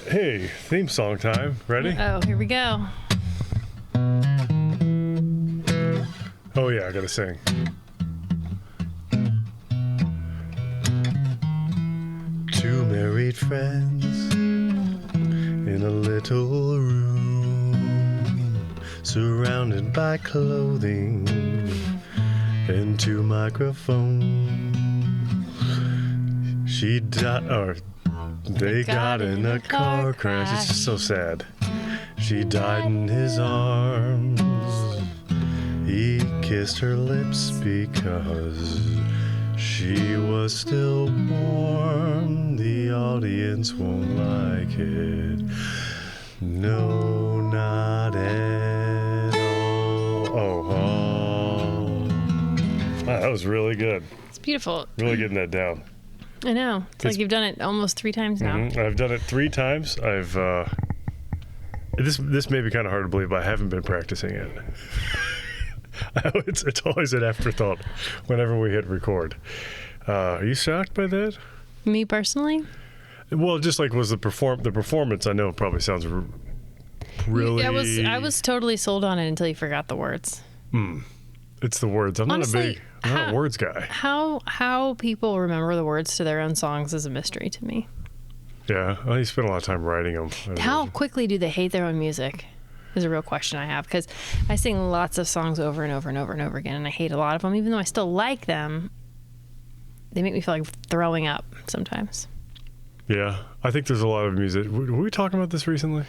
Hey, theme song time. Ready? Oh, here we go. Oh yeah, I gotta sing. Two married friends in a little room, surrounded by clothing and two microphones. They got in a car crash. It's just so sad. She died in his arms. He kissed her lips because she was still warm. The audience won't like it. No, not at all. Oh. Wow, that was really good. It's beautiful. Really getting that down. I know. It's like you've done it almost 3 times now. Mm-hmm. I've done it 3 times. I've this may be kind of hard to believe, but I haven't been practicing it. It's always an afterthought whenever we hit record. Are you shocked by that? Me personally? Well, just like was the performance. I know it probably sounds really. I was totally sold on it until you forgot the words. It's the words. I'm not a words guy. How people remember the words to their own songs is a mystery to me. Yeah, well, you spend a lot of time writing them. How quickly do they hate their own music? Is a real question I have, because I sing lots of songs over and over and over and over again, and I hate a lot of them, even though I still like them. They make me feel like throwing up sometimes. Yeah, I think there's a lot of music. Were we talking about this recently?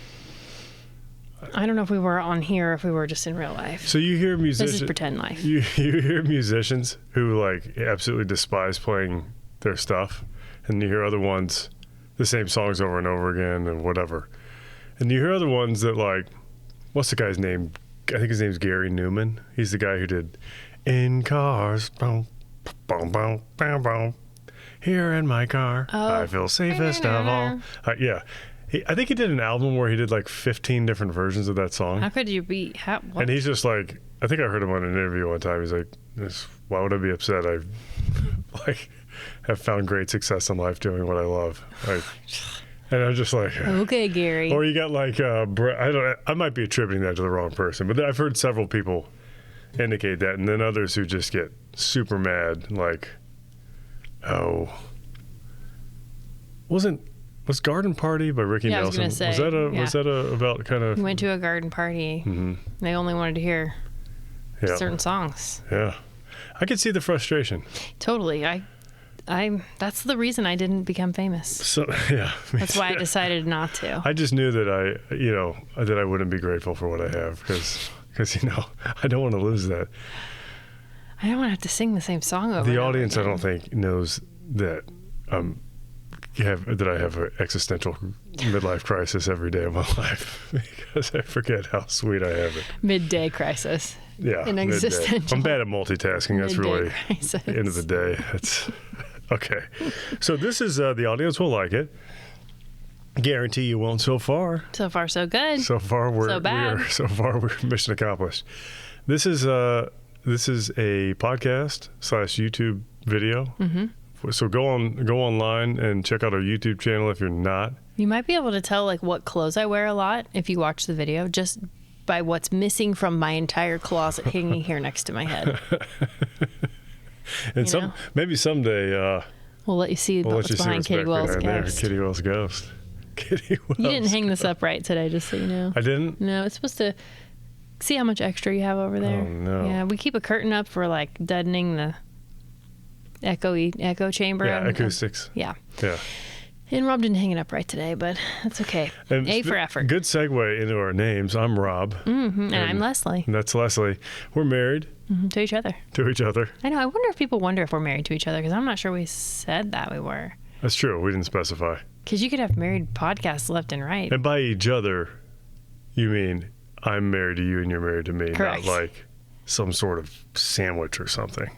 I don't know if we were on here or if we were just in real life. So you hear musicians. This is pretend life. You hear musicians who like absolutely despise playing their stuff, and you hear other ones, the same songs over and over again and whatever. And you hear other ones that like, what's the guy's name? I think his name's Gary Newman. He's the guy who did In Cars, boom, boom, boom, boom, boom. Here in my car, I feel safest of all. Yeah. I think he did an album where he did like 15 different versions of that song. How could you be? What? And he's just like, I think I heard him on an interview one time. He's like, why would I be upset? I like have found great success in life doing what I love. And I'm just like, okay, Gary. Or you got like, I might be attributing that to the wrong person, but I've heard several people indicate that, and then others who just get super mad, like, was Garden Party by Ricky Nelson? I was gonna say, was that about kind of? We went to a garden party. Mm-hmm. They only wanted to hear certain songs. Yeah, I could see the frustration. Totally. I that's the reason I didn't become famous. So yeah, that's why I decided not to. I just knew that I wouldn't be grateful for what I have because I don't want to lose that. I don't want to have to sing the same song over. The audience, I don't think, knows that I have an existential midlife crisis every day of my life because I forget how sweet I have it. Midday crisis. Yeah, an existential. I'm bad at multitasking. That's really crisis. The end of the day. It's okay. So this is the audience will like it. Guarantee you won't. So far. So far, so good. So far, we're mission accomplished. This is a podcast / YouTube video. Mm-hmm. So go online and check out our YouTube channel if you're not. You might be able to tell like what clothes I wear a lot if you watch the video just by what's missing from my entire closet hanging here next to my head. And maybe someday we'll let you see what's behind Kitty Will's ghost. Kitty Will's ghost. You didn't hang this up right today, just so you know. I didn't? No, it's supposed to see how much extra you have over there. Oh no. Yeah, we keep a curtain up for like deadening the echo chamber. Yeah, acoustics. Yeah. Yeah. And Rob didn't hang it up right today, but that's okay. And A for effort. Good segue into our names. I'm Rob. Mm-hmm. And I'm Leslie. And that's Leslie. We're married. Mm-hmm. To each other. To each other. I know. I wonder if people wonder if we're married to each other, because I'm not sure we said that we were. That's true. We didn't specify. Because you could have married podcasts left and right. And by each other, you mean I'm married to you and you're married to me. Correct. Not like some sort of sandwich or something.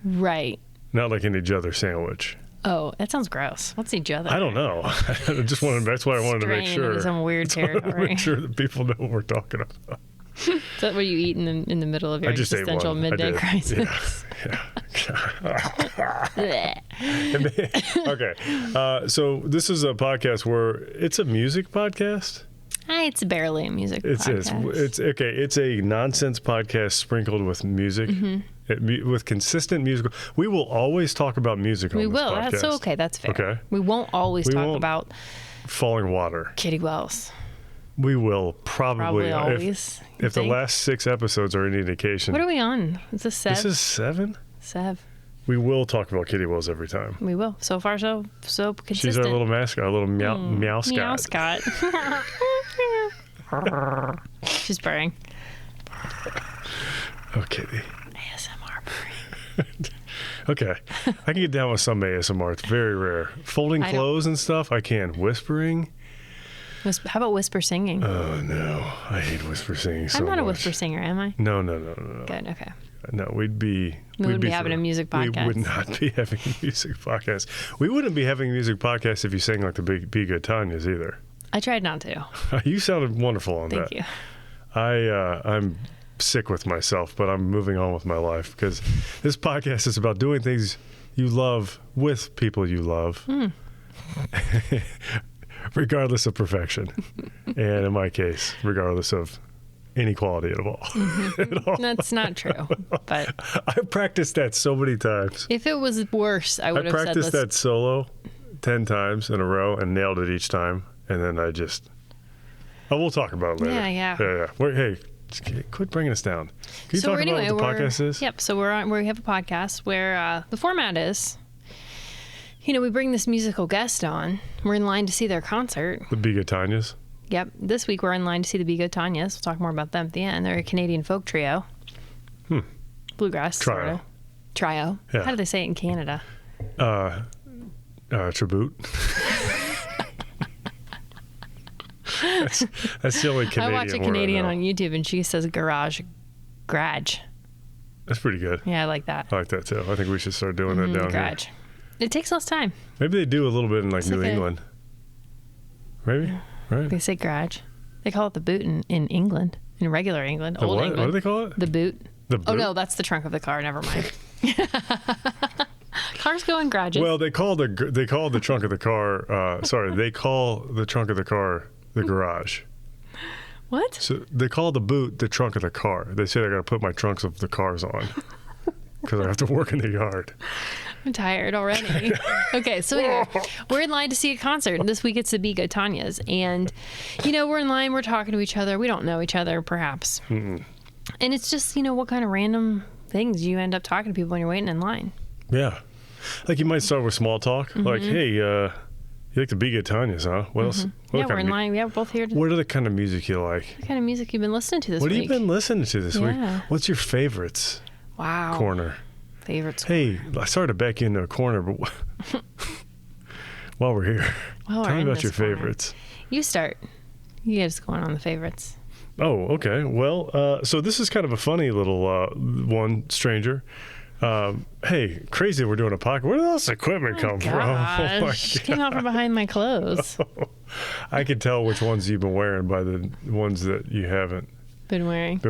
Right. Not like an each other sandwich. Oh, that sounds gross. What's each other? I don't know. That's why I wanted to make sure. Into some weird territory. Make sure that people know what we're talking about. Is that what you eat in the middle of your existential midday crisis? Yeah. Okay. So this is a podcast where it's a music podcast. It's barely a music podcast. It's okay. It's a nonsense podcast sprinkled with music, with consistent musical. We will always talk about music on this podcast. That's okay. That's fair. Okay. We won't always talk about Fallingwater. Kitty Wells. We will probably always. If the last 6 episodes are any indication. What are we on? Is this 7? This is 7? 7. We will talk about Kitty Wells every time. We will. So far, so consistent. She's our little mascot, our little meow Scott. She's purring. Oh, Kitty. ASMR purring. Okay. I can get down with some ASMR. It's very rare. Folding clothes and stuff, I can. Whispering. How about whisper singing? Oh, no. I hate whisper singing so much. I'm not a whisper singer, am I? No. Good, okay. No, we'd be having a music podcast. We would not be having a music podcast. We wouldn't be having a music podcast if you sang like the Be Good Tanyas either. I tried not to. You sounded wonderful on that. Thank you. I'm sick with myself, but I'm moving on with my life because this podcast is about doing things you love with people you love. Regardless of perfection. And in my case, regardless of inequality at all. At all. That's not true. But I've practiced that so many times. If it was worse, I would have said practiced that solo 10 times in a row and nailed it each time. And then we'll talk about it later. Yeah. Hey, quit bringing us down. Can you talk about what the podcast is? Yep. So we have a podcast where the format is, we bring this musical guest on. We're in line to see their concert. The Be Good Tanyas? Yep. This week we're in line to see the Be Good Tanyas. We'll talk more about them at the end. They're a Canadian folk trio. Bluegrass. Trio. Trio. Yeah. How do they say it in Canada? Tribute. That's the only Canadian I watch a word Canadian I know. on YouTube and she says garage. That's pretty good. Yeah, I like that. I like that too. I think we should start doing that down garage. here. It takes less time. Maybe they do a little bit in New England. Maybe, right? They say garage. They call it the boot in England, in regular England, old England. What do they call it? The boot. The boot? Oh no, that's the trunk of the car. Never mind. Cars go in garages. Well, they call the trunk of the car. They call the trunk of the car the garage. What? So they call the boot the trunk of the car. They say I got to put my trunks of the cars on because I have to work in the yard. I'm tired already. Okay, so anyway, we're in line to see a concert. This week it's the Be Good Tanyas. And, we're in line, we're talking to each other. We don't know each other, perhaps. And it's just, what kind of random things you end up talking to people when you're waiting in line. Yeah. Like you might start with small talk. Like, hey, you like the Be Good Tanyas, huh? What else? Yeah, we're in line. Yeah, we're both here. What are the kind of music you like? What kind of music you've been listening to this week? What have you been listening to this week? Yeah. What's your favorites? Wow. Corner. Favorites. Hey, I started to back you into a corner, but while we're here, tell me about your favorites. You start. You get us going on the favorites. Oh, okay. Well, so this is kind of a funny little one, stranger. Hey, crazy we're doing a podcast. Where did all this equipment come from? Oh, my God. Came out from behind my clothes. I can tell which ones you've been wearing by the ones that you haven't been wearing.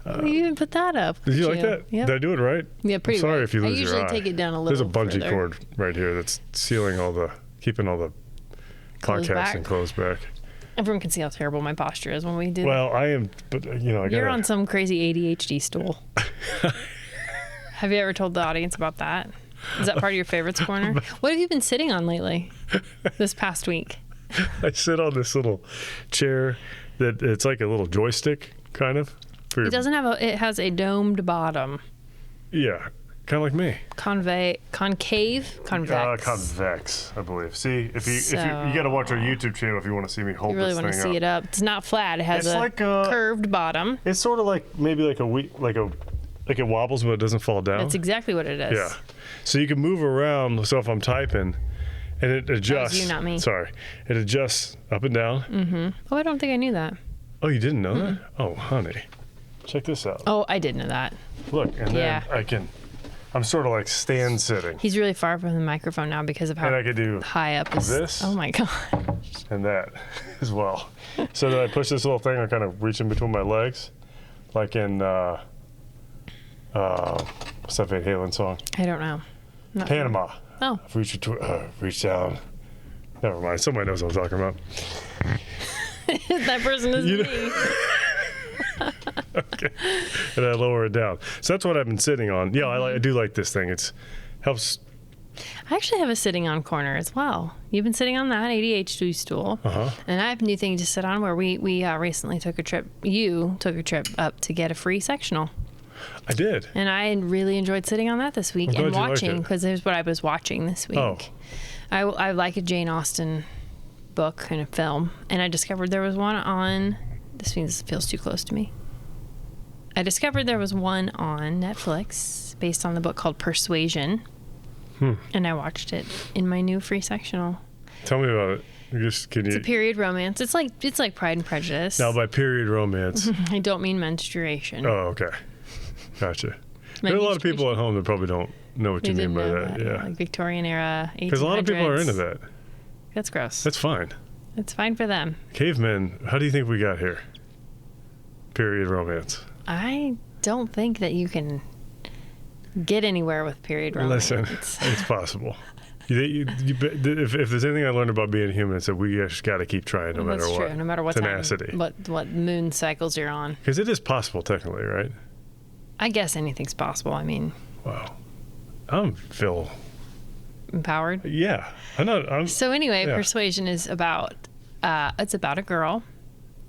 You even put that up. Did you like that? Yep. Did I do it right? Yeah, pretty. I'm sorry if you lose your eye. I usually take it down a little. There's a bungee further. cord right here that's keeping all the podcasting clothes back. Everyone can see how terrible my posture is when we do. Well, I am, but You're on some crazy ADHD stool. Have you ever told the audience about that? Is that part of your favorites corner? What have you been sitting on lately? This past week? I sit on this little chair that it's like a little joystick, kind of. It doesn't have it has a domed bottom. Yeah, kind of like me. Concave, convex. Convex, I believe. See, if you got to watch our YouTube channel if you want to see me hold this thing up. You really want to see it up. It's not flat. It has like curved bottom. It's sort of like maybe like it wobbles but it doesn't fall down. That's exactly what it is. Yeah. So you can move around. So if I'm typing, and it adjusts. That was you, not me. Sorry, it adjusts up and down. Mm-hmm. Oh, I don't think I knew that. Oh, you didn't know that? Oh, honey. Check this out. Oh, I did know that. Look, and then I'm sort of like stand sitting. He's really far from the microphone now because of how and I could do high up is. This. Oh my God. And that as well. So then I push this little thing, I kind of reach in between my legs, like in What's that Van Halen song? I don't know. Not Panama. Sure. Oh. Reach down. Never mind. Somebody knows what I'm talking about. That person is me. Okay. And I lower it down. So that's what I've been sitting on. Yeah, I do like this thing. It's helps. I actually have a sitting on corner as well. You've been sitting on that ADHD stool. And I have a new thing to sit on where we recently took a trip. You took a trip up to get a free sectional. I did. And I really enjoyed sitting on that this week and watching, because here's what I was watching this week. Oh. I like a Jane Austen book and a film, and I discovered there was one on, this feels too close to me. I discovered there was one on Netflix based on the book called Persuasion, and I watched it in my new free sectional. Tell me about it. It's a period romance. It's like Pride and Prejudice. Now, by period romance, I don't mean menstruation. Oh, okay. Gotcha. There are a lot of people at home that probably don't know what you mean by that. Yeah. Like Victorian era, 1800s. Because a lot of people are into that. That's gross. That's fine. It's fine for them. Cavemen, how do you think we got here? Period romance. I don't think that you can get anywhere with period romance. Listen, it's possible. If there's anything I learned about being human, it's that we just got to keep trying no matter what. That's true. No matter what tenacity. Time, what moon cycles you're on. Because it is possible, technically, right? I guess anything's possible. I mean. Wow. I'm Phil. Empowered? Yeah. So anyway, Persuasion is about, it's about a girl,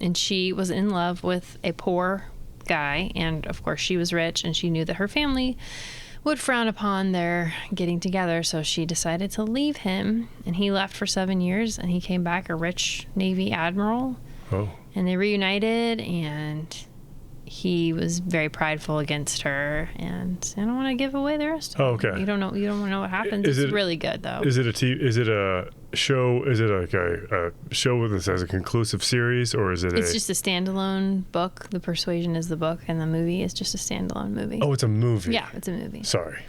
and she was in love with a poor guy, and of course she was rich, and she knew that her family would frown upon their getting together, so she decided to leave him, and he left for 7 years, and he came back a rich Navy admiral. Oh. And they reunited, and he was very prideful against her, and I don't want to give away the rest of it. Oh, okay. You don't want to know what happens. It's really good, though. Is it a show? Is it like a show that has a conclusive series, or is it? It's just a standalone book. The Persuasion is the book, and the movie is just a standalone movie. Oh, it's a movie. Yeah, it's a movie. Sorry,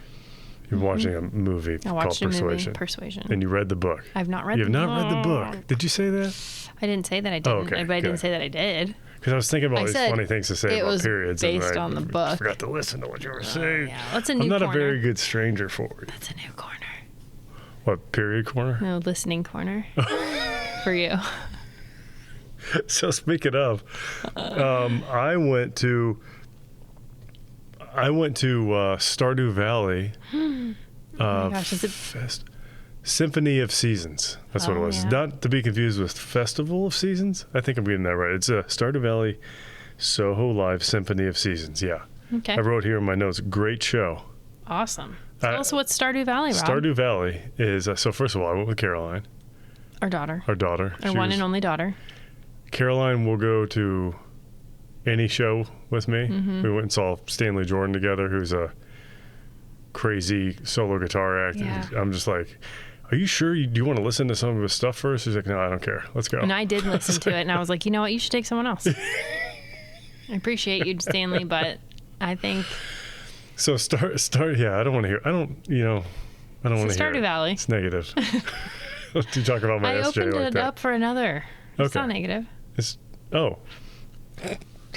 you're watching a movie called Persuasion. Persuasion. And you read the book. I've not read. You have not read the book. Did you say that? I didn't say that I didn't. Oh, okay. But I didn't say that I did. Because I was thinking about all these funny things to say about periods. It was based on the book. I forgot to listen to what you were saying. Yeah, that's a new I'm not corner. a very good stranger for you. That's a new corner. What, period corner? No, listening corner for you. So speaking of, I went to Stardew Valley. Oh my gosh, is it Symphony of Seasons. That's what it was. Yeah. Not to be confused with Festival of Seasons. I think I'm getting that right. It's a Stardew Valley Soho Live Symphony of Seasons. Yeah. Okay. I wrote here in my notes, great show. Awesome. Tell us what's Stardew Valley, Rob. Stardew Valley is, so first of all, I went with Caroline. Our daughter. Our daughter. Our one and only daughter. Caroline will go to any show with me. Mm-hmm. We went and saw Stanley Jordan together, who's a crazy solo guitar act. Yeah. And I'm just like, are you sure? Do you want to listen to some of his stuff first? She's like, no, I don't care. Let's go. And I did listen to it, and I was like, you know what? You should take someone else. I appreciate you, Stanley, but I think... So start. Yeah, I don't want to hear. I don't want to hear. Stardew Valley. It's negative. You talk about my SJ like that. I opened it up for another. It's not negative.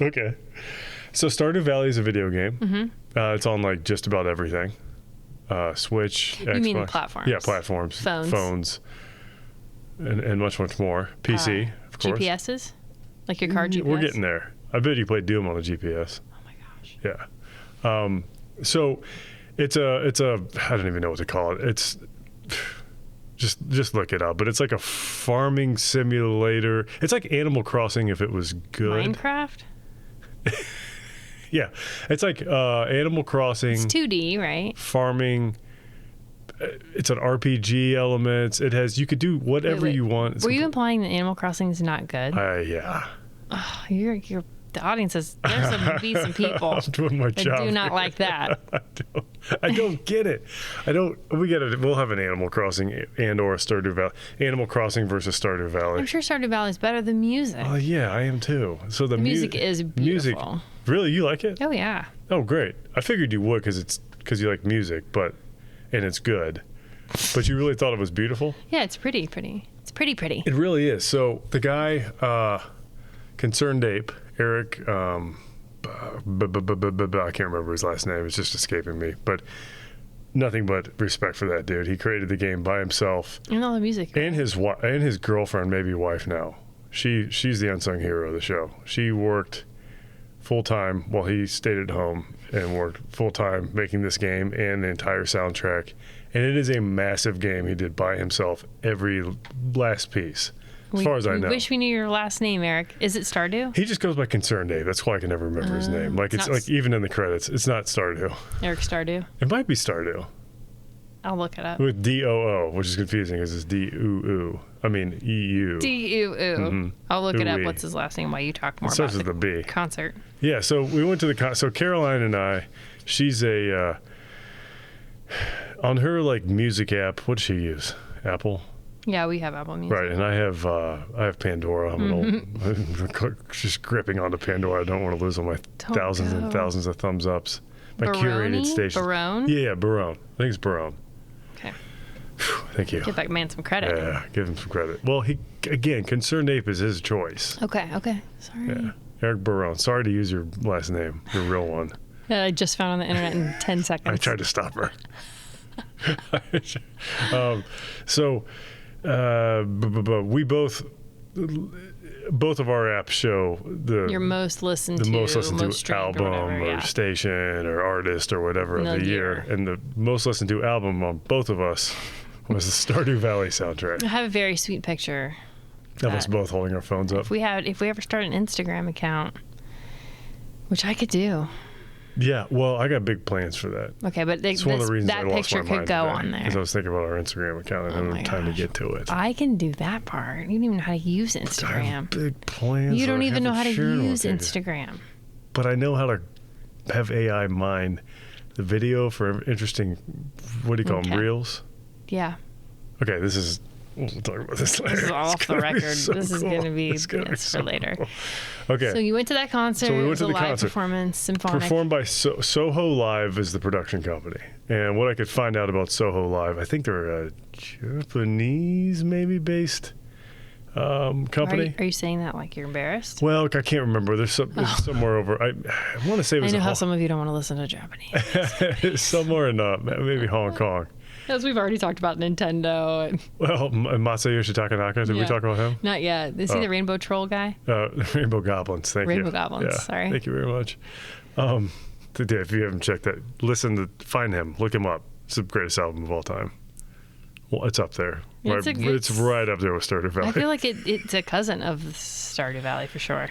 Okay. So Stardew Valley is a video game. Mm-hmm. It's on like just about everything. Switch, Xbox. You mean platforms? Yeah, platforms. Phones. And much more. PC, of course. GPSs? Like your car GPS? We're getting there. I bet you played Doom on the GPS. Oh my gosh. Yeah. So it's a I don't even know what to call it. It's just look it up. But it's like a farming simulator. It's like Animal Crossing if it was good. Minecraft? Yeah, it's like Animal Crossing. It's 2D, right? Farming. It's an RPG elements. It has, you could do whatever you want. Were you implying that Animal Crossing is not good? Yeah. Oh, the audience is, there's some people I'm doing my job that do not like that. I don't get it. We'll have an Animal Crossing and or a Stardew Valley. Animal Crossing versus Stardew Valley. I'm sure Stardew Valley is better than music. Oh yeah, I am too. So the music is beautiful. Music, really, you like it? Oh yeah. Oh great. I figured you would because you like music, and it's good. But you really thought it was beautiful? Yeah, it's pretty. It's pretty. It really is. So the guy, Concerned Ape, Eric, I can't remember his last name. It's just escaping me. But nothing but respect for that dude. He created the game by himself. And all the music. And his girlfriend, maybe wife now. She's the unsung hero of the show. She worked full-time while he stayed at home and worked full-time making this game and the entire soundtrack. And it is a massive game he did by himself, every last piece, as far as I know. We wish we knew your last name, Eric. Is it Stardew? He just goes by Concern Dave. That's why I can never remember his name. Like it's like even in the credits, it's not Stardew. Eric Stardew? It might be Stardew. I'll look it up. With D-O-O, which is confusing because it's D-U-U. I mean, E-U. D-U-U. Mm-hmm. I'll look it up. Ooh-wee. What's his last name while you talk more It about starts with the B. concert. Yeah, so we went to the so Caroline and I, she's a on her like music app. What does she use? Apple. Yeah, we have Apple Music. Right, and I have Pandora. I'm an old, just gripping onto Pandora. I don't want to lose all my thousands and thousands of thumbs ups. My curated station. Barone? Yeah, Barone. I think it's Barone. Okay. Thank you. Give that man some credit. Yeah, give him some credit. Well, he again, Concerned Ape is his choice. Okay. Sorry. Yeah. Eric Barone. Sorry to use your last name, your real one. I just found on the internet in 10 seconds. I tried to stop her. We both of our apps show your most listened to, most streamed album or, whatever, or station or artist or whatever of the year. And the most listened to album on both of us was the Stardew Valley soundtrack. I have a very sweet picture of us both holding our phones up. If we ever start an Instagram account, which I could do. Yeah, well, I got big plans for that. Okay, but it's one of the reasons that I lost picture my could mind go today, on there. because I was thinking about our Instagram account and I didn't have time to get to it. I can do that part. You don't even know how to use Instagram. I have big plans. You don't even know how to use with you. Instagram. But I know how to have AI mine the video for interesting, what do you call them, reels? Yeah. Okay, we'll talk about this later. This is off the record. So this is going to be for later. Cool. Okay. So you went to that concert. So we went to the live concert. Performance, symphonic. Performed by Soho Live is the production company. And what I could find out about Soho Live, I think they're a Japanese maybe based company. Are you saying that like you're embarrassed? Well, I can't remember. There's somewhere over. I want to say it was I know how some of you don't want to listen to Japanese. somewhere in maybe Hong Kong. As we've already talked about Nintendo. Well, Masayoshi Takanaka, did we talk about him? Not yet. Is he the Rainbow Troll guy? Rainbow Goblins, thank you. Rainbow Goblins, yeah, sorry. Thank you very much. If you haven't checked that, find him, look him up. It's the greatest album of all time. Well, it's up there. It's right up there with Stardew Valley. I feel like it's a cousin of Stardew Valley for sure.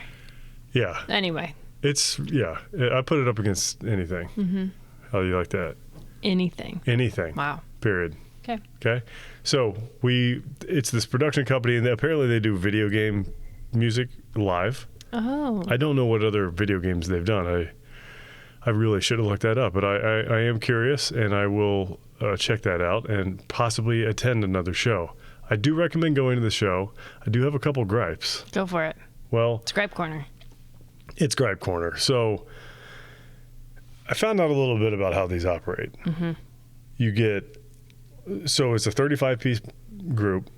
Yeah. Anyway. I put it up against anything. Mm-hmm. How do you like that? Anything. Wow. Period. Okay. So it's this production company, and apparently they do video game music live. Oh. I don't know what other video games they've done. I really should have looked that up, but I am curious, and I will check that out and possibly attend another show. I do recommend going to the show. I do have a couple gripes. Go for it. Well, it's Gripe Corner. It's Gripe Corner. So I found out a little bit about how these operate. Mm-hmm. So it's a 35-piece group.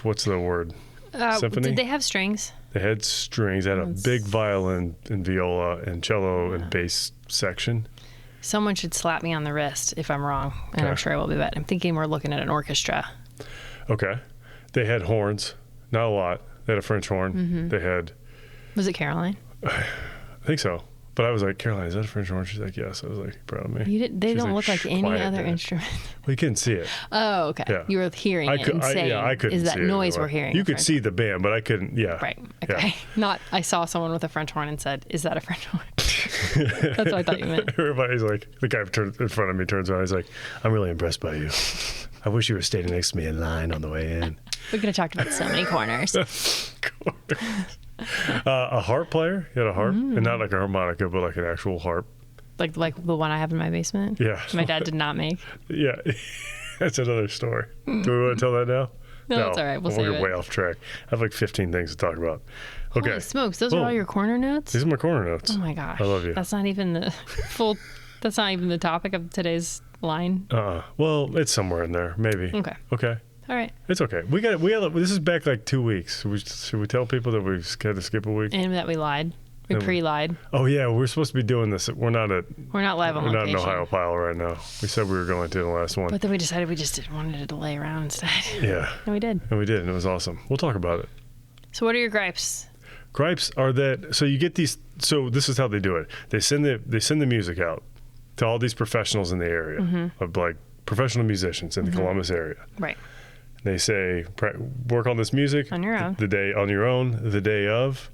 What's the word? Symphony? Did they have strings? They had strings. They had a big violin and viola and cello and bass section. Someone should slap me on the wrist if I'm wrong, and I'm sure I will be. But I'm thinking we're looking at an orchestra. Okay. They had horns. Not a lot. They had a French horn. Mm-hmm. They had... Was it Caroline? I think so. But I was like, Caroline, is that a French horn? She's like, yes. I was like, proud of me. They don't look like any other instrument. Well, you couldn't see it. Oh, okay. Yeah. You were hearing it and saying, I couldn't is that see noise it we're hearing? You could see the band, but I couldn't, Right. Okay. Yeah. I saw someone with a French horn and said, is that a French horn? That's what I thought you meant. Everybody's like, the guy in front of me turns around. He's like, I'm really impressed by you. I wish you were standing next to me in line on the way in. We could have talked about so many corners. A harp player. He had a harp, and not like a harmonica, but like an actual harp. Like the one I have in my basement? Yeah. My dad did not make. Yeah. That's another story. Do we want to tell that now? No, it's all right. We'll save get way off track. I have like 15 things to talk about. Okay. Holy smokes. Those are all your corner notes? These are my corner notes. Oh, my gosh. I love you. That's not even the that's not even the topic of today's line. Well, it's somewhere in there. Maybe. Okay. All right. It's okay. We got this is back like 2 weeks. Should we tell people that we had to skip a week? And that we lied? We pre-lied. Oh yeah, we're supposed to be doing this. We're not live on We're location. not in Ohiopyle right now. We said we were going to the last one. But then we decided we just wanted to delay around instead. Yeah. And we did. And it was awesome. We'll talk about it. So what are your gripes? Gripes are that, so you get these, so this is how they do it. They send the music out to all these professionals in the area, of like professional musicians in the Columbus area. Right. They say, work on this music. On your own. The day of.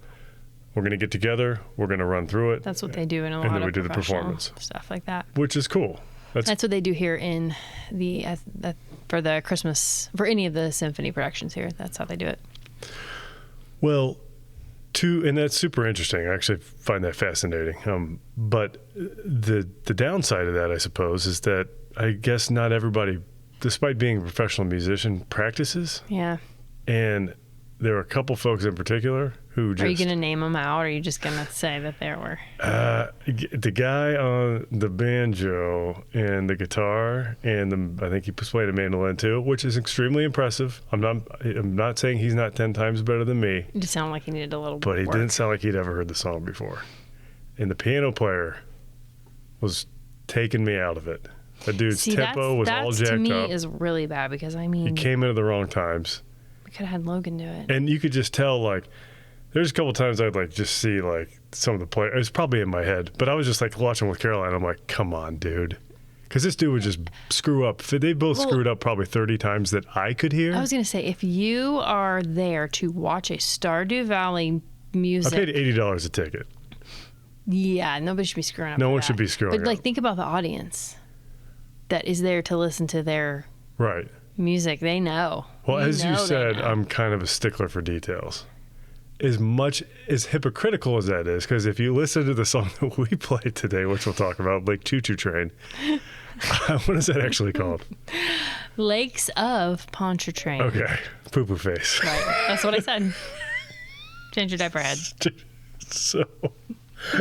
We're going to get together. We're going to run through it. That's what they do in a lot and then of we do the professional performance. stuff like that. Which is cool. That's what they do here in the for the Christmas, for any of the symphony productions here. That's how they do it. Well, and that's super interesting. I actually find that fascinating. But the downside of that, I suppose, is that I guess not everybody, despite being a professional musician, practices. Yeah. And there were a couple folks in particular who just... Are you going to name them out, or are you just going to say that there were? The guy on the banjo and the guitar, and I think he was playing a mandolin too, which is extremely impressive. I'm not saying he's not 10 times better than me. It just sounded like he needed a little But he work. didn't sound like he'd ever heard the song before. And the piano player was taking me out of it. The dude's tempo was all jacked up. That to me is really bad, because I mean... He came in at the wrong times. We could have had Logan do it. And you could just tell, like, there's a couple times I'd like just see like some of the players. It was probably in my head, but I was just like watching with Caroline. I'm like, come on, dude. Because this dude would just screw up. They both screwed up probably 30 times that I could hear. I was going to say, if you are there to watch a Stardew Valley music... I paid $80 a ticket. Yeah, nobody should be screwing up. No with one that. should be screwing But like, up. think about the audience that is there to listen to their Right. music. They know. Well, as you said, know. I'm kind of a stickler for details. As hypocritical as that is, because if you listen to the song that we played today, which we'll talk about, Lake Choo Choo Train, what is that actually called? Lakes of Pontchartrain. Okay, Poo Poo Face. Right, that's what I said. Change your diaper head. So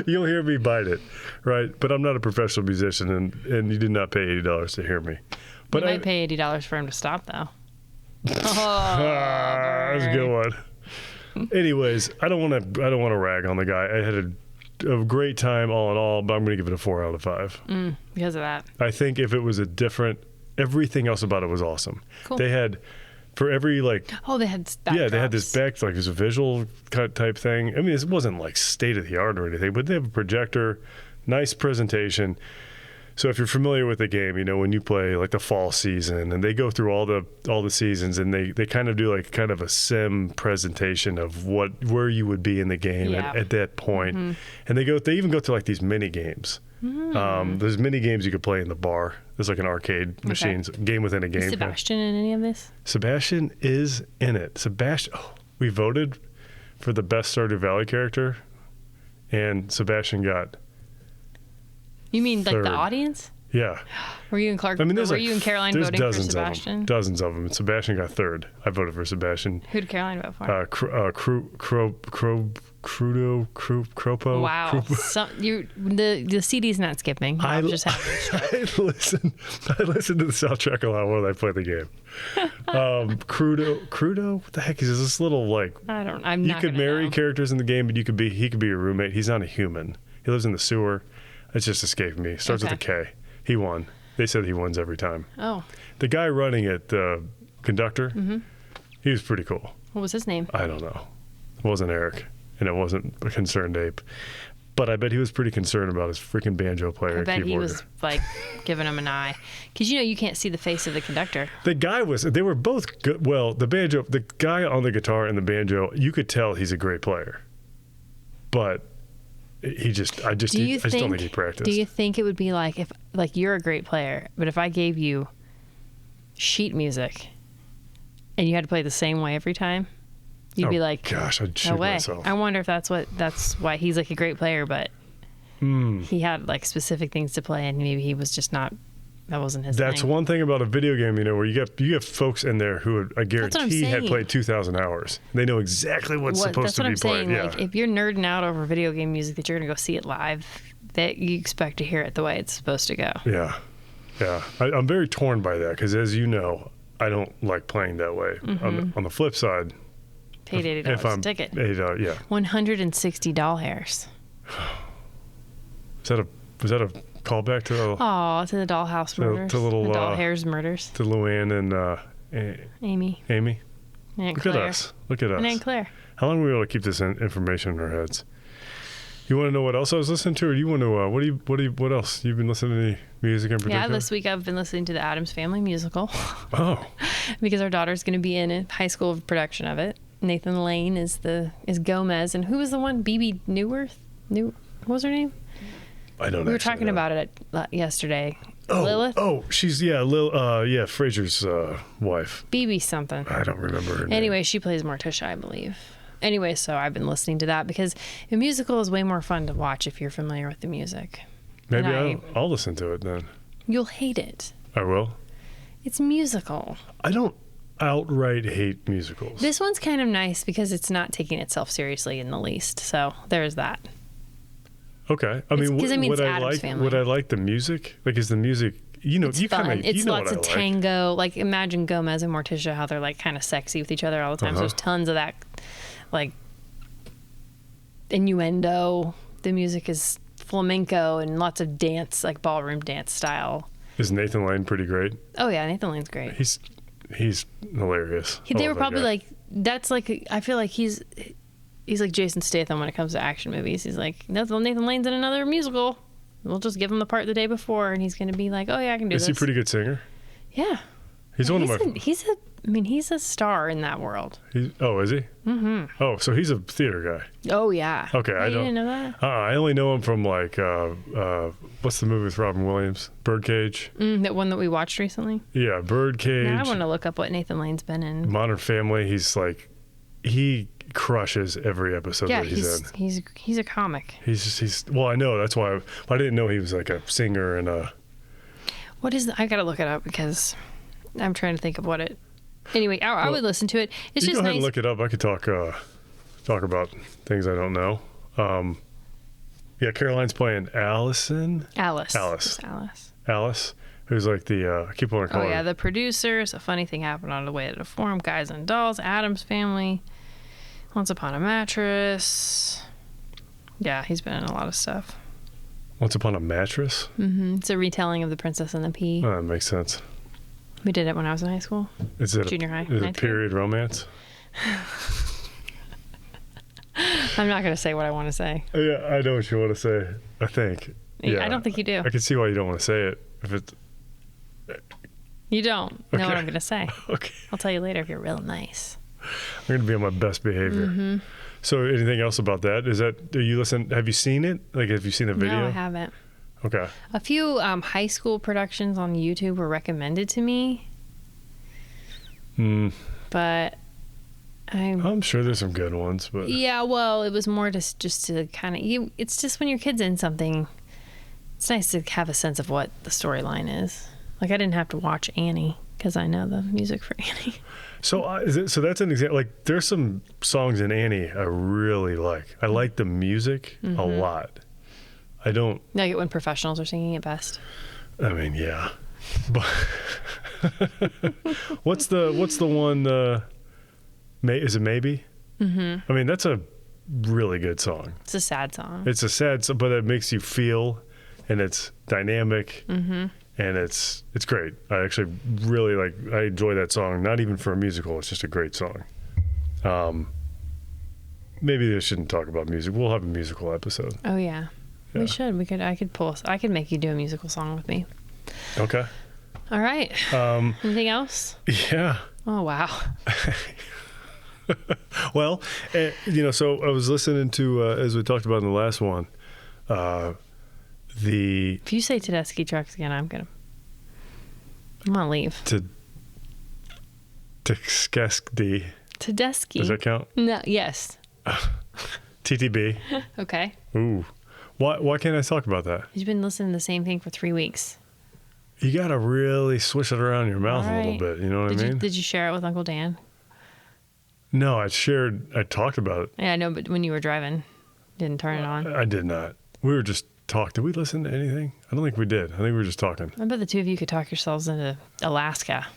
you'll hear me bite it, right? But I'm not a professional musician, and you did not pay $80 to hear me. But You might pay $80 for him to stop, though. That's a good one. Anyways, I don't want to rag on the guy. I had a great time all in all, but I'm going to give it a 4 out of 5. Because of that. I think if it was everything else about it was awesome. Cool. They had, for every like... Oh, they had backdrops. Yeah, they had this like it was a visual cut type thing. I mean, it wasn't like state of the art or anything, but they have a projector, nice presentation. So if you're familiar with the game, you know, when you play like the fall season and they go through all the seasons and they kind of do like kind of a sim presentation of where you would be in the game at that point. And they even go to like these mini games. There's mini games you could play in the bar. There's like an arcade machine, game within a game. Is Sebastian in any of this? Sebastian is in it. We voted for the best Stardew Valley character, and Sebastian got... You mean like third. the audience? Yeah. Were you and Clark? I mean, were you and Caroline voting for Sebastian? Dozens of them. And Sebastian got third. I voted for Sebastian. Who did Caroline vote for? Cropo. Wow. The CD's not skipping. I'm just having I listen to the soundtrack a lot while I play the game. Crudo? What the heck is this little like? I'm you could marry characters in the game, but he could be your roommate. He's not a human. He lives in the sewer. It's just escaped me. Starts with a K. He won. They said he wins every time. Oh. The guy running it, the conductor, he was pretty cool. What was his name? I don't know. It wasn't Eric, and it wasn't a concerned ape. But I bet he was pretty concerned about his freaking banjo player. I bet he keyboarder. was like giving him an eye. Because you can't see the face of the conductor. They were both good. Well, the guy on the guitar and the banjo, you could tell he's a great player. But I just don't think he practiced. Do you think it would be like if you're a great player, but if I gave you sheet music and you had to play the same way every time, you'd be like, gosh, I'd shoot no way. myself. I wonder if that's why he's like a great player, but he had like specific things to play and maybe he was just not, that wasn't his thing. That's one thing about a video game, where you have folks in there who I guarantee had played 2,000 hours. They know exactly what's supposed to be played. Saying. Like, if you're nerding out over video game music that you're going to go see it live, that you expect to hear it the way it's supposed to go. Yeah. I'm very torn by that because, as you know, I don't like playing that way. On the flip side, paid $80 a ticket. $80, yeah. $160. Was that a callback to the Dollhouse murders? to little the Doll Hairs murders. to Luann and Amy. Amy? And Aunt Look Claire. at us. Look at us. And Aunt Claire. How long were we able to keep this information in our heads? You want to know what else I was listening to, or do you want to? What else? You've been listening to any music in particular? Yeah, this week I've been listening to the Addams Family musical. Oh. Because our daughter's going to be in a high school production of it. Nathan Lane is Gomez, and who was the one? BB Newworth. What was her name? I don't know. We were talking about it yesterday. Oh, Lilith? Oh, she's Fraser's wife. BB something. I don't remember her name. Anyway, she plays Morticia, I believe. Anyway, so I've been listening to that because a musical is way more fun to watch if you're familiar with the music. Maybe I'll listen to it then. You'll hate it. I will. It's musical. I don't outright hate musicals. This one's kind of nice because it's not taking itself seriously in the least. So there's that. Okay. I mean, it's Addams Family. would I like the music? Like, is the music, it's you fun. kind of, It's lots of like. tango. Like, imagine Gomez and Morticia, how they're like kind of sexy with each other all the time. So there's tons of that, like, innuendo. The music is flamenco and lots of dance, like ballroom dance style. Is Nathan Lane pretty great? Oh yeah, Nathan Lane's great. He's hilarious. They were probably like, that's like, I feel like he's like Jason Statham when it comes to action movies. He's like, Nathan Lane's in another musical. We'll just give him the part the day before, and he's going to be like, oh yeah, I can do this. Is he a pretty good singer? Yeah. He's one of my. He's a star in that world. Is he? Mm-hmm. Oh, so he's a theater guy. Oh yeah. Okay, I don't. You didn't know that? I only know him from like what's the movie with Robin Williams? Birdcage. That one that we watched recently. Yeah, Birdcage. Now I want to look up what Nathan Lane's been in. Modern Family. He crushes every episode that he's in. He's a comic. He's well, I know that's why. I didn't know he was like a singer and a. What is? I gotta look it up because I'm trying to think of what it. Anyway, I would listen to it. It's you just go ahead nice. and look it up. I could talk about things I don't know. Yeah, Caroline's playing Allison. Alice. Alice. It's Alice. Alice, who's like the I keep wanting to call her. Oh yeah, the producers. A funny thing happened on the way to the forum. Guys and Dolls. Addams Family. Once Upon a Mattress. Yeah, he's been in a lot of stuff. Once Upon a Mattress. Mm-hmm. It's a retelling of The Princess and the Pea. Oh, that makes sense. We did it when I was in high school. Is it junior high? Is it period romance? I'm not going to say what I want to say. Yeah, I know what you want to say. I think. Yeah, I don't think you do. I can see why you don't want to say it. If it's. You don't know what I'm going to say. Okay. I'll tell you later if you're real nice. I'm going to be on my best behavior. Mm-hmm. So, anything else about that? Have you seen it? Like, have you seen the video? No, I haven't. Okay. A few high school productions on YouTube were recommended to me. But I'm sure there's some good ones, but yeah, well, it was more just to kind of it's just when your kid's in something, it's nice to have a sense of what the storyline is. Like I didn't have to watch Annie because I know the music for Annie. So so that's an example. Like there's some songs in Annie I really like. I like the music a lot. I don't like it when professionals are singing it best. I mean, yeah. But what's the one? Is it Maybe? Mm-hmm. I mean, that's a really good song. It's a sad song. It's a sad song, but it makes you feel, and it's dynamic, and it's great. I actually really I enjoy that song. Not even for a musical, it's just a great song. Maybe I shouldn't talk about music. We'll have a musical episode. Oh yeah. We should. I could make you do a musical song with me. Okay. All right. Anything else? Yeah. Oh wow. Well, so I was listening to as we talked about in the last one, If you say Tedeschi Trucks again, I'm gonna leave. Tedeschi. Tedeschi. Does that count? No. Yes. TTB. Okay. Ooh. Why can't I talk about that? You've been listening to the same thing for 3 weeks. You got to really swish it around your mouth a little bit. You know what I mean? Did you share it with Uncle Dan? No, I talked about it. Yeah, I know, but when you were driving, didn't turn it on. I did not. We were just talking. Did we listen to anything? I don't think we did. I think we were just talking. I bet the two of you could talk yourselves into Alaska.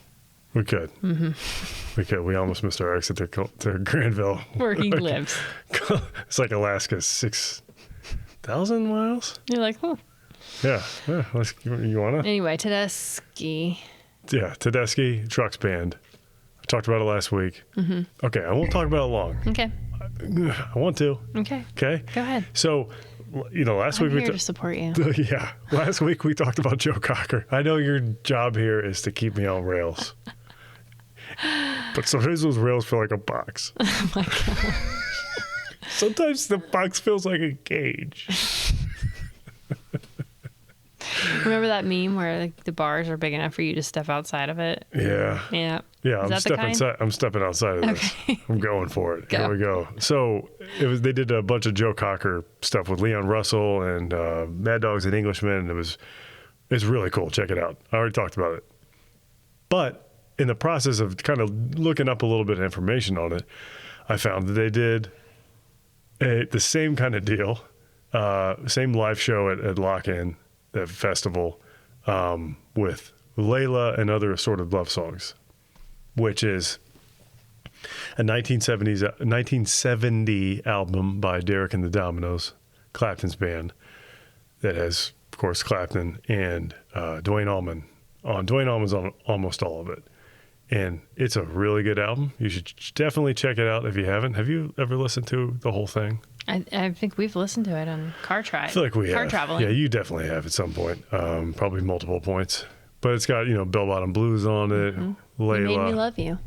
We could. Mm-hmm. We could. We almost missed our exit to Granville. Where he lives. It's like Alaska 6 1,000 miles? You're like, Yeah. You want to? Anyway, Tedeschi. Yeah, Tedeschi Trucks Band. I talked about it last week. Mm-hmm. Okay, I won't talk about it long. Okay. I want to. Okay. Okay? Go ahead. So, last I'm week here to support you. Yeah. Last week we talked about Joe Cocker. I know your job here is to keep me on rails. But sometimes those rails feel like a box. Oh my God. Sometimes the box feels like a cage. Remember that meme where like, the bars are big enough for you to step outside of it? Yeah. Yeah. Yeah, Is I'm stepping outside of this. Okay. I'm going for it. Go. Here we go. So they did a bunch of Joe Cocker stuff with Leon Russell and Mad Dogs and Englishmen. It's really cool. Check it out. I already talked about it. But in the process of kind of looking up a little bit of information on it, I found that they did the same kind of deal, same live show at Lock-In, that festival, with Layla and other assorted love songs, which is a 1970 album by Derek and the Dominos, Clapton's band, that has, of course, Clapton and Duane Allman on. Duane Allman's on almost all of it. And it's a really good album. You should definitely check it out if you haven't. Have you ever listened to the whole thing? I think we've listened to it on car I feel like we have. Car traveling. Yeah, you definitely have at some point. Probably multiple points. But it's got, Bell Bottom Blues on it. Mm-hmm. Layla. You made me love you.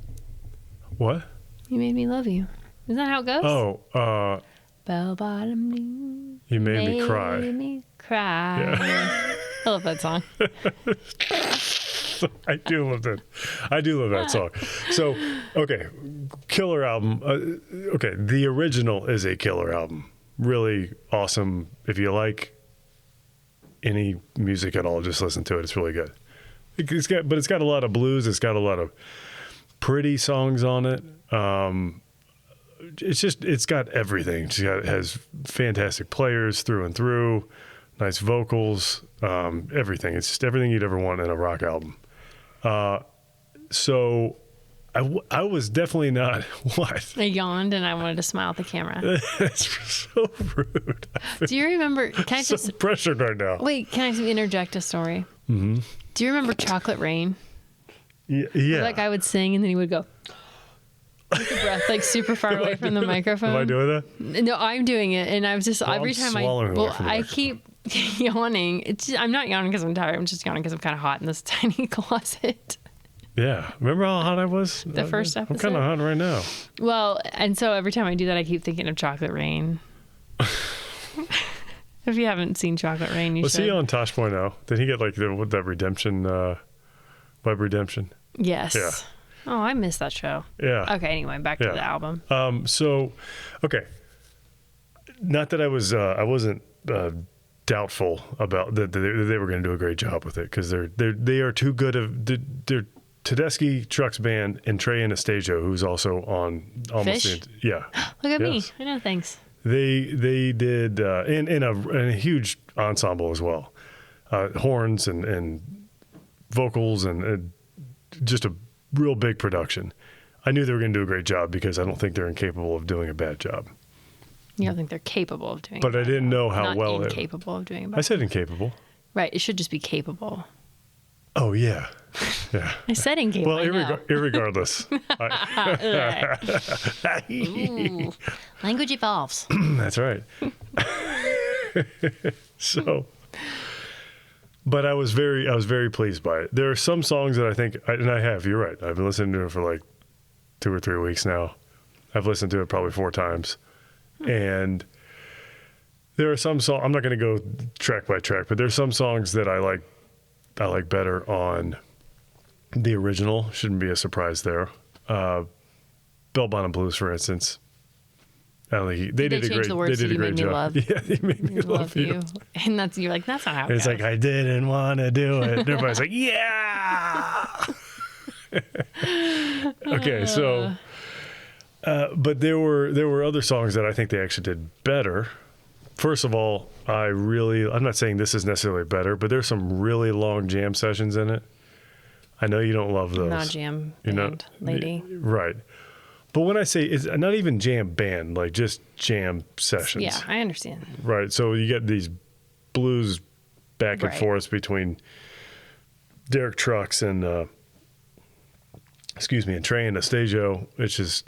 What? You made me love you. Isn't that how it goes? Oh, Bell bottom blues. You made me cry. Made me cry. Yeah. I love that song. I do love that song. So, okay, killer album. Okay, the original is a killer album. Really awesome. If you like any music at all, just listen to it. It's really good. It's got a lot of blues. It's got a lot of pretty songs on it. It's got everything. It has fantastic players through and through, nice vocals, everything. It's just everything you'd ever want in a rock album. So I was definitely not what? I yawned and I wanted to smile at the camera. That's so rude. Do you remember? Can I so just pressured right now? wait? Can I interject a story? Mm-hmm. Do you remember Chocolate Rain? Yeah. That guy would sing and then he would go with the breath like super far away from the microphone. Am I doing that? No, I'm doing it, and I was just every time I keep yawning. I'm not yawning because I'm tired. I'm just yawning because I'm kind of hot in this tiny closet. Yeah. Remember how hot I was? The first episode? I'm kind of hot right now. Well, and so every time I do that, I keep thinking of Chocolate Rain. If you haven't seen Chocolate Rain, you should. Was he on Tosh Point now? Did he get like that redemption, web redemption? Yes. Yeah. Oh, I missed that show. Yeah. Okay, anyway, back to the album. So, okay. Not that I wasn't doubtful about that they were going to do a great job with it, because they are too good of they're Tedeschi Trucks Band and Trey Anastasio, who's also on almost Fish? Yeah. Look at Yes. me. I know, thanks. They did in a huge ensemble as well, horns and vocals and just a real big production. I knew they were going to do a great job because I don't think they're incapable of doing a bad job. You don't think they're capable of doing it? But I didn't know how Not well incapable of doing it. I said incapable. Right, it should just be capable. Oh yeah, yeah. I said incapable. Well, irregardless. Ooh, language evolves. That's right. So, but I was very pleased by it. There are some songs that I think, and I have. You're right. I've been listening to it for like 2 or 3 weeks now. I've listened to it probably 4 times, and there are some songs. I'm not going to go track by track, but there's some songs that I like better on the original. Shouldn't be a surprise there. Bell Bottom Blues, for instance. I don't think they did a great job. Yeah, they made me love you. And you're like, that's not how it It's goes. like, I didn't want to do it. And everybody's like, yeah. Okay, so, but there were other songs that I think they actually did better. First of all, I'm not saying this is necessarily better, but there's some really long jam sessions in it. I know you don't love those. I'm not a jam band lady. Right. But when I say it's not even jam band, like just jam sessions. Yeah, I understand. Right. So you get these blues back and Right. forth between Derek Trucks and and Trey Anastasio, which is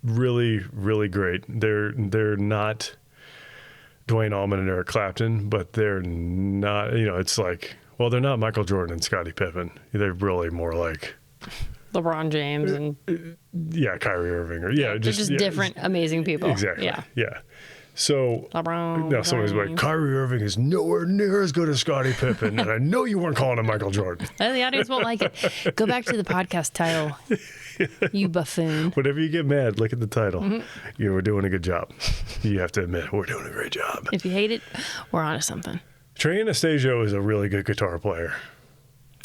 really, really great. They're not Dwayne Allman and Eric Clapton, but they're not, it's like, well, they're not Michael Jordan and Scottie Pippen. They're really more like LeBron James and Kyrie Irving or they're just different, amazing people. Exactly. Yeah. So LeBron now somebody's like, Kyrie Irving is nowhere near as good as Scottie Pippen, and I know you weren't calling him Michael Jordan. The audience won't like it. Go back to the podcast title, you buffoon. Whenever you get mad, look at the title. You were doing a good job. You have to admit, we're doing a great job. If you hate it, we're onto something. Trey Anastasio is a really good guitar player.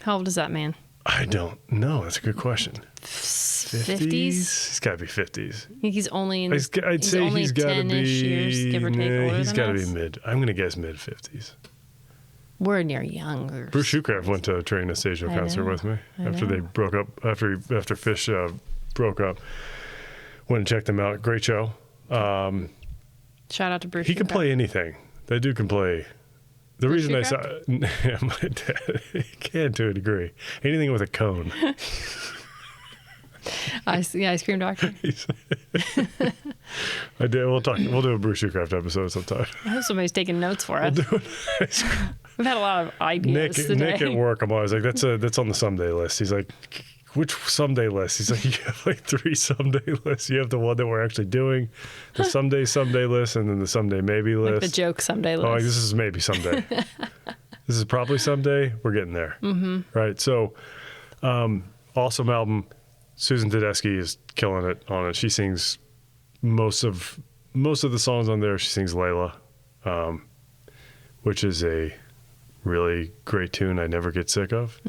How old is that man? I don't know. That's a good question. 50s? He's got to be 50s. I think he's only in. I'd say he's got to 10-ish years, give or take. Older he's than got to us. be mid. I'm going to guess mid 50s. We're near younger. Bruce Shoecraft went to a Trey Anastasio concert with me after they broke up. After Fish broke up, went and checked him out. Great show. Shout out to Bruce. He can play anything. That dude can play. The Bruce reason I saw my dad, he can to a degree. Anything with a cone. Ice cream doctor. I did. We'll do a Bruce Shoecraft episode sometime. I hope somebody's taking notes for us. We'll do it. We've had a lot of ideas today. Nick at work, I'm always like, that's on the someday list. He's like, which someday list? He's like, you have like 3 someday lists. You have the one that we're actually doing, the someday list, and then the someday maybe list. Like the joke someday list. Oh, like, this is maybe someday. This is probably someday. We're getting there. Mm-hmm. Right. So, awesome album. Susan Tedeschi is killing it on it. She sings most of the songs on there. She sings Layla, which is a really great tune I never get sick of.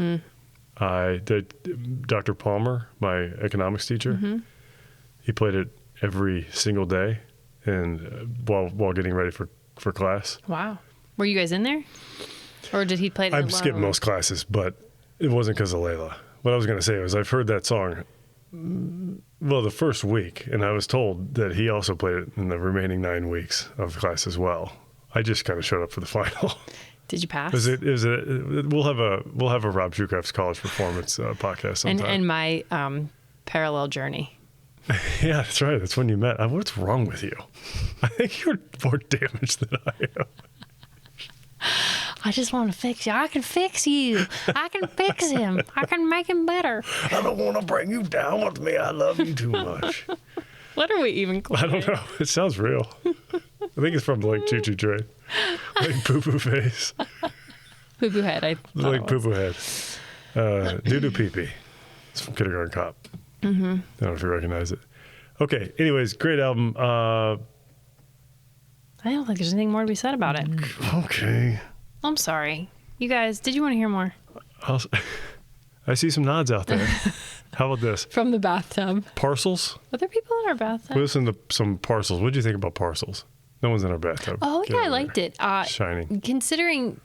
Dr. Palmer, my economics teacher, he played it every single day, and while getting ready for class. Wow. Were you guys in there, or did he play it? I've skipped most classes, but it wasn't because of Layla. What I was going to say was I've heard that song, the first week, and I was told that he also played it in the remaining 9 weeks of class as well. I just kind of showed up for the final. Did you pass? We'll have a Rob Shoecraft's college performance podcast sometime. And my parallel journey. Yeah, that's right. That's when you met. What's wrong with you? I think you're more damaged than I am. I just want to fix you. I can fix you. I can fix him. I can make him better. I don't want to bring you down with me. I love you too much. What are we even quoting? I don't know. It sounds real. I think it's from like Choo Choo Train. Like Poo Poo Face. Poo Poo Head. Like Poo Poo Head. Doo Doo Pee Pee. It's from Kindergarten Cop. I don't know if you recognize it. Okay. Anyways, great album. I don't think there's anything more to be said about it. Okay. I'm sorry. You guys, did you want to hear more? I see some nods out there. How about this? From the bathtub. Parcels? Are there people in our bathtub? We listened to some Parcels. What did you think about Parcels? No one's in our bathtub. Oh, Get yeah, I over liked there. it. Shining. Considering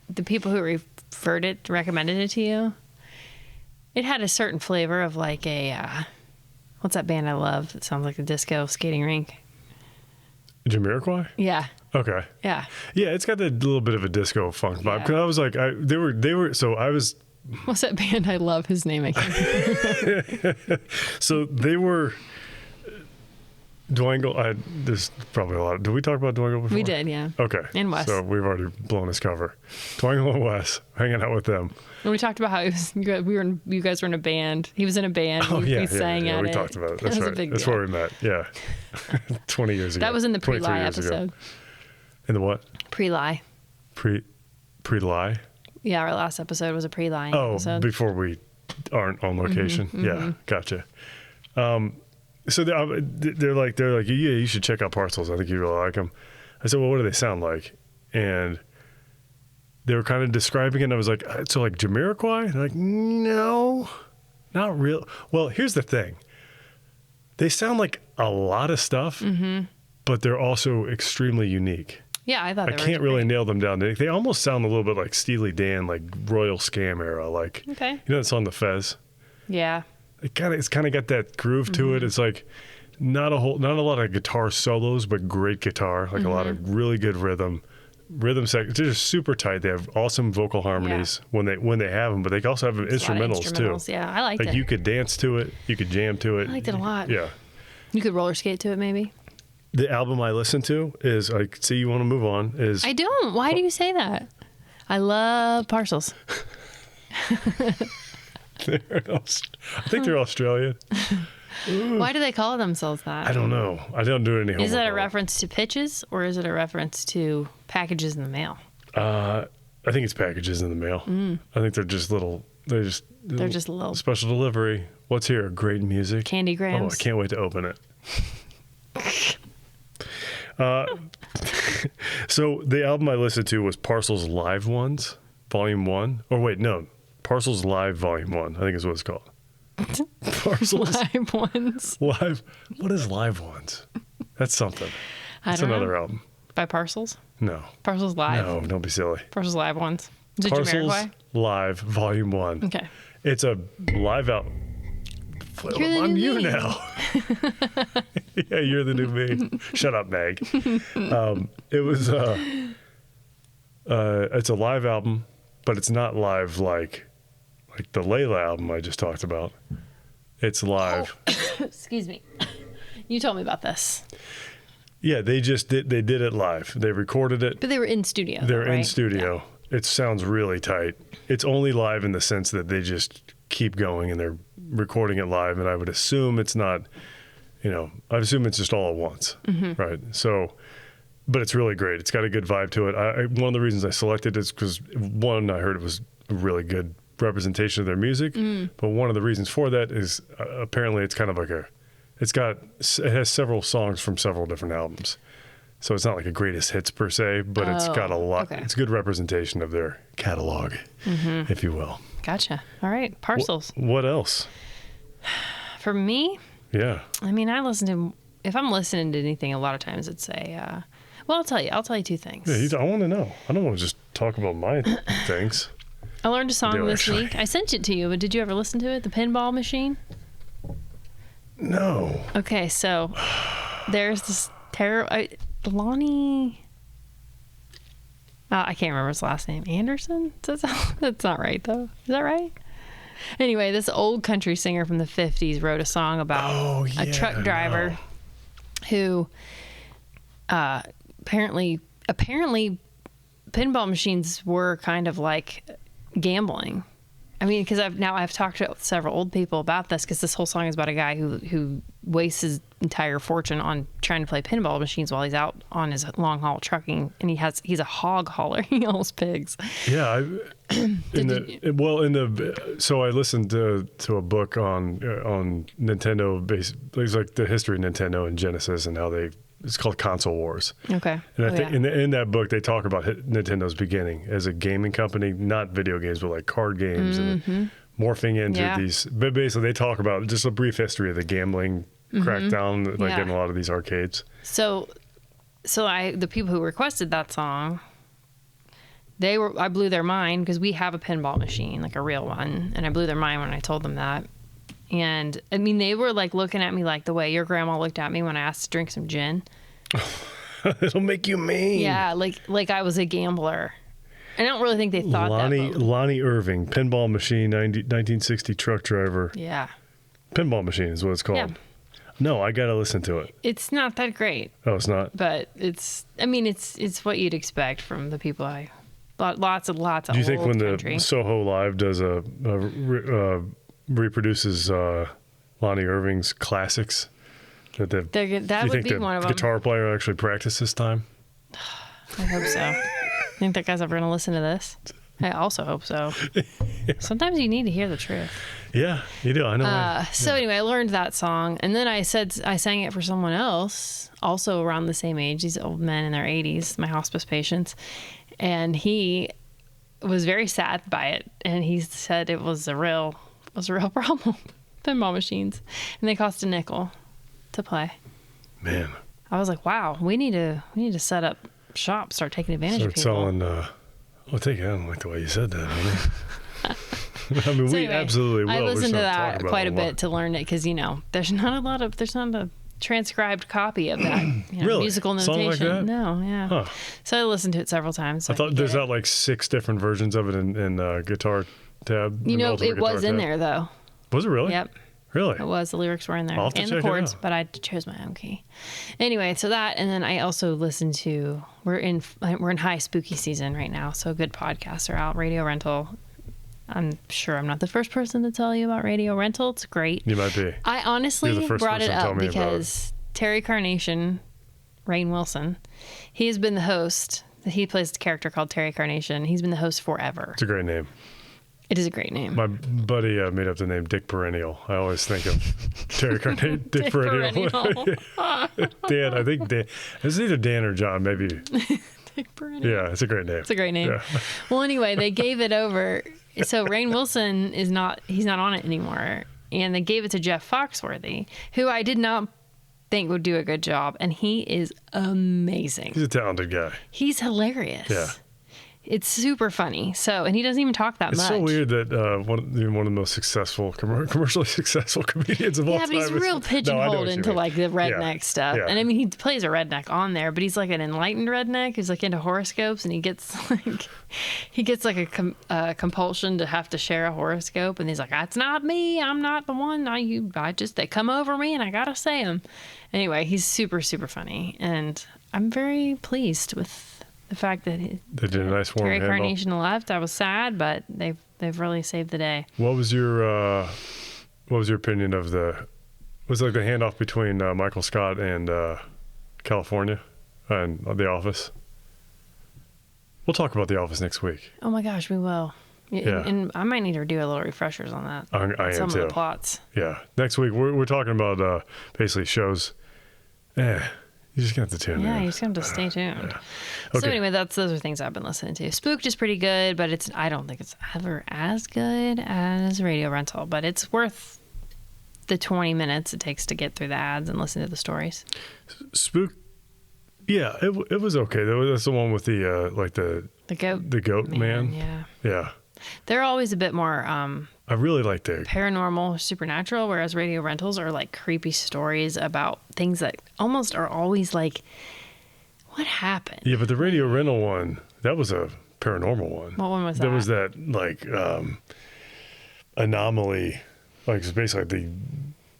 the people who recommended it to you, it had a certain flavor of like a, what's that band I love? It sounds like a disco skating rink. Jamiroquai? Yeah. Okay. Yeah. Yeah, it's got that little bit of a disco funk vibe. Because I was like, What's that band I love? His name I can't. So they were Dwangle. There's probably a lot. Did we talk about Dwangle before? We did, yeah. Okay. And Wes. So we've already blown his cover. Dwangle and Wes, hanging out with them. And we talked about how you guys were in a band. He was in a band. Oh, we sang at we it. talked about it. That That's was right. a big That's deal. where we met. Yeah. 20 years ago. That was in the 23 pre-lie years ago. episode. In the what? Pre-lie. Pre-lie? Yeah, our last episode was a pre-lie episode. Before we aren't on location. Yeah, gotcha. So they're like, yeah, you should check out Parcels. I think you really like them. I said, well, what do they sound like? And they were kind of describing it, and I was like, so like Jamiroquai? And they're like, no, not real. Well, here's the thing. They sound like a lot of stuff, but they're also extremely unique. Yeah, I thought I can't really nail them down. They almost sound a little bit like Steely Dan, like Royal Scam era. Like, Okay. you know that song, The Fez? Yeah. it's kind of got that groove to it. It's like not a lot of guitar solos, but great guitar, like a lot of really good rhythm sections. They're just super tight. They have awesome vocal harmonies when they have them, but they also have instrumentals too. Yeah, I liked it. You could dance to it, you could jam to it. I liked it a lot. Yeah. You could roller skate to it, maybe. The album I listened to is, I see you want to move on, is... I don't. Why do you say that? I love Parcels. I think they're Australian. Why do they call themselves that? I don't know. I don't do any homework. Is that a reference to pitches, or is it a reference to packages in the mail? I think it's packages in the mail. I think they're just little... They're just little... Special delivery. What's here? Great music. Candy grams. Oh, I can't wait to open it. So the album I listened to was Parcels Live Ones, Volume 1. Or wait, no. Parcels Live Volume 1, I think is what it's called. Parcels Live Ones. Live. What is Live Ones? That's something. That's another album. By Parcels? No. Parcels Live? No, don't be silly. Parcels Live Ones. Is it Parcels Jamiroquai? Live Volume 1. Okay. It's a live album. I'm you now. Yeah, you're the new me. Shut up, Meg. It was it's a live album, but it's not live like the Layla album I just talked about. It's live. Oh. Excuse me. You told me about this. Yeah, they did it live. They recorded it. But they were in studio. They're right? in studio. Yeah. It sounds really tight. It's only live in the sense that they just keep going and they're recording it live, and I would assume it's not, I assume it's just all at once, right? So, but it's really great. It's got a good vibe to it. One of the reasons I selected it is because, one, I heard it was a really good representation of their music, but one of the reasons for that is apparently it's kind of like it has several songs from several different albums. So it's not like a greatest hits per se, but it's got a lot. Okay. It's a good representation of their catalog, if you will. Gotcha. All right. Parcels. What else? For me? Yeah. I mean, if I'm listening to anything, a lot of times it's I'll tell you two things. Yeah, I want to know. I don't want to just talk about my things. I learned a song this week. I sent it to you, but did you ever listen to it? The Pinball Machine? No. Okay, so there's this Lonnie... I can't remember his last name. Anderson? That's not right, though. Is that right? Anyway, this old country singer from the 50s wrote a song about a truck driver who apparently pinball machines were kind of like gambling. I mean, because I've talked to several old people about this, because this whole song is about a guy who wastes his entire fortune on trying to play pinball machines while he's out on his long haul trucking, and he's a hog hauler. He hauls pigs. Yeah, so I listened to a book on Nintendo, it's like the history of Nintendo and Genesis and how it's called Console Wars. Okay. And I think in that book, they talk about Nintendo's beginning as a gaming company, not video games, but like card games and morphing into these. But basically, they talk about just a brief history of the gambling crackdown, in a lot of these arcades. So the people who requested that song, I blew their mind, because we have a pinball machine, like a real one, and I blew their mind when I told them that. And I mean, they were like looking at me like the way your grandma looked at me when I asked to drink some gin. It'll make you mean. Yeah, like I was a gambler. I don't really think they thought that. Lonnie Irving, pinball machine, 1960 truck driver. Yeah. Pinball machine is what it's called. Yeah. No, I got to listen to it. It's not that great. Oh, it's not? But it's what you'd expect from the people lots of Do you think when country. The Soho Live does reproduces Lonnie Irving's classics, that would be one of them? Guitar player actually practiced this time? I hope so. Think that guy's ever going to listen to this? I also hope so. Sometimes you need to hear the truth. Yeah, you do. I know. So anyway, I learned that song, and then I sang it for someone else, also around the same age. These old men in their 80s, my hospice patients, and he was very sad by it, and he said it was a real problem. Pinball machines, and they cost $0.05 to play. Man, I was like, wow, we need to set up shop, start taking advantage of people. Start selling. I don't like the way you said that, honey. I mean, So we anyway, absolutely will. I We're just listened to not that talking about quite it a lot. bit to learn it because there's not a transcribed copy of that Really? musical Song like notation. that? No, yeah. Huh. So I listened to it several times. So I thought could there's get not like 6 different versions of it in guitar tab. it. in Ultimate It was Guitar in tab. there though. Was it really? Yep. Really? It was. The lyrics were in there I'll have to and check the it chords, out. but I chose my own key. Anyway, so that, and then I also listened to. We're in high spooky season right now, so good podcasts are out. Radio Rental. I'm sure I'm not the first person to tell you about Radio Rental. It's great. You might be. I You're honestly the first brought it person to tell up me about because Terry Carnation, Rainn Wilson, he has been the host. He plays the character called Terry Carnation. He's been the host forever. It's a great name. It is a great name. My buddy made up the name Dick Perennial. I always think of Terry Carnation. Dick Perennial. Dan, I think Dan. It's either Dan or John, maybe. Dick Perennial. Yeah, it's a great name. It's a great name. Yeah. Well, anyway, they gave it over. So Rainn Wilson he's not on it anymore. And they gave it to Jeff Foxworthy, who I did not think would do a good job. And he is amazing. He's a talented guy. He's hilarious. Yeah. It's super funny. So, and he doesn't even talk that It's much. so weird that one of the most successful, commercially successful comedians of all Yeah, time. but he's real pigeonholed into like the redneck stuff. Yeah. And I mean, he plays a redneck on there, but he's like an enlightened redneck who's like into horoscopes, and he gets like a compulsion to have to share a horoscope, and he's like, "That's not me. I'm not the one. They come over me, and I gotta say them." Anyway, he's super super funny, and I'm very pleased with the fact that They did a nice warm Terry handle. Carnation left. I was sad, but they've really saved the day. What was your opinion of was it like the handoff between Michael Scott and California and The Office? We'll talk about The Office next week. Oh my gosh, we will. Yeah. And I might need to do a little refreshers on that. I am Some too. of the plots. Yeah, next week we're talking about basically shows. You're just gonna have to tune Yeah, in. you just have to stay tuned. Okay. So anyway, those are things I've been listening to. Spooked is pretty good, but I don't think it's ever as good as Radio Rental, but it's worth the 20 minutes it takes to get through the ads and listen to the stories. Spook. Yeah, it was okay. That's the one with the The goat man. Yeah. Yeah, They're always a bit more I really like the. paranormal, supernatural, whereas Radio Rentals are like creepy stories about things that almost are always like, what happened? Yeah, but the Radio Rental one, that was a paranormal one. What one was that? There was that like anomaly, like it's basically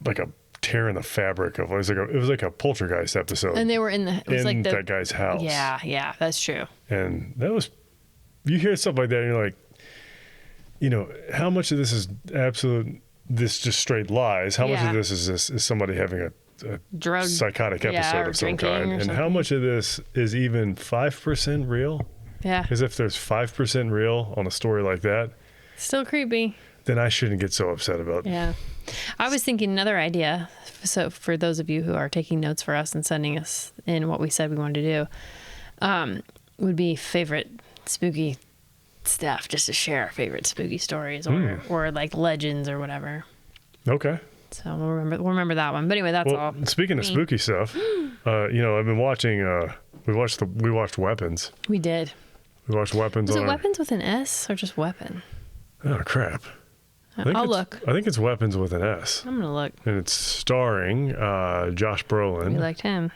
like a tear in the fabric of it was like a poltergeist episode. And they were it was like that guy's house. Yeah, that's true. And that was, you hear stuff like that and you're like, how much of this is this just straight lies? How much Yeah. of this is somebody having a Drug psychotic episode or of some drinking kind? or And how something. much of this is even 5% real? Yeah. Because if there's 5% real on a story like that, Still creepy. then I shouldn't get so upset about it. Yeah. I was thinking another idea. So for those of you who are taking notes for us and sending us in what we said we wanted to do, would be favorite spooky stuff, just to share our favorite spooky stories or like legends or whatever. Okay. So we'll remember that one. But anyway, that's all. Speaking of spooky stuff, I've been watching. We watched Weapons. We did. We watched Weapons. Was it on weapons with an S or just weapon? Oh crap! I'll look. I think it's Weapons with an S, I'm gonna look. and it's starring Josh Brolin We liked him.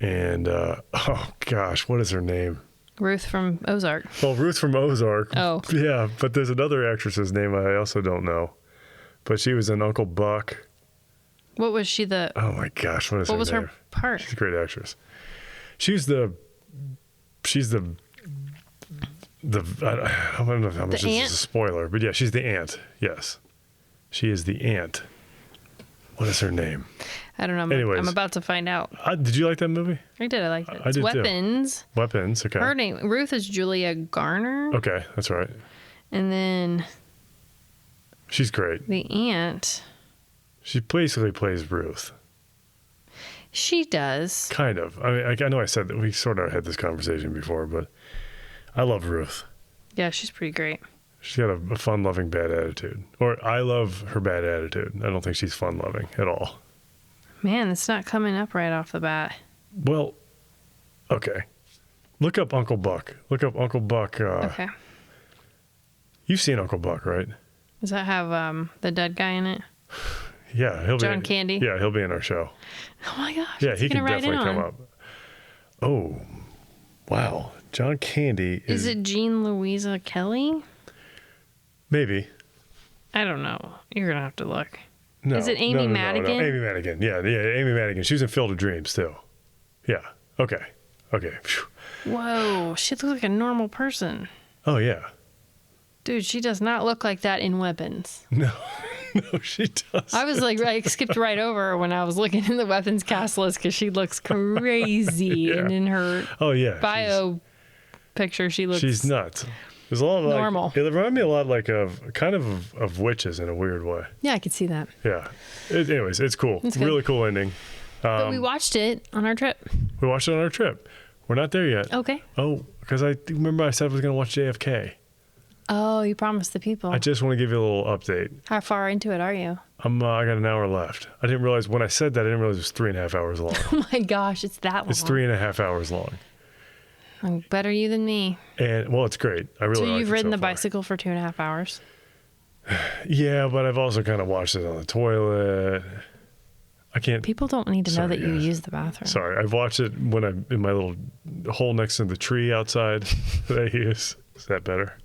and oh gosh, what is her name? Ruth from Ozark. Well, Ruth from Ozark. Oh. Yeah, but there's another actress's name I also don't know, but she was in Uncle Buck. What was she Oh my gosh, what is her what was name? her part? She's a great actress. She's the I don't know how much this aunt? is a spoiler, but yeah, she's the aunt. Yes, she is the aunt. What is her name? I don't know. Anyways. I'm about to find out. Did you like that movie? I did. I liked it. I It's did too. Weapons. Weapons. Okay. Her name Ruth is Julia Garner, Okay, that's right. and then She's great. the aunt. She basically plays Ruth. She does. Kind of. I mean, I know I said that we sort of had this conversation before, but I love Ruth. Yeah, she's pretty great. She's got a fun-loving bad attitude. Or I love her bad attitude. I don't think she's fun-loving at all. Man, it's not coming up right off the bat. Well, okay. Look up Uncle Buck. Look up Uncle Buck. Okay. You've seen Uncle Buck, right? Does that have the dead guy in it? Yeah, he'll John be Candy? Yeah, he'll be in our show. Oh my gosh. Yeah, he can gonna write definitely it come on. up. Oh, wow. John Candy Is it Jean Louisa Kelly? Maybe. I don't know. You're gonna have to look. No. Is it Amy No. Madigan? Amy Madigan. Yeah, Amy Madigan. She was in Field of Dreams too. Yeah. Okay. Phew. Whoa, she looks like a normal person. Oh yeah. Dude, she does not look like that in Weapons. No, she does. I was like, I skipped right over her when I was looking in the Weapons cast list because she looks crazy. Yeah. And in her bio picture, she looks... She's nuts. There's a lot of normal. It reminded me a lot like of witches in a weird way. Yeah, I could see that. Yeah. Anyways, it's cool. It's good. Really cool ending. But we watched it on our trip. We watched it on our trip. We're not there yet. Okay. Oh, because I remember I said I was going to watch JFK. Oh, you promised the people. I just want to give you a little update. How far into it are you? I got an hour left. I didn't realize when I said that, I didn't realize it was 3.5 hours long. Oh my gosh, it's that long. It's 3.5 hours long. Better you than me. And well, it's great. I really So like you've it ridden so the far. bicycle for 2.5 hours? Yeah, but I've also kind of watched it on the toilet. I can't. People don't need to know that you guys. use the bathroom. Sorry, I've watched it when I'm in my little hole next to the tree outside that I use. Is that better?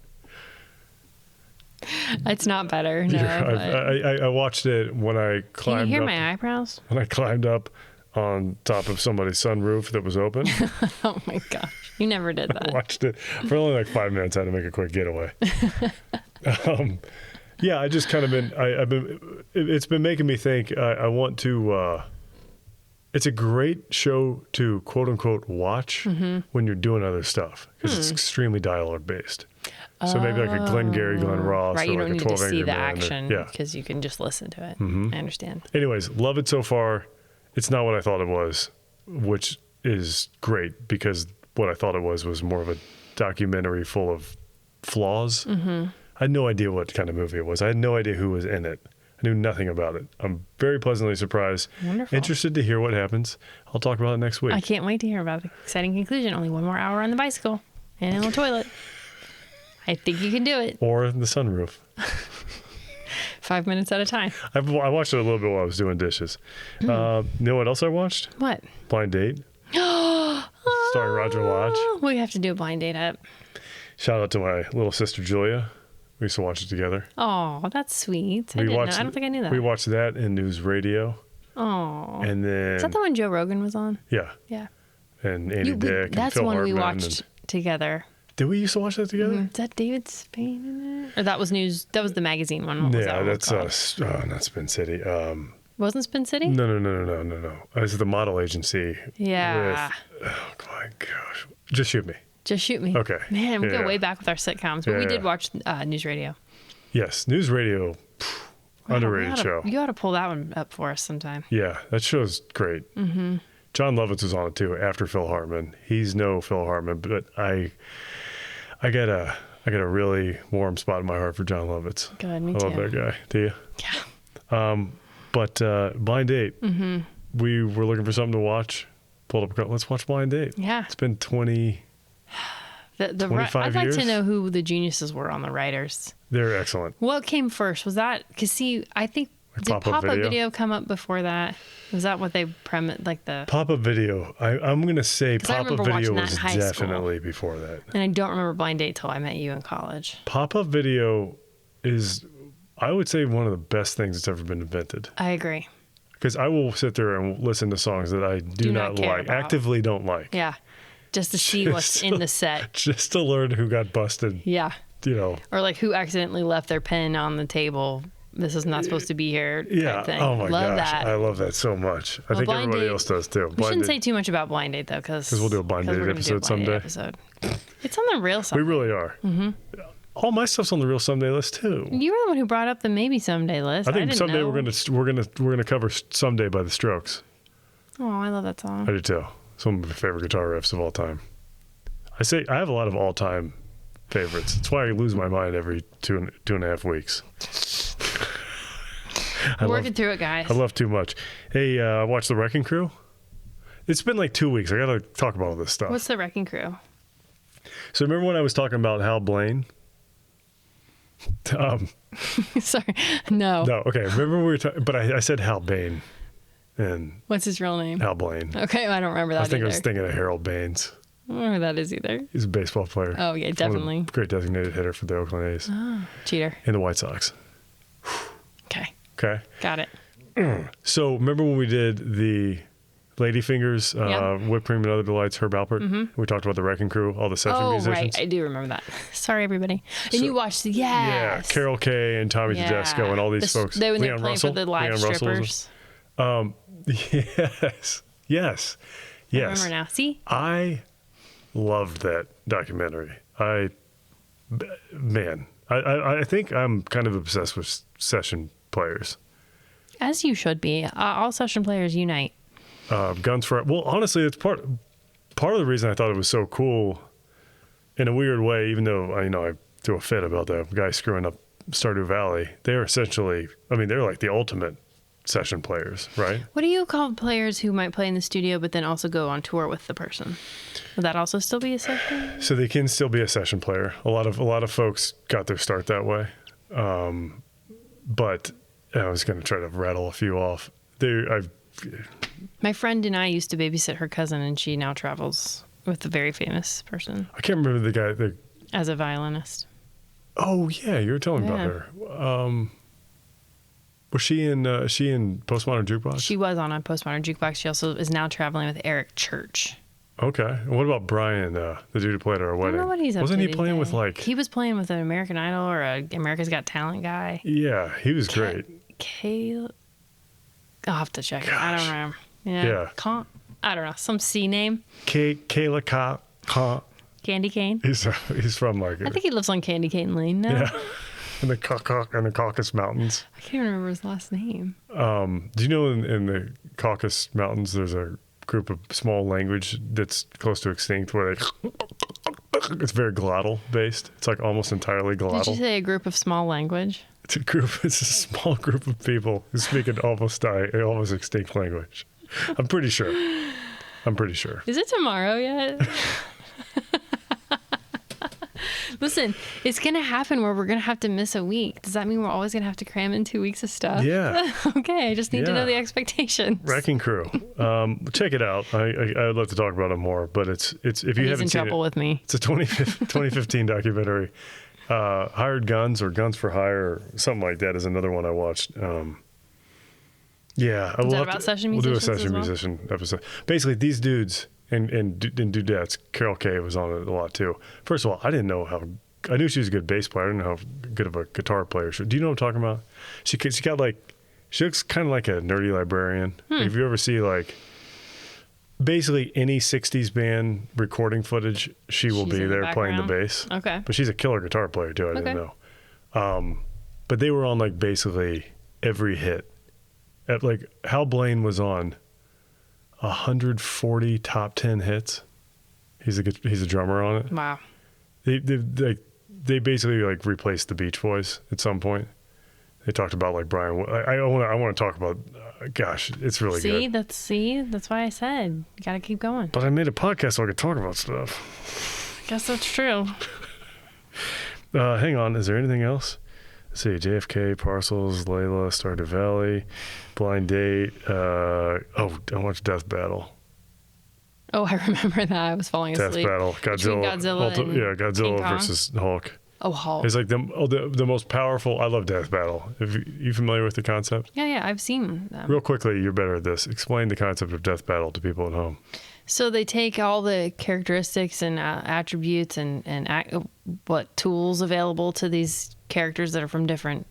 It's not better. No. Yeah, I watched it when I Can you climbed hear up. my eyebrows? When I climbed up on top of somebody's sunroof that was open. Oh my gosh. You never did I that. watched it for only like 5 minutes. I had to make a quick getaway. Yeah, I just kind of it's been making me think. I want to. It's a great show to quote unquote watch when you're doing other stuff because it's extremely dialogue based. So maybe like a Glengarry Glen Ross, Right, or you like don't a need 12 to Angry see the Men, or- action yeah. because you can just listen to it. I understand. Anyways, love it so far. It's not what I thought it was, which is great because what I thought it was more of a documentary full of flaws. I had no idea what kind of movie it was. I had no idea who was in it. I knew nothing about it. I'm very pleasantly surprised. Wonderful. Interested to hear what happens. I'll talk about it next week. I can't wait to hear about the exciting conclusion. Only 1 more hour on the bicycle and in the toilet. I think you can do it. Or the sunroof. 5 minutes at a time. I watched it a little bit while I was doing dishes. You know what else I watched? What? Blind Date. Starring Roger Lodge. We have to do a blind date up. Shout out to my little sister Julia. We used to watch it together. Oh, that's sweet. I don't think I knew that. We watched that in News Radio. Oh. And then... Is that the one Joe Rogan was on? Yeah. Yeah. And Andy Dick and That's Phil one we Hartman watched together. Did we used to watch that together? Is that David Spain in it? Or that was news? That was the magazine one. What was that Yeah, one that's called? not Spin City. Wasn't Spin City? No. This is the model agency. Yeah. Oh my gosh. Just shoot me. Just shoot me. Okay. Man, we Yeah. go way back with our sitcoms, but we Yeah. did watch News Radio. Yes, News Radio. Underrated show. You ought to pull that one up for us sometime. Yeah, that show's great. Mm-hmm. John Lovitz was on it too after Phil Hartman. He's no Phil Hartman, but I got a really warm spot in my heart for John Lovitz. Good, me I too. love that guy. Do you? Yeah. But Blind Date. Mm-hmm. We were looking for something to watch. Pulled up. Let's watch Blind Date. Yeah. It's been 20. The 25 I'd like to years? know who the geniuses were on the writers. They're excellent. What came first? Was that because I think Like did Pop-Up Pop-Up Video? Video come up before that? Was that what they premised like the? Pop-Up Video. I'm going to say 'Cause I Pop-Up remember Video watching that was in high school. definitely before that. And I don't remember Blind Date till I met you in college. Pop-Up Video is, I would say, one of the best things that's ever been invented. I agree. Because I will sit there and listen to songs that I do not not care like, about. actively don't like. Yeah, just to see what's in the set. Just to learn who got busted, Yeah, Or like who accidentally left their pen on the table. This is not supposed to be here. Type yeah. thing. Oh my Love gosh, that. I love that so much. I Well, think Blind everybody Date- else does too. We shouldn't Date. say too much about Blind Date though, because we'll do a Blind Date episode someday. It's on the real side. We really are. Mm-hmm. All my stuff's on the Real Someday list too. You were the one who brought up the maybe someday list. I think didn't someday know. we're gonna cover Someday by the Strokes. Oh, I love that song. I do too. Some of my favorite guitar riffs of all time. I have a lot of all time favorites. That's why I lose my mind every two and a half weeks. We're working through it, guys. I love too much. Hey, I watched The Wrecking Crew. It's been like 2 weeks. I got to talk about all this stuff. What's the Wrecking Crew? So remember when I was talking about Hal Blaine? Sorry. No. No, okay. Remember we were talking, but I said Hal Bain. And What's his real name? Hal Blaine. Okay, I don't remember that I either. was thinking of Harold Baines. I don't know who that is either. He's a baseball player. Oh, yeah, definitely. Great designated hitter for the Oakland A's. Oh, cheater. And the White Sox. Okay. Okay. Got it. So remember when we did the Ladyfingers, Yeah. Whipped Cream and Other Delights, Herb Alpert? Mm-hmm. We talked about the Wrecking Crew, all the session Oh, musicians. right. I do remember that. Sorry, everybody. And So- you watched, yes. Yeah, Carol Kay and Tommy Tedesco and all these folks. They when they were Leon playing Russell. for the live Leon Russell was- strippers. Yes. I remember now. See? I loved that documentary. I think I'm kind of obsessed with session players. As you should be. All session players unite. Guns for well, honestly, it's part of the reason I thought it was so cool. In a weird way, even though I threw a fit about the guy screwing up Stardew Valley, they're essentially, they're like the ultimate session players, right? What do you call players who might play in the studio but then also go on tour with the person? Would that also still be a session? So they can still be a session player. A lot of folks got their start that way. But I was going to try to rattle a few off. My friend and I used to babysit her cousin, and she now travels with a very famous person I can't remember the guy. as a violinist. Oh yeah, you were telling me about her. Was she in Postmodern Jukebox? She was on a Postmodern Jukebox. She also is now traveling with Eric Church. Okay. And what about Brian, the dude who played at our I wedding? don't know what he's up Wasn't to he these playing days. with He was playing with an American Idol or a America's Got Talent guy. Yeah, he was great. I'll have to check it. I Gosh. don't remember. Yeah. I don't know. Some C name. Kayla Ka. Candy Cane. He's from like I think he lives on Candy Cane Lane now. yeah, in the Caucasus Mountains. I can't remember his last name. Do you know in the Caucasus Mountains there's a group of small language that's close to extinct where it's very glottal based. It's like almost entirely glottal. Did you say a group of small language? It's a small group of people who speak an almost extinct language. I'm pretty sure. Is it tomorrow yet? Listen, it's going to happen where we're going to have to miss a week. Does that mean we're always going to have to cram in 2 weeks of stuff? Yeah. Okay, I just need to know Yeah. the expectations. Wrecking Crew. Check it out. I'd love to talk about it more, but it's if you He's haven't in seen trouble it, with me. it's a 2015 documentary. Hired Guns or Guns for Hire or something like that is another one I watched. Yeah, Is that about session We'll do a musicians as session well? musician episode. Basically, these dudes and dudettes. Carol Kay was on it a lot too. First of all, I didn't know I knew she was a good bass player. I didn't know how good of a guitar player she. Do you know what I'm talking about? She looks kind of like a nerdy librarian. If you ever see basically any 60s band recording footage, she will She's be in the there playing the background? bass. Okay. But she's a killer guitar player too. I didn't know. But they were on basically every hit. Hal Blaine was on 140 top 10 hits. He's a drummer on it. Wow. They basically replaced the Beach Boys at some point. They talked about Brian. I want to talk about. Gosh, it's really good. That's why I said you got to keep going. But I made a podcast so I could talk about stuff. I guess that's true. Hang on, is there anything else? Let's see, JFK, Parcels, Layla, Stardew Valley, Blind Date. I watched Death Battle. Oh, I remember that. I was falling Death asleep. Battle, Between Godzilla and Godzilla King Kong? versus Hulk. Oh, Hulk. It's like the most powerful. I love Death Battle. You familiar with the concept? Yeah, I've seen them. Real quickly, you're better at this. Explain the concept of Death Battle to people at home. So they take all the characteristics and attributes and what tools available to these characters that are from different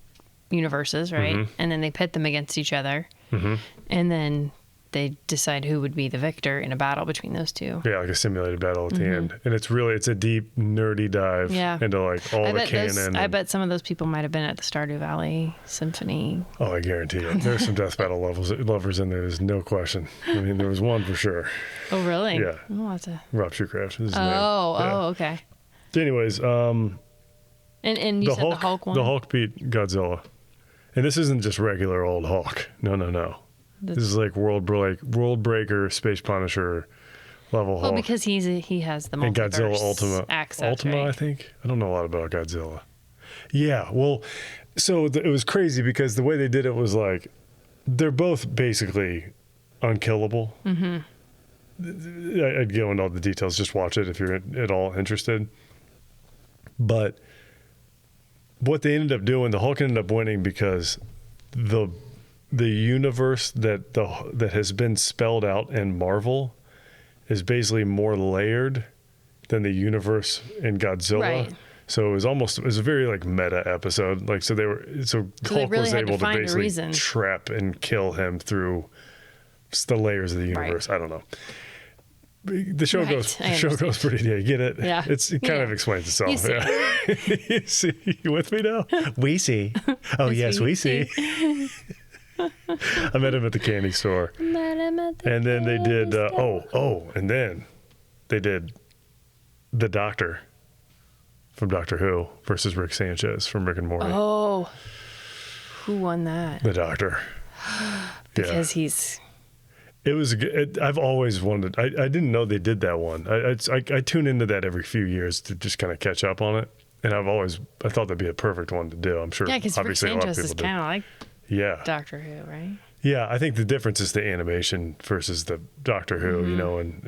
universes, right? Mm-hmm. And then they pit them against each other. Mm-hmm. And then they decide who would be the victor in a battle between those two. Yeah, like a simulated battle at the end. And it's a deep, nerdy dive into all the canon. I bet some of those people might have been at the Stardew Valley Symphony. Oh, I guarantee it. There's some Death Battle lovers in there. There's no question. I mean, there was one for sure. Oh, really? Yeah. I'll have to... Rob Shoecraft is his name. Oh, okay. Anyways, And you said the Hulk one? The Hulk beat Godzilla. And this isn't just regular old Hulk. No. This is world breaker, space punisher level Hulk. Oh, because he has the multiverse and Godzilla Ultima. access, Ultima, right? I think. I don't know a lot about Godzilla. Yeah, well, so it was crazy because the way they did it was like they're both basically unkillable. Mm-hmm. I'd go into all the details. Just watch it if you're at all interested. But what they ended up doing, the Hulk ended up winning because the universe that has been spelled out in Marvel is basically more layered than the universe in Godzilla. Right. So it was a very like meta episode. Like so Hulk really was had to able to find a basically reason. trap and kill him through the layers of the universe. Right. I don't know. The show goes pretty. Yeah, you get it. Yeah. It kind of explains itself. You see. Yeah. You see, you with me now? We see. Oh yes, we see. I met him at the candy store. And then they did. And then they did the Doctor from Doctor Who versus Rick Sanchez from Rick and Morty. Oh, who won that? The Doctor. Because he's. It was. I've always wondered. I didn't know they did that one. I tune into that every few years to just kind of catch up on it, and I thought that'd be a perfect one to do. I'm sure. Yeah, because Rick obviously a lot of Sanchez people is kind of like yeah Doctor Who, right? Yeah, I think the difference is the animation versus the Doctor Who. Mm-hmm. You know, and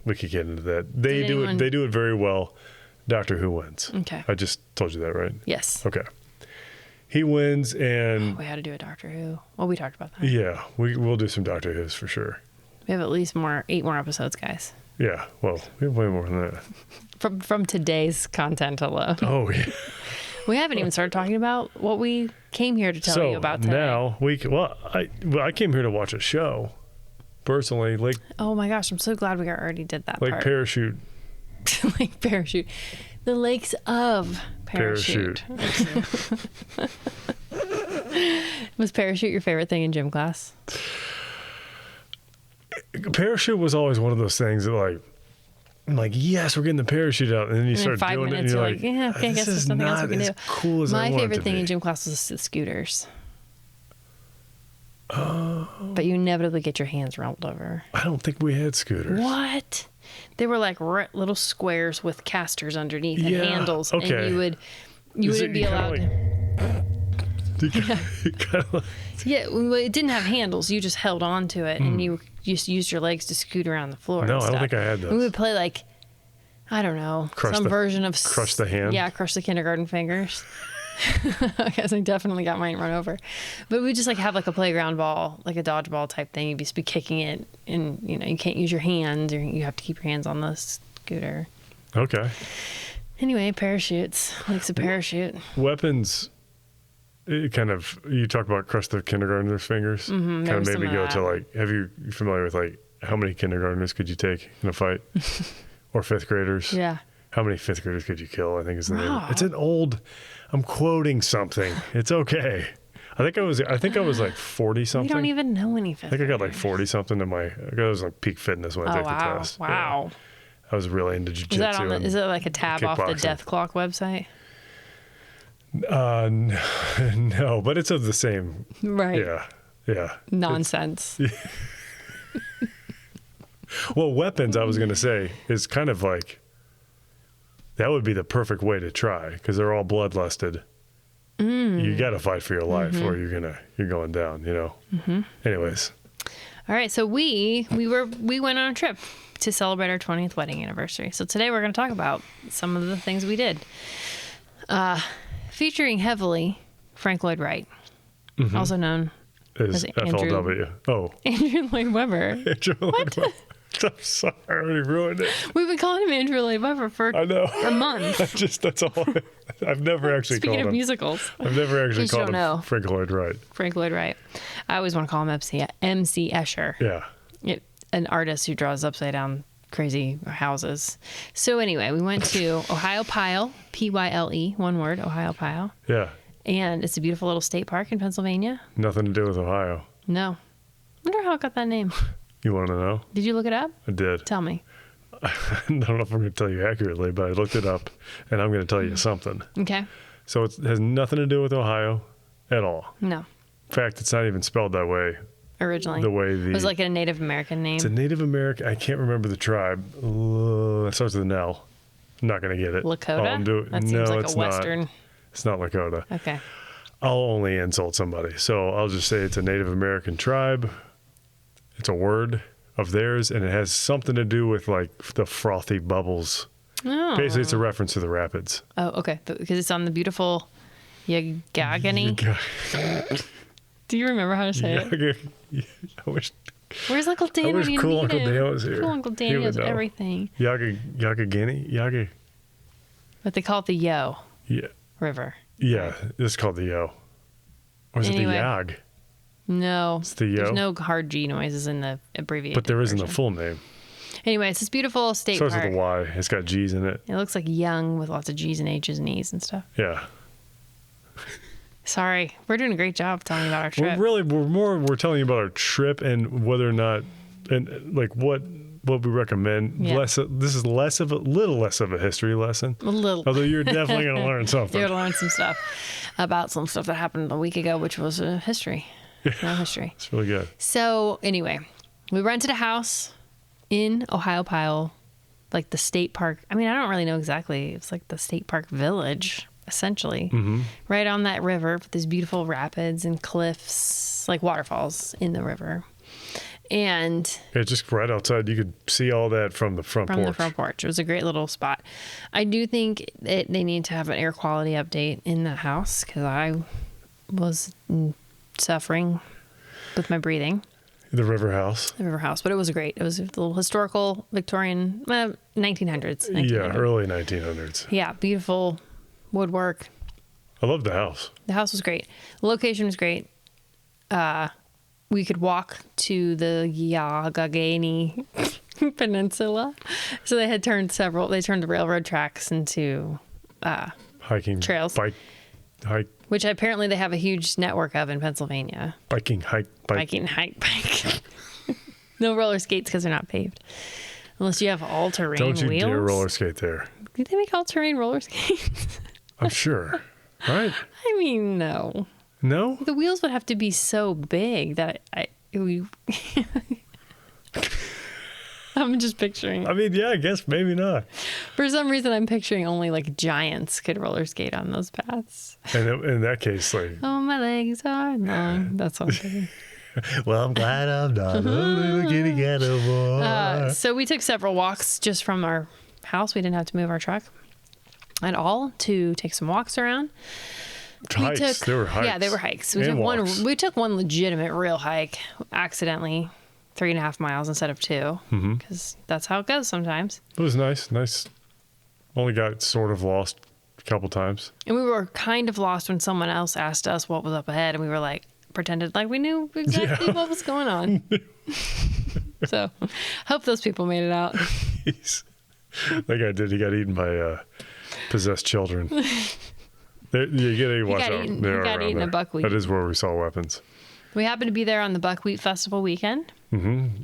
we could get into that. They do it very well. Doctor Who wins. Okay. I just told you that, right? Yes. Okay. He wins, and We had to do a Doctor Who. Well, we talked about that. yeah, we'll do some Doctor Who's for sure. We have at least 8 more episodes, guys. Yeah, well, we have way more than that. From today's content alone. Oh, yeah. We haven't even started talking about what we came here to tell you about today. Now I came here to watch a show. Personally, Oh my gosh, I'm so glad we already did that Lake part. Parachute. Lake Parachute. The lakes of Parachute. Was Parachute your favorite thing in gym class? Parachute was always one of those things that I'm like, yes, we're getting the parachute out, and then you start doing it, and you're like, yeah, okay, I guess there's nothing else we can do. Cool as My favorite thing in gym class was the scooters. But you inevitably get your hands rolled over. I don't think we had scooters. What? They were like little squares with casters underneath and handles, and you wouldn't be allowed to. Yeah, well, it didn't have handles. You just held on to it, and you just used your legs to scoot around the floor. No, and stuff. I don't think I had those. We would play I don't know, version of crush the hand. Yeah, crush the kindergarten fingers. I guess I definitely got mine run over, but we just have a playground ball, like a dodgeball type thing. You'd just be kicking it, and you can't use your hands, or you have to keep your hands on the scooter. Okay. Anyway, parachutes, lakes of parachute. Weapons. It kind of, you talk about crush the kindergartner's fingers. Mm-hmm, kind of made me go to you familiar with how many kindergartners could you take in a fight, or fifth graders? Yeah. How many fifth graders could you kill? I think is the name. It's an old. I'm quoting something. It's okay. I think I was 40 something. We don't even know any fifth. I think I got 40 something in I was peak fitness when I took the test. Wow. Yeah. I was really into jiu-jitsu. Is it like a tab off the Death Clock website? No, but it's of the same. Right. Yeah. Nonsense. Well, weapons, I was going to say, is kind of that would be the perfect way to try, because they're all bloodlusted. You got to fight for your life, or you're going down. Anyways. All right, so we went on a trip to celebrate our 20th wedding anniversary. So today we're going to talk about some of the things we did, featuring heavily Frank Lloyd Wright, also known as FLW. Andrew Lloyd Webber. Andrew Lloyd Webber. I'm sorry, I already ruined it. We've been calling him Andrew Lloyd Webber for a month. That's all. I've never actually Speaking called him. of musicals. I've never actually called him know. Frank Lloyd Wright. Frank Lloyd Wright. I always want to call him MC Escher. Yeah. An artist who draws upside down crazy houses. So anyway, we went to Ohiopyle, Pyle, one word, Ohiopyle. Yeah. And it's a beautiful little state park in Pennsylvania. Nothing to do with Ohio. No. Wonder how it got that name. You want to know? Did you look it up? I did. Tell me. I don't know if I'm going to tell you accurately, but I looked it up, and I'm going to tell you something. Okay. So it has nothing to do with Ohio at all. No. In fact, it's not even spelled that way. Originally. The way it was like a Native American name. It's a Native American. I can't remember the tribe. It starts with an L. I'm not going to get it. Lakota? That seems like a Western. It's not Lakota. Okay. I'll only insult somebody. So I'll just say it's a Native American tribe. It's a word of theirs, and it has something to do with like the frothy bubbles. Oh. Basically, it's a reference to the rapids. Oh, okay. Because it's on the beautiful Yagagani. Do you remember how to say it? I wish. Where's Uncle Dan? I wish when you cool need Uncle him? Dan was here. Cool Uncle He Dan would knows know. everything. Yagagani? But they call it the Yough Yeah. River. Yeah, it's called the Yough. Or is Anyway. it the Yag? No. It's the There's Yough. no hard G noises in the abbreviated But there isn't a version. full name. Anyway, it's this beautiful state Starts park. with a Y. It's got G's in it. It looks like young with lots of G's and H's and E's and stuff. Yeah. Sorry. We're doing a great job telling you about our trip. We're telling you about our trip and whether or not, and like what we recommend. Yeah. This is little less of a history lesson. A little. Although you're definitely going to learn something. You're going to learn some stuff about some stuff that happened a week ago, which was history. No history. It's really good. So anyway, we rented a house in Ohiopyle, like the state park. I mean, I don't really know exactly. It's like the state park village, essentially, right on that river with these beautiful rapids and cliffs, like waterfalls in the river. And Yeah, just right outside. You could see all that from the front porch. the front porch. It was a great little spot. I do think they need to have an air quality update in the house because I was suffering with my breathing. The river house. The river house, but it was great. It was a little historical Victorian, 1900s. Yeah, early 1900s. Yeah, beautiful woodwork. I love the house. The house was great. The location was great. We could walk to the Yagagani Peninsula. So they turned the railroad tracks into Hiking. trails. Hike. Which apparently they have a huge network of in Pennsylvania. Biking. Hike. Bike. Biking, hike, bike. No roller skates because they're not paved. Unless you have all-terrain wheels. Don't you dare roller skate there. Do they make all-terrain roller skates? I'm sure. Right? I mean, no. No? The wheels would have to be so big that I'm just picturing. I mean, yeah, I guess maybe not. For some reason, I'm picturing only like giants could roller skate on those paths. And in that case, like, Oh, my legs are long. That's what I'm thinking. well, I'm glad I'm not a little kitty cat anymore. So we took several walks just from our house. We didn't have to move our truck at all to take some walks around. Hikes. They were hikes. Yeah, they were hikes. And walks. We took one legitimate real hike accidentally, 3.5 miles instead of 2, because that's how it goes sometimes. It was nice. Nice. Only got sort of lost a couple times. And we were kind of lost when someone else asked us what was up ahead, and we were like, pretended like we knew exactly what was going on. So, hope those people made it out. That guy did. He got eaten by possessed children. You gotta watch out. He They are got around eaten there. a buckwheat. That is where we saw weapons. We happened to be there on the Buckwheat Festival weekend.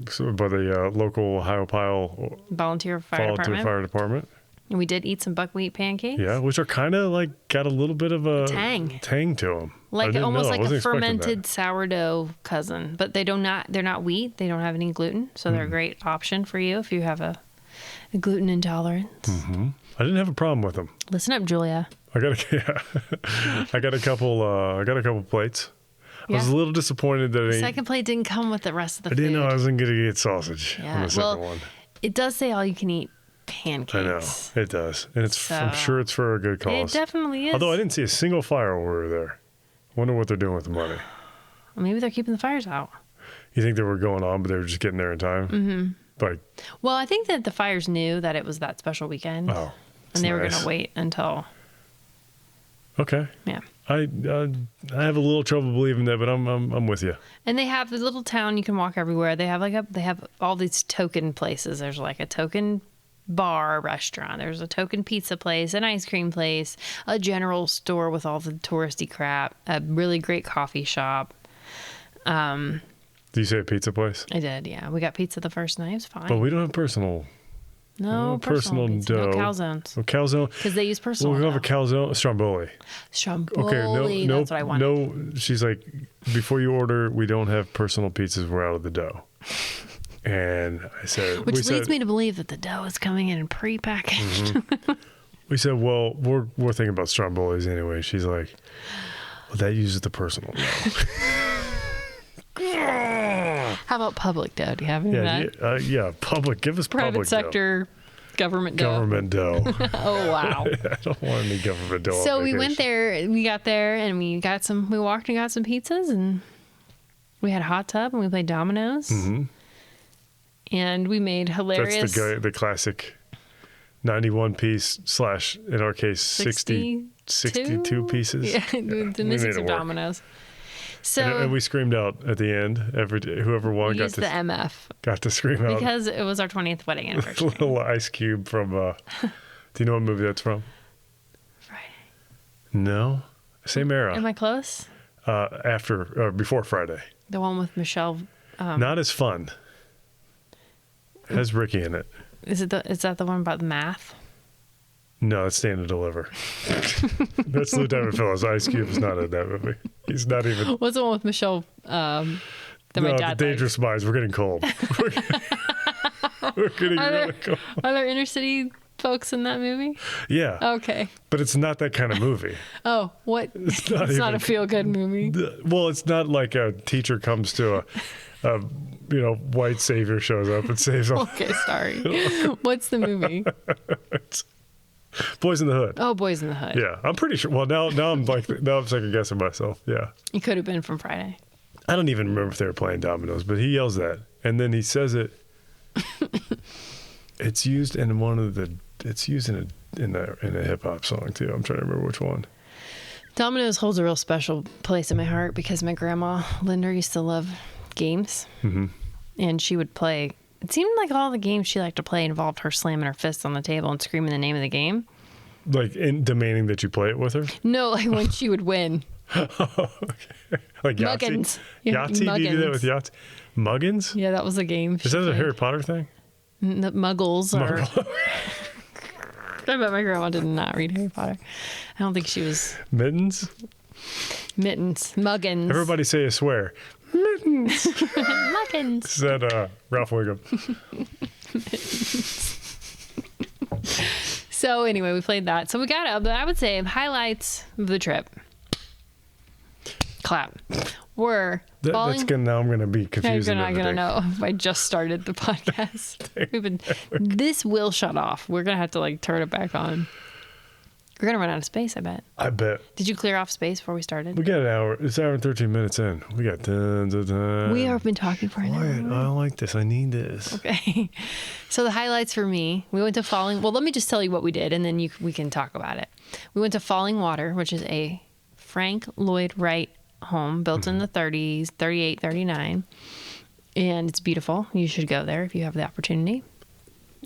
So by the local Ohiopyle Volunteer fire department. And we did eat some buckwheat pancakes. Yeah, which are kind of like got a little bit of a Tang to them. Like almost like a fermented sourdough cousin, but they're not wheat. They don't have any gluten, so they're a great option for you if you have a gluten intolerance. I didn't have a problem with them. Listen up, Julia. I got a couple plates. I was a little disappointed that The second plate didn't come with the rest of the food. I didn't know I wasn't going to get sausage on the second one. It does say all you can eat pancakes. I know it does, and I'm sure it's for a good cause. It definitely is. Although I didn't see a single fire while we were there. Wonder what they're doing with the money. Maybe they're keeping the fires out. You think they were going on, but they were just getting there in time? Like, well, I think that the fires knew that it was that special weekend. oh, and they were going to wait until. Okay. Yeah. I have a little trouble believing that, but I'm with you. And they have the little town, you can walk everywhere. They have all these token places. There's like a token bar restaurant. There's a token pizza place, an ice cream place, a general store with all the touristy crap, a really great coffee shop. Did you say a pizza place? I did, yeah. We got pizza the first night. It was fine. But we don't have personal. No personal pizza. dough. No calzones. No calzone. Because they use personal. Well, we have a calzone, Stromboli. Stromboli. Okay, That's what I wanted. No, she's like, before you order, we don't have personal pizzas. We're out of the dough. And I said, Which leads me to believe that the dough is coming in prepackaged. we said, well, we're thinking about Strombolis anyway. She's like, well, that uses the personal dough. How about public dough? Do you have any of that? Yeah, public. Give us Private public sector, government dough. Government dough. Oh, wow. I don't want any government dough. So we went there, we got there, and we walked and got some pizzas, and we had a hot tub, and we played Dominos. Mm-hmm. And we made hilarious... That's the classic 91 piece / in our case, 62 pieces. Yeah, the mystics of Dominos. So and we screamed out at the end. Whoever won got to scream out. Because it was our 20th wedding anniversary. Little Ice Cube from... do you know what movie that's from? Friday. No? Same era. Am I close? Before Friday. The one with Michelle... Not as fun. It has Ricky in it. Is that the one about math? No, it's Stand and Deliver. That's Lieutenant Phillips. Ice Cube is not in that movie. He's not even... What's the one with Michelle... my dad the Dangerous Minds. We're getting cold. We're getting really cold. Are there inner city folks in that movie? Yeah. Okay. But it's not that kind of movie. Oh, what? It's not a feel-good movie. Well, it's not like a teacher comes to a white savior shows up and saves all. Okay, sorry. What's the movie? It's Boys in the Hood. Oh, Boys in the Hood. Yeah, I'm pretty sure. Well, now I'm second guessing myself. Yeah. It could have been from Friday. I don't even remember if they were playing Dominos, but he yells that, and then he says it. It's used in It's used in a hip hop song too. I'm trying to remember which one. Dominos holds a real special place in my heart because my grandma Linda used to love games, and she would play. It seemed like all the games she liked to play involved her slamming her fists on the table and screaming the name of the game. Like demanding that you play it with her? No, like when she would win. Okay. Like Yahtzee? Muggins. Yahtzee? Muggins. Do you do that with Yahtzee? Muggins? Yeah, that was a game. Is that a Harry Potter thing? The Muggles are... I bet my grandma did not read Harry Potter. I don't think she was... Mittens? Muggins. Everybody say a swear. Mittens. Muggins. Is that Ralph Wiggum? So anyway, we played that. So we got up, but I would say highlights of the trip. Clap. Were that's good. Now I'm going to be confused. You're not going to know if I just started the podcast. This will shut off. We're going to have to turn it back on. We're going to run out of space, I bet. I bet. Did you clear off space before we started? We got an hour. It's an hour and 13 minutes in. We got tons of time. We have been talking for an hour. I like this. I need this. Okay. So the highlights for me, we went to Well, let me just tell you what we did, and then we can talk about it. We went to Fallingwater, which is a Frank Lloyd Wright home built in the 30s, 38, 39. And it's beautiful. You should go there if you have the opportunity.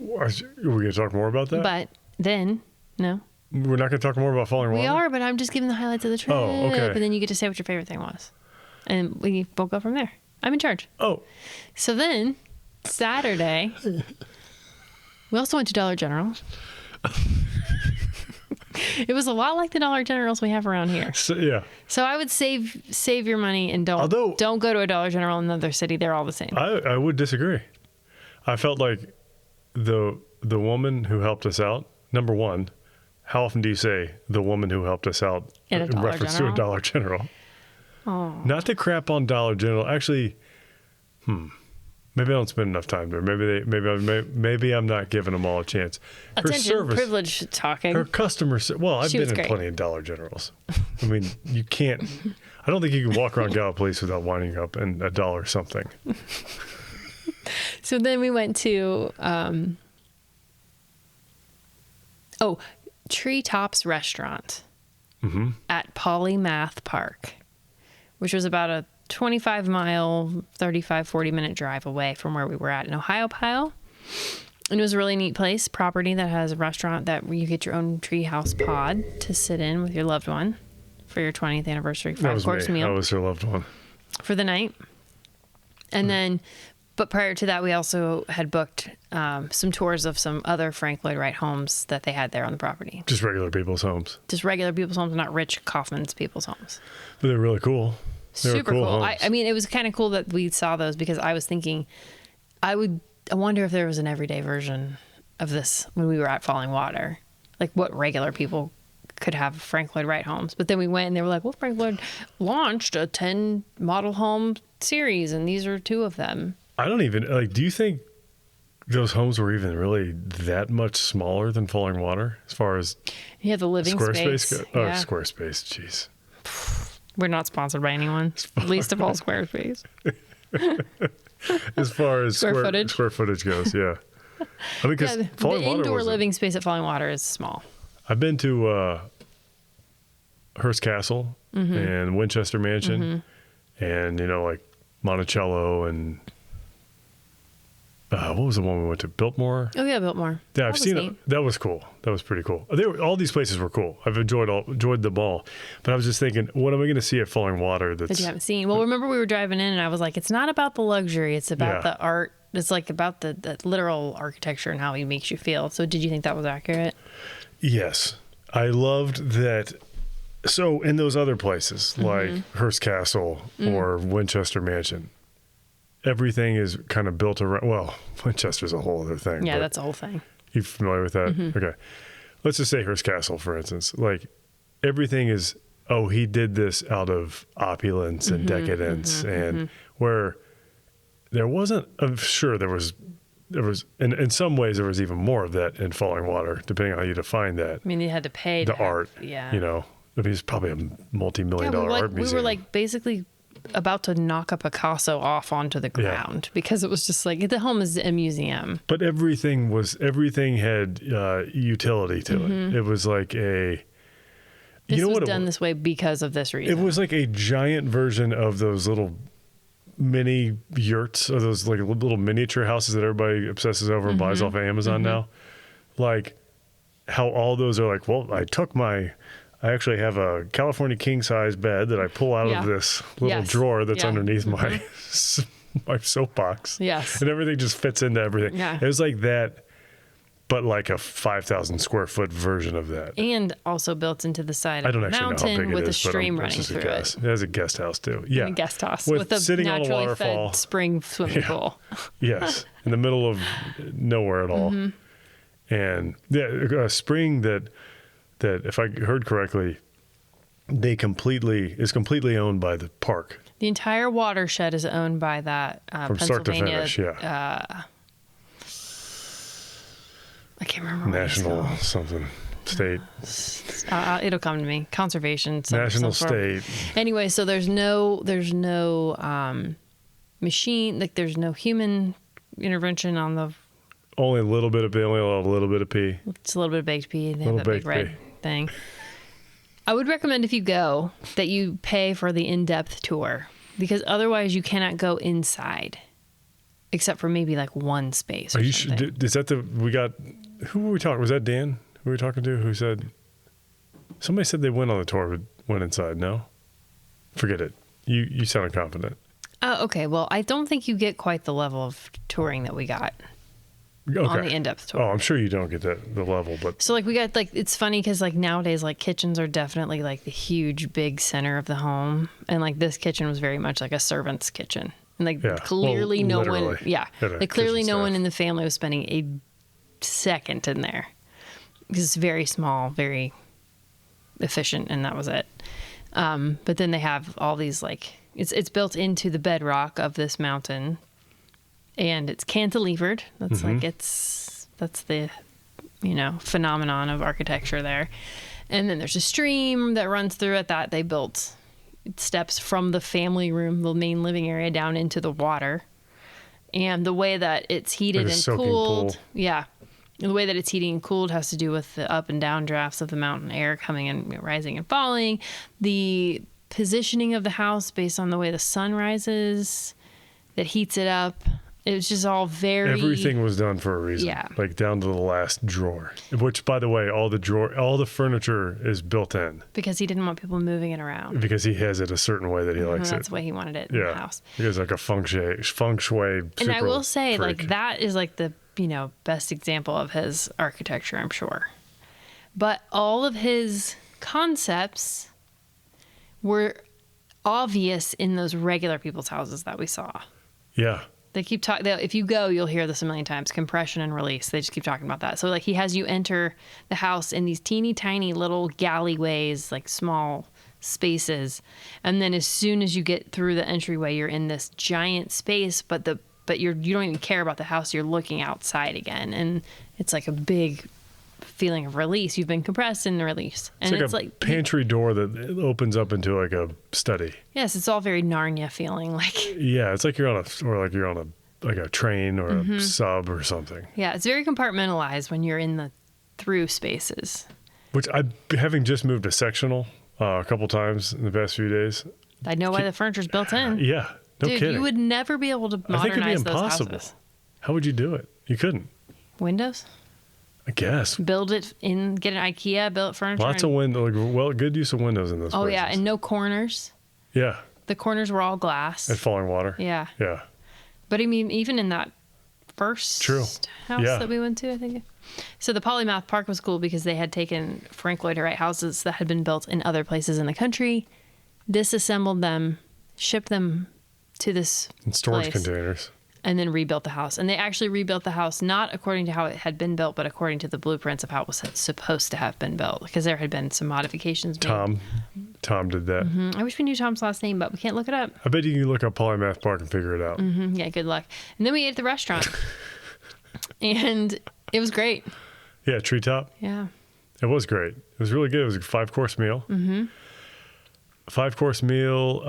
Are we going to talk more about that? But then, no. We're not going to talk more about Fallingwater? We are, but I'm just giving the highlights of the trip. Oh, okay. And then you get to say what your favorite thing was. And we both go from there. I'm in charge. Oh. So then, Saturday, we also went to Dollar General. It was a lot like the Dollar Generals we have around here. So, yeah. So I would save your money and don't go to a Dollar General in another city. They're all the same. I would disagree. I felt like the woman who helped us out, number one, how often do you say the woman who helped us out in reference to a Dollar General? Oh. Not to crap on Dollar General. Actually, maybe I don't spend enough time there. Maybe I'm not giving them all a chance. Attention, privilege talking. Her customer. Well, I've been in plenty of Dollar Generals. I mean, you can't. I don't think you can walk around Gallup without winding up in $1 something. So then we went to TreeTops restaurant at Polymath Park, which was about a 25-mile, 40-minute drive away from where we were at in Ohiopyle. And it was a really neat place, property that has a restaurant that where you get your own treehouse pod to sit in with your loved one for your 20th anniversary 5-course meal. That was her loved one. For the night. And then, but prior to that, we also had booked some tours of some other Frank Lloyd Wright homes that they had there on the property. Just regular people's homes. Just regular people's homes, not Rich Kaufman's people's homes. But they're really cool. Super cool. I mean, it was kind of cool that we saw those because I was thinking, I wonder if there was an everyday version of this when we were at Fallingwater. like what regular people could have Frank Lloyd Wright homes. But then we went and they were like, well, Frank Lloyd launched a 10 model home series and these are 2 of them. I don't even, like, do you think those homes were even really that much smaller than Fallingwater as far as You have the living square space. space? Yeah. Square space, jeez. We're not sponsored by anyone, least of all Squarespace. As far as Square footage goes, yeah. I mean, because The indoor living space at Fallingwater is small. I've been to Hearst Castle and Winchester Mansion and, like Monticello and what was the one we went to? Biltmore? Oh, yeah, Biltmore. Yeah, I've seen it. That was cool. That was pretty cool. All these places were cool. I've enjoyed them all. But I was just thinking, what am I going to see at Fallingwater that you haven't seen? Well, remember we were driving in and I was like, it's not about the luxury. It's about the art. It's like about the literal architecture and how he makes you feel. So did you think that was accurate? Yes. I loved that. So in those other places, like Hearst Castle or Winchester Mansion, everything is kind of built around, well, Winchester's a whole other thing. Yeah, that's the whole thing. You familiar with that? Okay. Let's just say Hearst Castle, for instance. Like, everything is, he did this out of opulence and decadence, and where there wasn't, I'm sure there was, in some ways, there was even more of that in Fallingwater, depending on how you define that. I mean, you had to pay the art. Yeah. I mean, it's probably a multi-million-dollar art museum. We were like basically about to knock a Picasso off onto the ground because it was just like the home is a museum. But everything had utility to it. It was like this was done this way because of this reason. It was like a giant version of those little mini yurts or those like little miniature houses that everybody obsesses over and buys off of Amazon now. Like how all those are like, well, I actually have a California king size bed that I pull out of this little drawer that's underneath my soapbox. Yes. And everything just fits into everything. Yeah. It was like that, but like a 5,000 square foot version of that. And also built into the side of the mountain with a stream running through it. It has a guest house too. Yeah. And a guest house with a sitting on a naturally waterfall. fed spring swimming pool. Yes. In the middle of nowhere at all. And a spring that if I heard correctly, is completely owned by the park. The entire watershed is owned by that From start to Pennsylvania. finish, I can't remember National something state. It'll come to me. Conservation. National state. Anyway, so there's no machine. Like there's no human intervention on the. Only a little bit of pee. Only a little bit of pee. It's a little bit of baked pea. They have that big red thing. I would recommend if you go that you pay for the in-depth tour because otherwise you cannot go inside, except for maybe like one space. Are you sure? Is that who were we talking? Was that Dan? Who were we talking to? Who said? Somebody said they went on the tour but went inside. No, forget it. You sounded confident. Oh, okay. Well, I don't think you get quite the level of touring that we got. Okay. On the in-depth tour. Oh, I'm sure you don't get the level, but so like we got like it's funny because like nowadays like kitchens are definitely like the huge big center of the home, and like this kitchen was very much like a servant's kitchen, and like clearly no one, like clearly no one in the family was spending a second in there because it's very small, very efficient, and that was it. But then they have all these like it's built into the bedrock of this mountain. And it's cantilevered. That's that's the, phenomenon of architecture there. And then there's a stream that runs through it that they built steps from the family room, the main living area, down into the water. And the way that it's heated and cooled, the way that it's heating and cooled has to do with the up and down drafts of the mountain air coming and rising and falling. The positioning of the house based on the way the sun rises that heats it up. It was just all very. Everything was done for a reason. Yeah. Like down to the last drawer. Which, by the way, all the furniture is built in. Because he didn't want people moving it around. Because he has it a certain way that he likes it. That's the way he wanted it in the house. He has like a feng shui. And I will say, like that is like the best example of his architecture, I'm sure. But all of his concepts were obvious in those regular people's houses that we saw. Yeah. They keep talking. If you go, you'll hear this a million times. Compression and release. They just keep talking about that. So like he has you enter the house in these teeny tiny little galleyways, like small spaces, and then as soon as you get through the entryway, you're in this giant space. But you don't even care about the house. You're looking outside again, and it's like a big feeling of release. You've been compressed in the release, and it's like a pantry door that opens up into like a study. Yes, it's all very Narnia feeling. Like yeah, it's like you're on a train or a sub or something. Yeah, it's very compartmentalized when you're in the through spaces. Which having just moved to sectional a couple times in the past few days. I know why the furniture's built in. Yeah, no Dude, kidding. You would never be able to modernize I think it'd be those impossible. houses. How would you do it? You couldn't. Windows? I guess. Build it in, get an IKEA, built furniture. Lots of windows. Well, good use of windows in those places. Yeah, and no corners. Yeah. The corners were all glass. At Fallingwater. Yeah. Yeah. But I mean, even in that first house that we went to, I think. So the Polymath Park was cool because they had taken Frank Lloyd Wright houses that had been built in other places in the country, disassembled them, shipped them to this in storage place, containers. and then rebuilt the house. And they actually rebuilt the house not according to how it had been built, but according to the blueprints of how it was supposed to have been built, because there had been some modifications made. Tom did that. I wish we knew Tom's last name, but we can't look it up. I bet you can look up Polymath Park and figure it out. Yeah, good luck. And then we ate at the restaurant. And it was great. Yeah, Treetop. Yeah. It was great. It was really good. It was a 5-course meal. Mm-hmm. 5-course meal.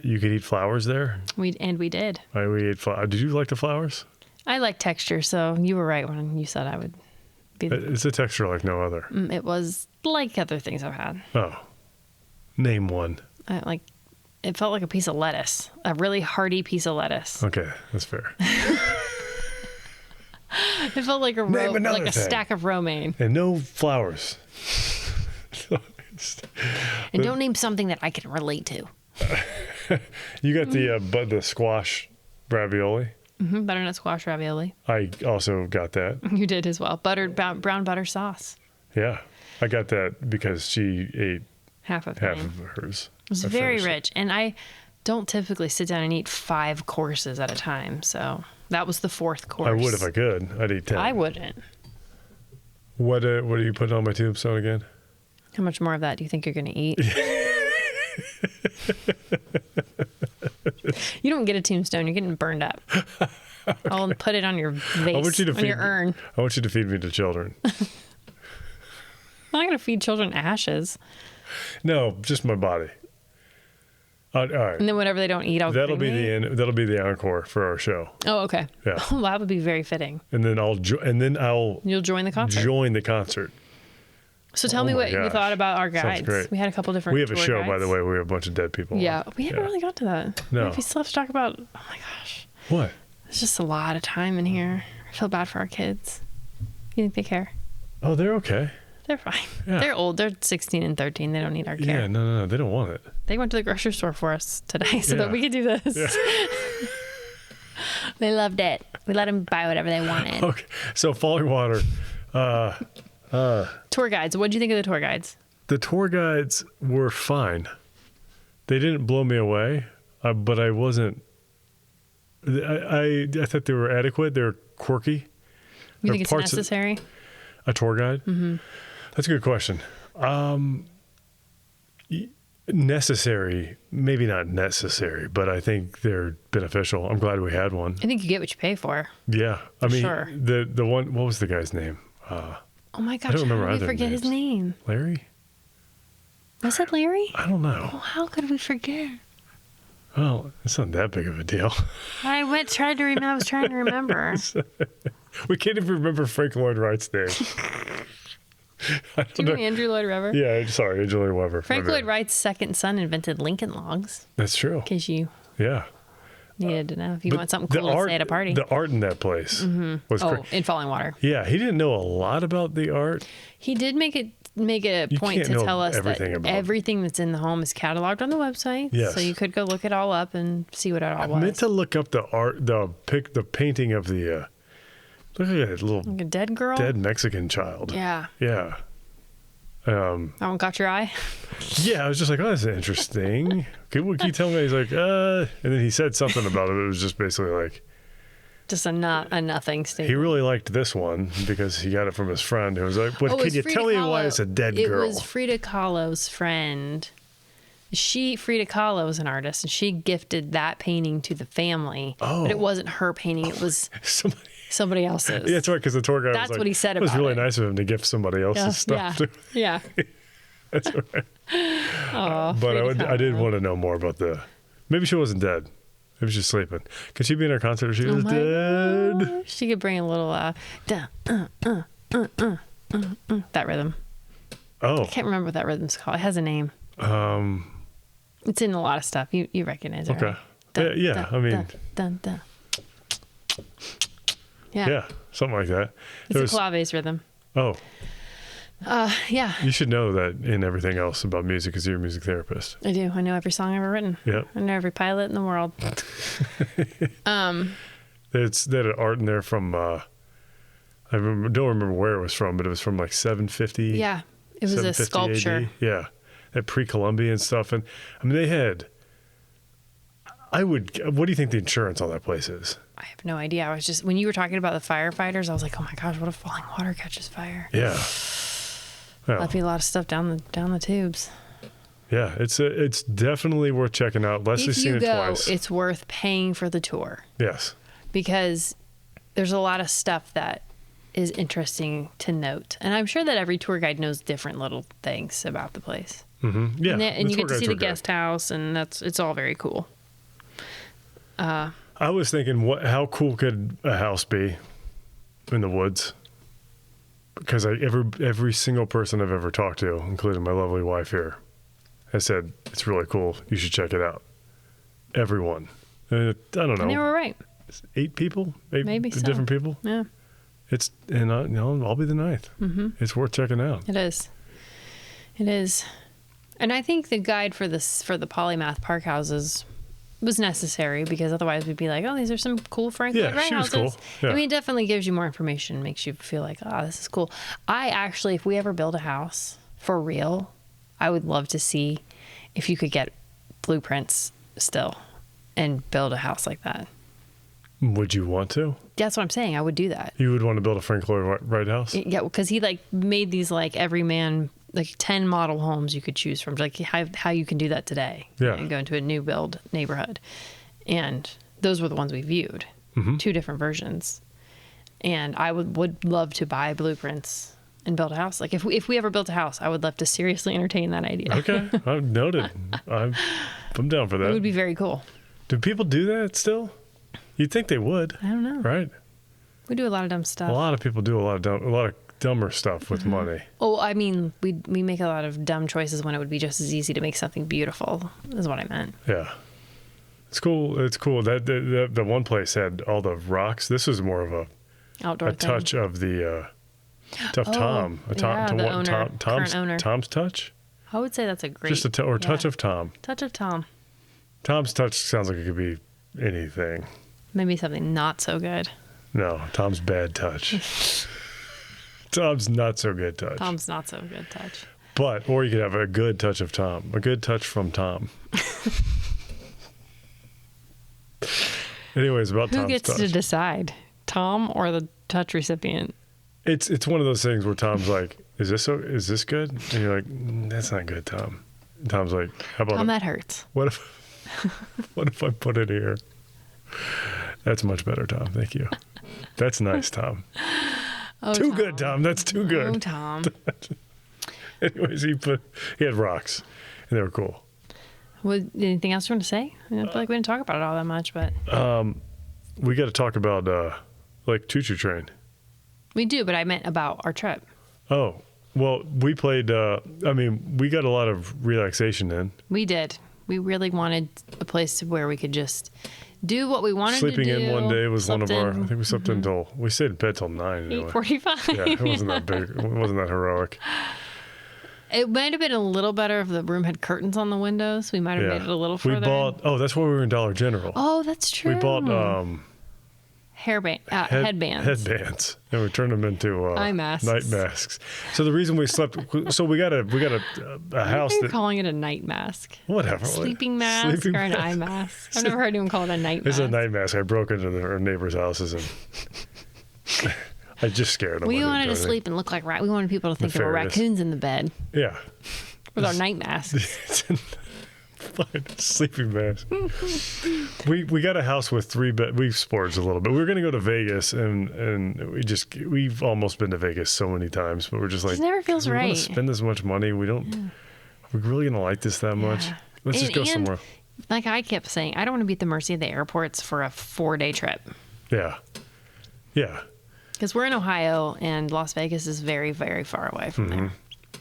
You could eat flowers there. We did. We ate flowers. Did you like the flowers? I like texture, so you were right when you said I would be. It's a texture like no other. It was like other things I've had. Oh. Name one. It felt like a piece of lettuce, a really hearty piece of lettuce. Okay, that's fair. It felt like a stack of romaine. And no flowers. And don't name something that I can relate to. You got the squash ravioli. Butternut squash ravioli. I also got that. You did as well. Brown butter sauce. Yeah, I got that because she ate half of hers. It was very rich, and I don't typically sit down and eat 5 courses at a time, so that was the 4th course. I would if I could. I'd eat 10. I wouldn't. What are you putting on my tombstone again? How much more of that do you think you're going to eat? You don't get a tombstone. You're getting burned up. Okay. I'll put it on your vase, on your urn. I want you to feed me to children. I'm not going to feed children ashes. No, just my body. All right. And then whatever they don't eat, that'll be the end. That'll be the encore for our show. Oh, okay. Yeah. Oh, that would be very fitting. And then you'll join the concert. Join the concert. So tell me what you thought about our guides. Great. We had a couple different. We have a show, guides. by the way. We have a bunch of dead people. Yeah, we haven't really got to that. No. If we still have to talk about. Oh my gosh. What? There's just a lot of time in here. I feel bad for our kids. You think they care? Oh, they're okay. They're fine. Yeah. They're old. They're 16 and 13. They don't need our care. Yeah, no. They don't want it. They went to the grocery store for us today so that we could do this. Yeah. They loved it. We let them buy whatever they wanted. Okay. So Fallingwater. Tour guides. What did you think of the tour guides? The tour guides were fine. They didn't blow me away, but I wasn't. I thought they were adequate. They were quirky. You think it's necessary? A tour guide? Mm-hmm. That's a good question. Necessary, maybe not necessary, but I think they're beneficial. I'm glad we had one. I think you get what you pay for. Yeah, I mean, sure. The one. What was the guy's name? Oh my gosh, I don't remember how did we forget his name? Larry? Was it Larry? I don't know. Oh, how could we forget? Well, it's not that big of a deal. I was trying to remember. We can't even remember Frank Lloyd Wright's name. Do you mean Andrew Lloyd Webber? Yeah, sorry, Andrew Lloyd Webber. Frank Lloyd Wright's second son invented Lincoln Logs. That's true. In case you needed to know. If you want something cool to say at a party. The art in that place was in Fallingwater. Yeah, he didn't know a lot about the art. He did make a point to tell us that everything that's in the home is cataloged on the website. Yes. So you could go look it all up and see what it all was. I meant to look up the art, the painting of the look at that little like a dead girl, dead Mexican child. Yeah. Yeah. That one caught your eye? Yeah, I was just like, oh, that's interesting. What can you tell me? He's like, and then he said something about it. It was just basically like, Just a nothing He statement. really liked this one because he got it from his friend who was like, "But can you tell me why it's a dead girl?" It was Frida Kahlo's friend. Frida Kahlo was an artist, and she gifted that painting to the family. Oh. But it wasn't her painting. It was somebody else's. Yeah, that's right, because the tour guide That's was like, what he said it was about really it. nice of him to gift somebody else's stuff. Yeah. That's right. Oh, But I did Kahlo. want to know more about maybe she wasn't dead. Maybe she's sleeping. Could she be in our concert if she was my dead? gosh. She could bring a little that rhythm. Oh. I can't remember what that rhythm's called. It has a name. It's in a lot of stuff. You recognize it, Okay. right? Yeah, I mean. Yeah. Something like that. It's a claves rhythm. Oh, Yeah, you should know that in everything else about music because you're a music therapist. I do. I know every song ever written. Yep. I know every pilot in the world. They had an art in there from, don't remember where it was from, but it was from like 750. Yeah, it was a 750 sculpture. AD. Yeah. That pre-Columbian stuff. And I mean, they had, what do you think the insurance on that place is? I have no idea. I was just, when you were talking about the firefighters, I was like, oh my gosh, what if falling water catches fire? Yeah. That'd be a lot of stuff down the tubes. Yeah, it's definitely worth checking out. Leslie's If seen you it go, twice. it's worth paying for the tour Yes. because there's a lot of stuff that is interesting to note. And I'm sure that every tour guide knows different little things about the place. Mm-hmm. Yeah. And you tour get to see guides the are good. guest house, and it's all very cool. I was thinking, how cool could a house be in the woods? Because every single person I've ever talked to, including my lovely wife here, has said it's really cool. You should check it out. Everyone. I don't know. And they were right. 8 people, Maybe so. different people. Yeah, I'll be the 9th. Mm-hmm. It's worth checking out. it is. It is. And I think the guide for the Polymath Park houses was necessary because otherwise we'd be like, oh, these are some cool Frank Lloyd Wright she was houses. cool. Yeah. I mean, it definitely gives you more information, makes you feel like, oh, this is cool. I actually, if we ever build a house for real, I would love to see if you could get blueprints still and build a house like that. Would you want to? That's what I'm saying. I would do that. You would want to build a Frank Lloyd Wright house? Yeah, because he made these every man 10 model homes you could choose from, like how you can do that today. Yeah. And go into a new build neighborhood, and those were the ones we viewed, 2 different versions. And I would love to buy blueprints and build a house. Like if we ever built a house, I would love to seriously entertain that idea. Okay, I've noted. I'm down for that. It would be very cool. Do people do that still? You'd think they would, I don't know. right? We do a lot of dumb stuff. A lot of people do a lot of dumber stuff with money. Oh, I mean, we make a lot of dumb choices when it would be just as easy to make something beautiful, is what I meant. Yeah. It's cool. It's cool. That the one place had all the rocks. This was more of a Outdoor thing. touch of the Tom. the owner, current owner. Tom's touch. I would say that's a great... Just touch of Tom. Touch of Tom. Tom's touch sounds like it could be anything. Maybe something not so good. No, Tom's bad touch. Tom's not so good touch. Tom's not so good touch. Or you could have a good touch of Tom. A good touch from Tom. Anyways, about Tom's Who gets touch. to decide? Tom or the touch recipient? It's one of those things where Tom's like, is this good? And you're like, that's not good, Tom. And Tom's like, how about Tom, that hurts. what if I put it here? That's much better, Tom. Thank you. That's nice, Tom. Oh, Too Tom. good, Tom. That's too good. Oh, Tom. Anyways, he had rocks, and they were cool. Anything else you want to say? I feel like we didn't talk about it all that much, but... We got to talk about TreeTops. We do, but I meant about our trip. Oh, well, we played. We got a lot of relaxation in. We did. We really wanted a place where we could just do what we wanted Sleeping to do. in one day was one of our. I Slept in. think we slept until we stayed in bed till 9. Anyway. 8:45. Yeah, it wasn't that big. It wasn't that heroic. It might have been a little better if the room had curtains on the windows. We might have made it a little further. We bought. Oh, that's why we were in Dollar General. Oh, that's true. We bought headbands. Headbands, and we turned them into eye masks. night masks. So the reason we slept, so we got a house You're that calling it a night mask. whatever Sleeping mask or an eye mask. I've never heard anyone call it a night mask. It's a night mask. I broke into our neighbors' houses and I just scared them. We wanted to sleep and look like we wanted people to think there were raccoons in the bed. Yeah. With our night masks. Fine. Sleeping mask. We got a house with 3 bed. We've splurged a little bit. We were going to go to Vegas and we've almost been to Vegas so many times, but we're just like, it never feels we right. want to spend this much money. We don't, are we really going to like this that much? Let's just go somewhere. Like I kept saying, I don't want to be at the mercy of the airports for a 4-day trip. Yeah. Yeah. Because we're in Ohio and Las Vegas is very, very far away from there.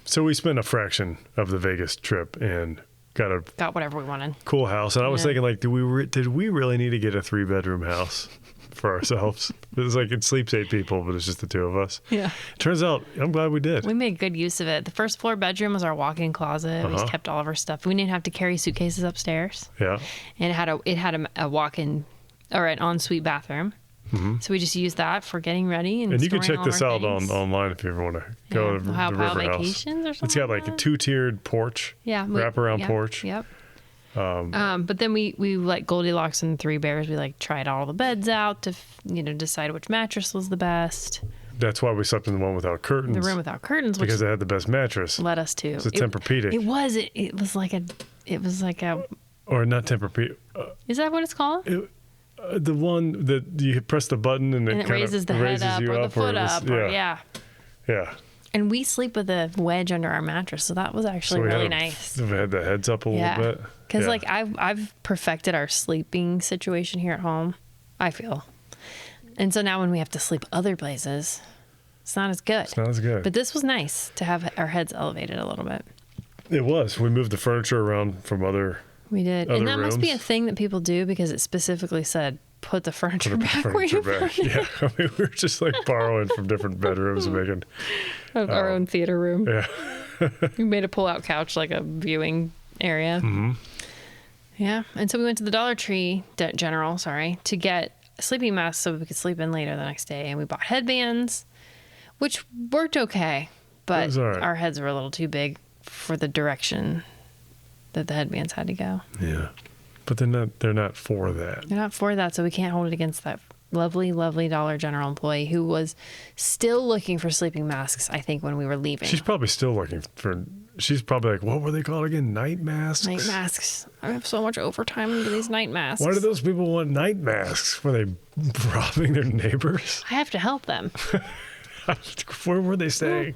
So we spent a fraction of the Vegas trip and got whatever we wanted. Cool house. And I was thinking, like, did we really need to get a 3-bedroom house for ourselves? It's like it sleeps 8 people, but it's just the 2 of us. Yeah. Turns out, I'm glad we did. We made good use of it. The first floor bedroom was our walk-in closet. We just kept all of our stuff. We didn't have to carry suitcases upstairs. Yeah. And it had a walk-in or an ensuite bathroom. So we just used that for getting ready. And you can check this out things. online if you ever want to go to the Ohiopyle river Vacations house. or something. It's got like a 2-tiered porch. Yeah. Wraparound porch. Yep. But then we like Goldilocks and 3 Bears. We like tried all the beds out to decide which mattress was the best. That's why we slept in the one without curtains. The room without curtains, which because it had the best mattress. led us to. It's a Tempur-Pedic. It was. It was like a. Or not Tempur-Pedic. Is that what it's called? The one that you press the button and it raises the head up or the foot up. Yeah. And we sleep with a wedge under our mattress, so that was actually really nice. We had the heads up a little bit. Because like I've perfected our sleeping situation here at home, I feel. And so now when we have to sleep other places, it's not as good. It's not as good. But this was nice to have our heads elevated a little bit. It was. We moved the furniture around from other. We did. And that must be a thing that people do because it specifically said, put the furniture back where you found it. Yeah. I mean, we were just like borrowing from different bedrooms and making. Our own theater room. Yeah. We made a pull-out couch, like a viewing area. Mm-hmm. Yeah. And so we went to the Dollar Tree, General, to get sleeping masks so we could sleep in later the next day. And we bought headbands, which worked okay. But our heads were a little too big for the direction that the headbands had to go. Yeah. But they're not for that. They're not for that, so we can't hold it against that lovely, lovely Dollar General employee who was still looking for sleeping masks, I think, when we were leaving. She's probably still looking for... She's probably like, what were they called again? Night masks? Night masks. I have so much overtime into these night masks. Why do those people want night masks? Were they robbing their neighbors? I have to help them. Where were they staying?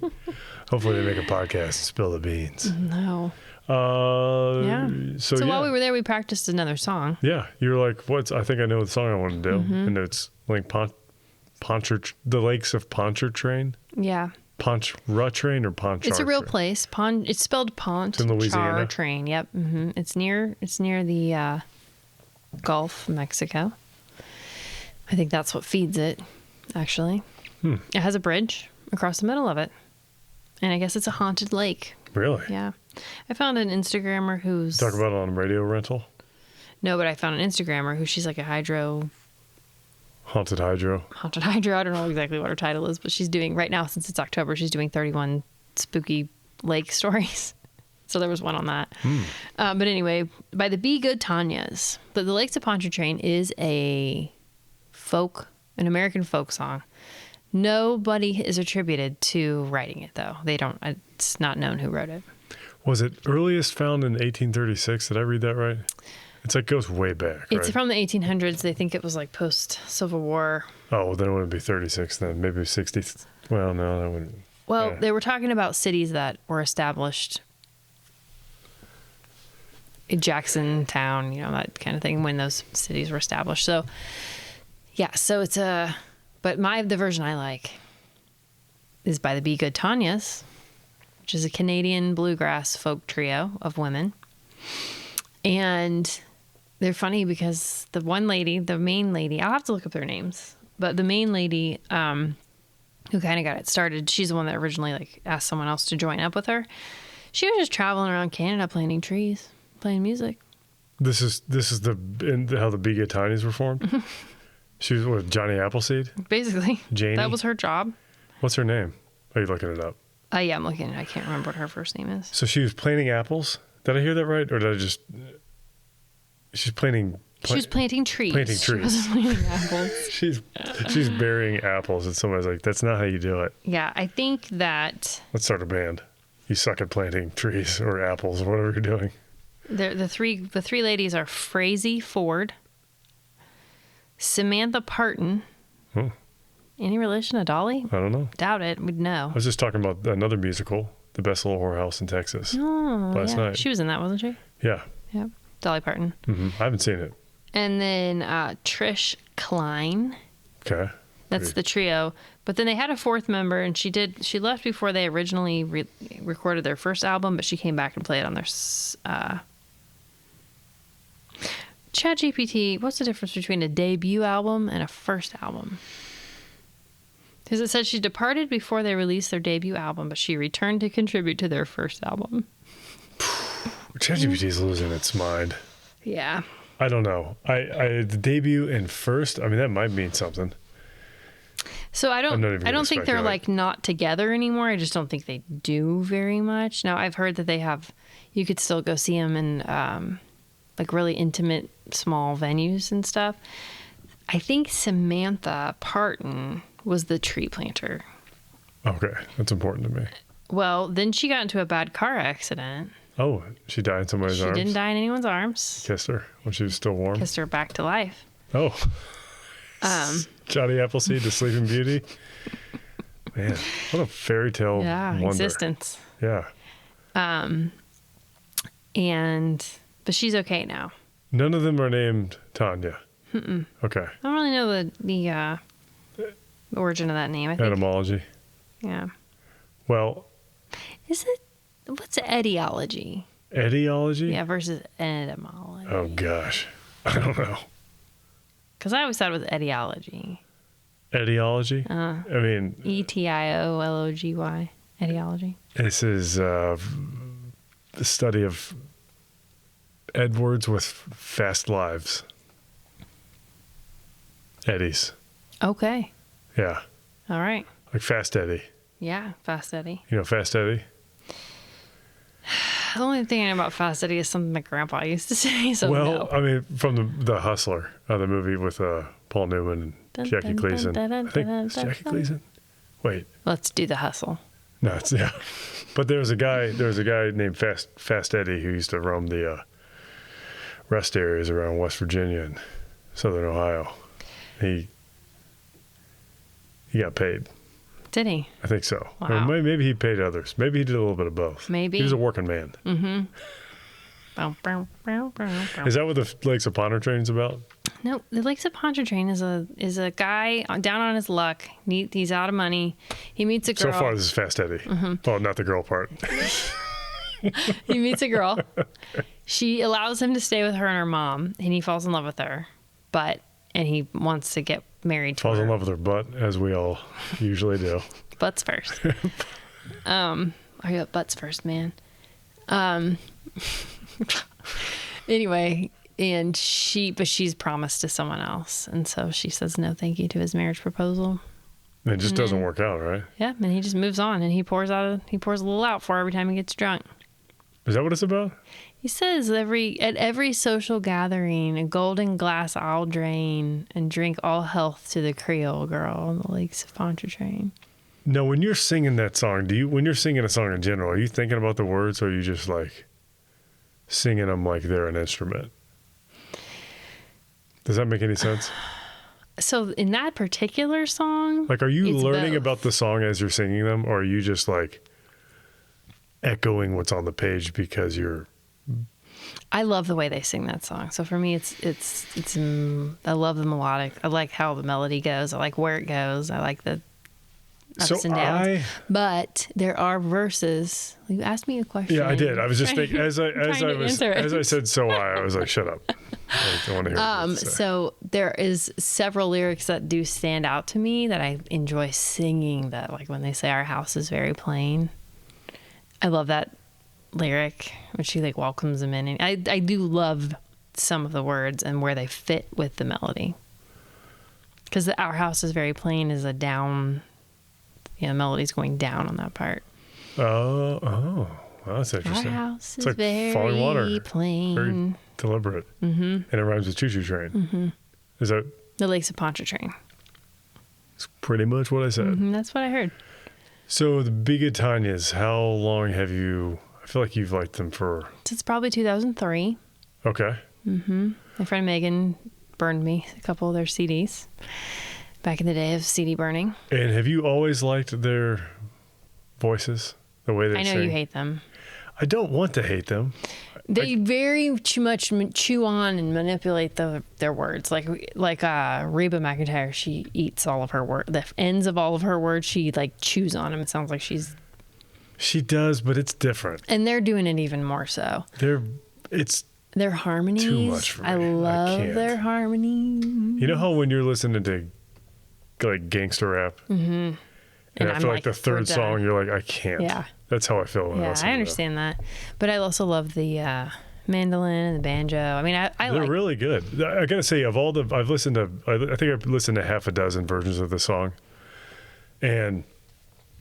Hopefully they make a podcast and spill the beans. No. Yeah. So while we were there, we practiced another song. Yeah. You were like, I think I know the song I want to do. Mm-hmm. And it's like the Lakes of Pontchartrain. Yeah. Pontchartrain or Pontchartrain? It's a real place. It's spelled Pontchartrain. Yep. Mm-hmm. It's near the Gulf of Mexico. I think that's what feeds it, actually. It has a bridge across the middle of it. And I guess it's a haunted lake. Really? Yeah. I found an Instagrammer who's... Talk about it on radio rental? No, but I found an Instagrammer who she's like a Haunted hydro. Haunted hydro. I don't know exactly what her title is, but she's doing, right now, since it's October, she's doing 31 spooky lake stories. So there was one on that. But anyway, by the Be Good Tanyas. But the Lakes of Pontchartrain is an American folk song. Nobody is attributed to writing it, though. It's not known who wrote it. Was it earliest found in 1836? Did I read that right? It's like goes way back, It's right? from the 1800s. They think it was like post-Civil War. Oh, well, then it wouldn't be 36 then. Maybe 60. Well, no, that wouldn't. Well, they were talking about cities that were established in Jacksontown, that kind of thing, when those cities were established. So, yeah, so it's but the version I like is by the Be Good Tanyas, which is a Canadian bluegrass folk trio of women. And they're funny because the main lady, I'll have to look up their names, but the main lady who kind of got it started, she's the one that originally asked someone else to join up with her. She was just traveling around Canada planting trees, playing music. This is how the Be Good Tanyas were formed? She was with Johnny Appleseed? Basically. Janie? That was her job. What's her name? Are you looking it up? Yeah, I'm looking. I can't remember what her first name is. So she was planting apples? Did I hear that right? Or did I just... She's planting... She was planting trees. Planting trees. She wasn't planting apples. she's burying apples, and somebody's like, that's not how you do it. Yeah, I think that... Let's start a band. You suck at planting trees or apples or whatever you're doing. The three ladies are Frazee Ford, Samantha Parton. Any relation to Dolly? I don't know. Doubt it. We'd know. I was just talking about another musical, The Best Little Whorehouse in Texas, last night. She was in that, wasn't she? Yeah. Yep. Dolly Parton. I haven't seen it. And then Trish Klein. Okay. That's the trio. But then they had a fourth member, and she left before they originally recorded their first album, but she came back and played on their... ChatGPT, what's the difference between a debut album and a first album? Because it said she departed before they released their debut album, but she returned to contribute to their first album. ChatGPT is losing its mind. Yeah. I don't know. The debut and first, I mean, that might mean something. So I don't think they're speculate. like not together anymore. I just don't think they do very much. Now I've heard that you could still go see them in like really intimate small venues and stuff. I think Samantha Parton was the tree planter. Okay, that's important to me. Well, then she got into a bad car accident. Oh, she died in somebody's arms? She didn't die in anyone's arms. Kissed her when she was still warm? Kissed her back to life. Oh. Johnny Appleseed, the Sleeping Beauty. Man, what a fairy tale wonder. Existence. Yeah. But she's okay now. None of them are named Tanya. Okay. I don't really know the origin of that name. I think. Etymology. Yeah. Well. What's etiology? Etiology? Yeah, versus etymology. Oh, gosh. I don't know. Because I always thought it was etiology. Etiology? I mean... Etiology. Etiology. This is the study of Edwards with fast lives. Eddies. Okay. Yeah. All right. Like Fast Eddie. Yeah, Fast Eddie. You know Fast Eddie? The only thing I know about Fast Eddie is something my grandpa used to say. So well, no. I mean, from the Hustler, the movie with Paul Newman and Jackie Gleason. I think it's Jackie Gleason. Wait. Let's do the hustle. No, it's yeah. But there was a guy named Fast Eddie who used to roam the rest areas around West Virginia and Southern Ohio. He got paid. Did he? I think so. Wow. Or maybe he paid others. Maybe he did a little bit of both. Maybe. He was a working man. Mm-hmm. Is that what the Lakes of Pontchartrain is about? No, the Lakes of Pontchartrain is a guy down on his luck. He's out of money. He meets a girl. So far, this is Fast Eddie. Mm-hmm. Oh, not the girl part. He meets a girl. She allows him to stay with her and her mom, and he falls in love with her. And he wants to get married to her. Falls in love with her butt, as we all usually do. Butts first. I got butts first, man. Anyway, but she's promised to someone else, and so she says no thank you to his marriage proposal. It just doesn't work out, right? Yeah, and he just moves on, and he pours a little out for her every time he gets drunk. Is that what it's about? He says at every social gathering, a golden glass I'll drain and drink all health to the Creole girl on the Lakes of Pontchartrain. No, when you're singing that song, when you're singing a song in general, are you thinking about the words, or are you just like singing them like they're an instrument? Does that make any sense? So in that particular song, like, are you learning both. about the song as you're singing them, or are you just like echoing what's on the page because you're... I love the way they sing that song. So for me, it's I love the melodic. I like how the melody goes. I like where it goes. I like the ups and downs. But there are verses. You asked me a question. Yeah, I did. I was just thinking as I said so I was like, shut up. I don't want to hear what you say. So there is several lyrics that do stand out to me that I enjoy singing, that like when they say our house is very plain. I love that lyric when she like welcomes him in, and I do love some of the words and where they fit with the melody. Because Our House is Very Plain is a down, the melody's going down on that part. Oh, well, that's interesting. Our house It's is like very Fallingwater. plain. Very deliberate. And it rhymes with choo-choo train. Is that... The Lakes of Pontchartrain. It's pretty much what I said. That's what I heard. So the Be Good Tanyas, how long have you... I feel like you've liked them for... Since probably 2003. Okay. My friend Megan burned me a couple of their CDs back in the day of CD burning. And have you always liked their voices? The way they I know sing? you hate them. I don't want to hate them. They very too much chew on and manipulate their words. Like Reba McEntire, she eats all of her word. The ends of all of her words, she like chews on them. It sounds like she's... She does, but it's different. And they're doing it even more so. It's Their harmonies. too much for me. I love can't. their harmonies. You know how when you're listening to like gangster rap, and after like the third song, you're like, I can't. Yeah. That's how I feel when I Yeah, listen I to understand that. But I also love the mandolin and the banjo. I mean, I They're like... really good. I gotta say, of all the, I've listened to, I think I've listened to half a dozen versions of the song. And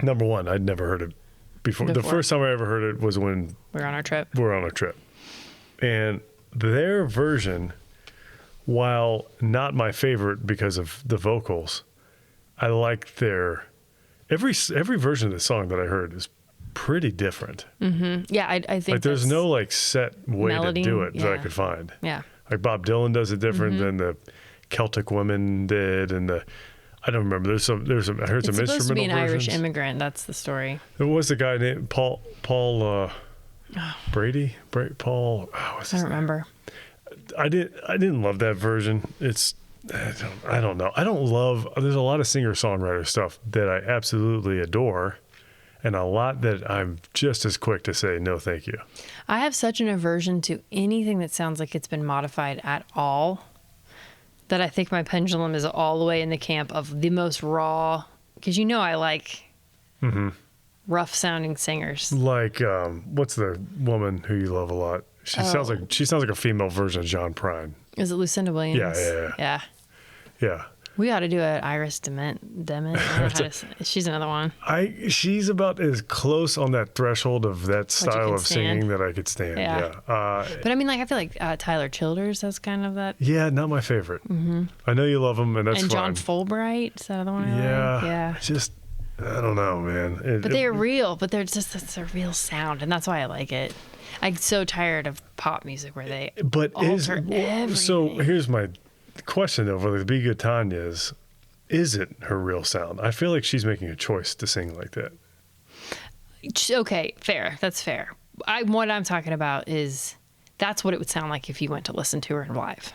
number one, I'd never heard it before. The first time I ever heard it was when We were on our trip. we're on a trip. And their version, while not my favorite because of the vocals, I like their, every version of the song that I heard is pretty different. Yeah, I think Like there's that's- no like set way melody, to do it that I yeah. could find. Yeah. Like Bob Dylan does it different than the Celtic Women did, and I don't remember. There's some. I heard It's some supposed instrumental to be an versions. Irish immigrant. That's the story. There was the guy named Paul Brady. Paul. Oh, what's I his don't name? remember. I didn't love that version. I don't know. I don't love. There's a lot of singer songwriter stuff that I absolutely adore, and a lot that I'm just as quick to say no, thank you. I have such an aversion to anything that sounds like it's been modified at all that I think my pendulum is all the way in the camp of the most raw. Because I like rough sounding singers. Like what's the woman who you love a lot? She sounds like a female version of John Prine. Is it Lucinda Williams? Yeah. We ought to do an Iris Dement. I don't know how to say. She's another one. She's about as close on that threshold of that style can of singing stand. that I could stand. Yeah. But I mean, like, I feel like Tyler Childers has kind of that. Yeah, not my favorite. I know you love him, and that's And John fine. Fulbright, is that the one I like? Yeah. Just, I don't know, man. But they're real, but it's a real sound, and that's why I like it. I'm so tired of pop music where they alter everything. So here's my question though, for the Be Good Tanyas, is it her real sound? I feel like she's making a choice to sing like that. Okay, fair. That's fair. What I'm talking about is that's what it would sound like if you went to listen to her live.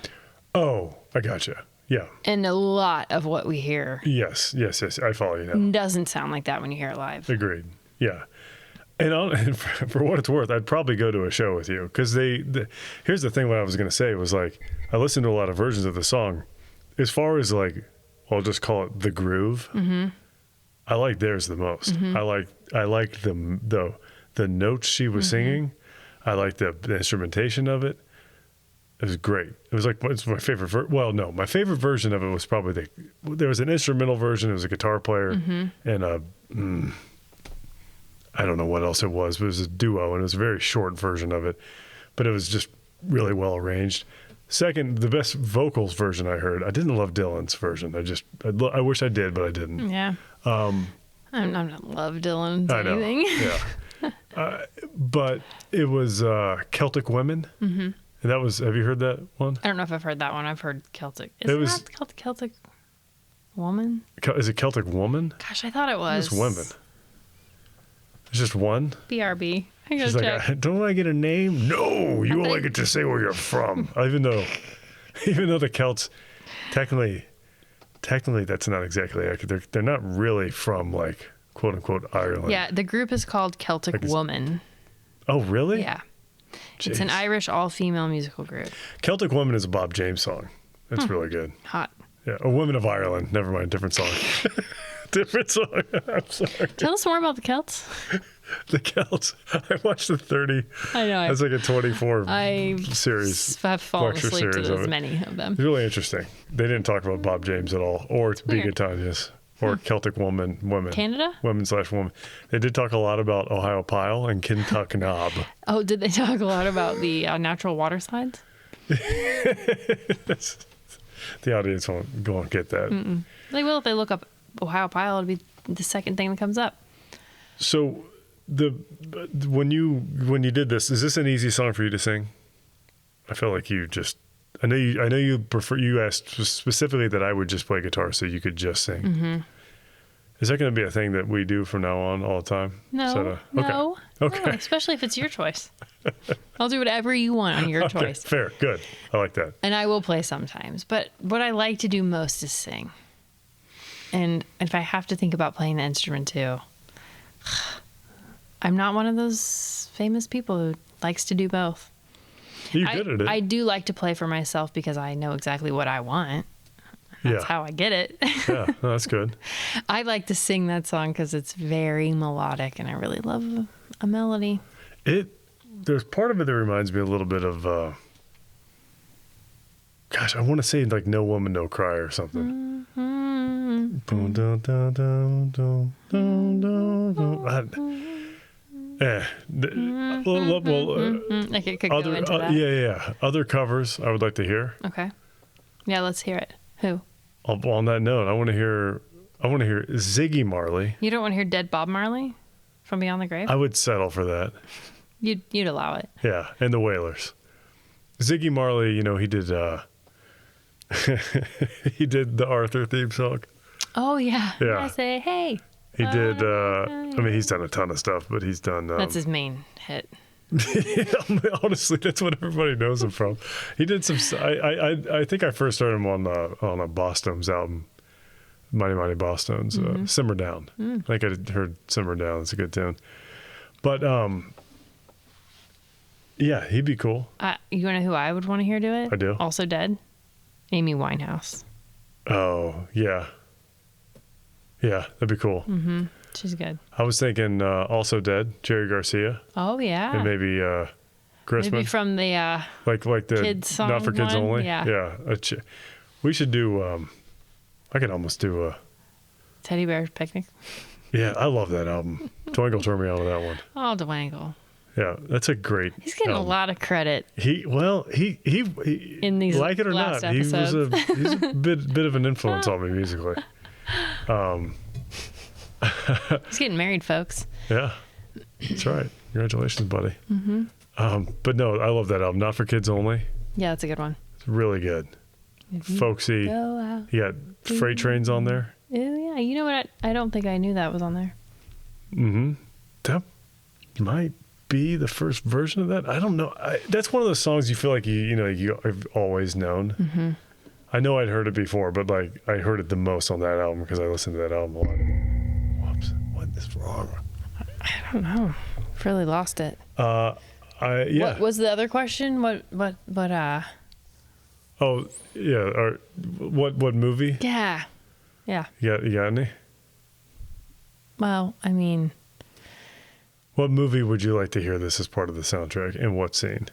Oh, I gotcha. Yeah. And a lot of what we hear Yes. I follow you now. doesn't sound like that when you hear it live. Agreed. Yeah. And for what it's worth, I'd probably go to a show with you because here's the thing. What I was going to say was like, I listened to a lot of versions of the song. As far as like, I'll just call it the groove. I like theirs the most. I like the notes she was singing. I like the instrumentation of it. It was great. It was like, it's my favorite. Well, no, my favorite version of it was probably there was an instrumental version. It was a guitar player and I don't know what else it was, but it was a duo, and it was a very short version of it, but it was just really well arranged. Second, the best vocals version I heard. I didn't love Dylan's version. I wish I did, but I didn't. Yeah. I'm not love Dylan's I know. anything. Yeah. But it was Celtic Women. And that was, have you heard that one? I don't know if I've heard that one. I've heard Celtic. It was- Not Celtic Woman? Is it Celtic Woman? Gosh, I thought it was. It's women. It's just one? BRB. I gotta She's check. like, don't I get a name? No, you only get to say where you're from. Even though the Celts, technically that's not exactly accurate. They're not really from like quote unquote Ireland. Yeah, the group is called Celtic Like Woman. Oh, really? Yeah. It's Jeez. an Irish all-female musical group. Celtic Woman is a Bob James song. That's really good. Hot. Yeah, or Women of Ireland. Never mind, different song. Different song. I'm sorry. Tell us more about the Celts. The Celts. I watched the 30. I know. It's like a 24 I series. have fallen lecture asleep to series of as it. many of them. It's really interesting. They didn't talk about Bob James at all, or Be Good Tanyas, or Celtic women. Canada? Women/woman. They did talk a lot about Ohiopyle and Kentuck Knob. Oh, did they talk a lot about the natural water slides? The audience won't get that. They will if they look up Ohiopyle. It'll be the second thing that comes up. So when you did this, is this an easy song for you to sing? I feel like you just. I know you prefer. You asked specifically that I would just play guitar, so you could just sing. Mm-hmm. Is that going to be a thing that we do from now on all the time? No, no, especially if it's your choice. I'll do whatever you want on your choice. Fair, good. I like that. And I will play sometimes, but what I like to do most is sing. And if I have to think about playing the instrument too, I'm not one of those famous people who likes to do both. You're good at it. I do like to play for myself because I know exactly what I want. That's how I get it. Yeah, no, that's good. I like to sing that song because it's very melodic, and I really love a melody. There's part of it that reminds me a little bit of, I want to say like No Woman, No Cry or something. Like it could go into that. Yeah. Other covers I would like to hear. Okay. Yeah, let's hear it. Who? On that note, I want to hear Ziggy Marley. You don't want to hear Dead Bob Marley from Beyond the Grave? I would settle for that. You'd allow it. Yeah, and the Wailers. Ziggy Marley, he did he did the Arthur theme song. Oh yeah. Yeah. I say hey. He did. He's done a ton of stuff, but he's done. That's his main hit. Honestly, that's what everybody knows him from. He did some. I think I first heard him on a Boston's album, Mighty Mighty Boston's Simmer Down. I think I heard Simmer Down. It's a good tune. But yeah, he'd be cool. You want to know who I would want to hear do it? I do. Also dead? Amy Winehouse. Oh yeah, that'd be cool. Mm-hmm. She's good. I was thinking also dead, Jerry Garcia. Oh yeah. And maybe Christmas. Maybe from the like the kids song Not for Kids one? Only. Yeah. We should do. I could almost do a Teddy Bear Picnic. Yeah, I love that album. Twinkle turned me on to that one. Oh, Dwangle. Yeah, that's a great. He's getting a lot of credit. He in these like it or last not, episodes. he's a bit of an influence on me musically. He's getting married, folks. Yeah, that's right. Congratulations, buddy. Mm-hmm. But no, I love that album. Not for Kids Only. Yeah, that's a good one. It's really good. Folksy. You got Freight Trains on there. Oh yeah, you know what? I don't think I knew that was on there. Mm-hmm. That might be the first version of that. I don't know. That's one of those songs you feel like you've always known. Mm-hmm. I know I'd heard it before, but like I heard it the most on that album because I listened to that album a lot. Whoops! What is wrong? I don't know. Really lost it. Yeah. What was the other question? What? Oh yeah. What movie? Yeah. You got any? Well, I mean, what movie would you like to hear this as part of the soundtrack, and what scene?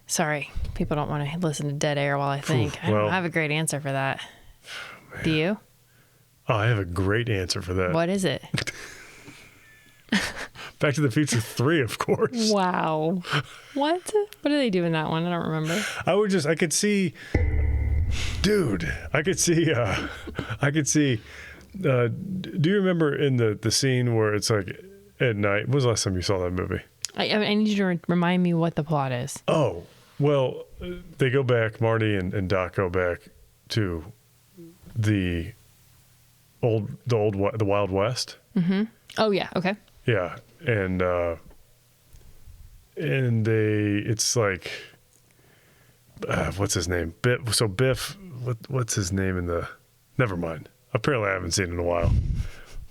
Sorry, people don't want to listen to Dead Air while I think. I don't have a great answer for that. Man. Do you? Oh, I have a great answer for that. What is it? Back to the Future 3, of course. Wow. What do they do in that one? I don't remember. I could see, do you remember in the scene where it's like at night? When was the last time you saw that movie? I need you to remind me what the plot is. Oh, well, they go back, Marty and Doc go back to the Wild West. Mm-hmm. Oh yeah. Okay. Yeah. And it's like, what's his name? Biff, what's his name in the, never mind. Apparently I haven't seen it in a while.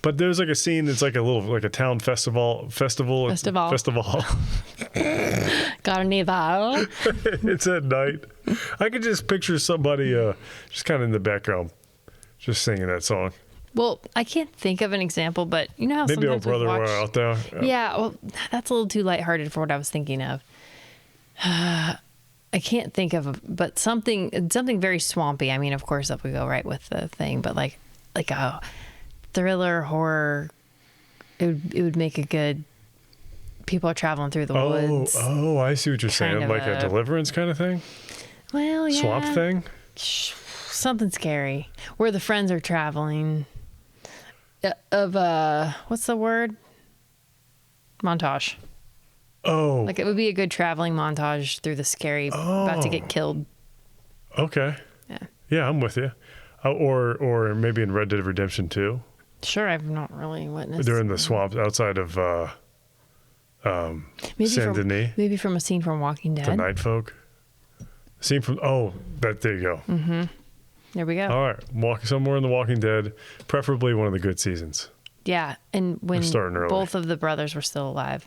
But there's like a scene that's like a town festival. Carnival. It's at night. I could just picture somebody just kind of in the background just singing that song. Well, I can't think of an example, but you know how Maybe Oh sometimes we Brother, watch... Where Art Thou? Yeah, well, that's a little too lighthearted for what I was thinking of. I can't think of, but something very swampy. I mean, of course, that would go right with the thing, but like a thriller horror, it would make a good. People are traveling through the woods. Oh, I see what you're saying. Like a Deliverance kind of thing? Well, yeah. Swamp thing? Something scary. Where the friends are traveling. What's the word? Montage. Oh. Like it would be a good traveling montage through the scary, about to get killed. Okay. Yeah. Yeah, I'm with you. Or maybe in Red Dead Redemption 2. Sure, I've not really witnessed. They're in the swamps outside of Saint Denis. Maybe from a scene from Walking Dead. The Night Folk. Scene from there you go. Mm-hmm. There we go. All right, walk somewhere in The Walking Dead, preferably one of the good seasons. Yeah, and when both of the brothers were still alive.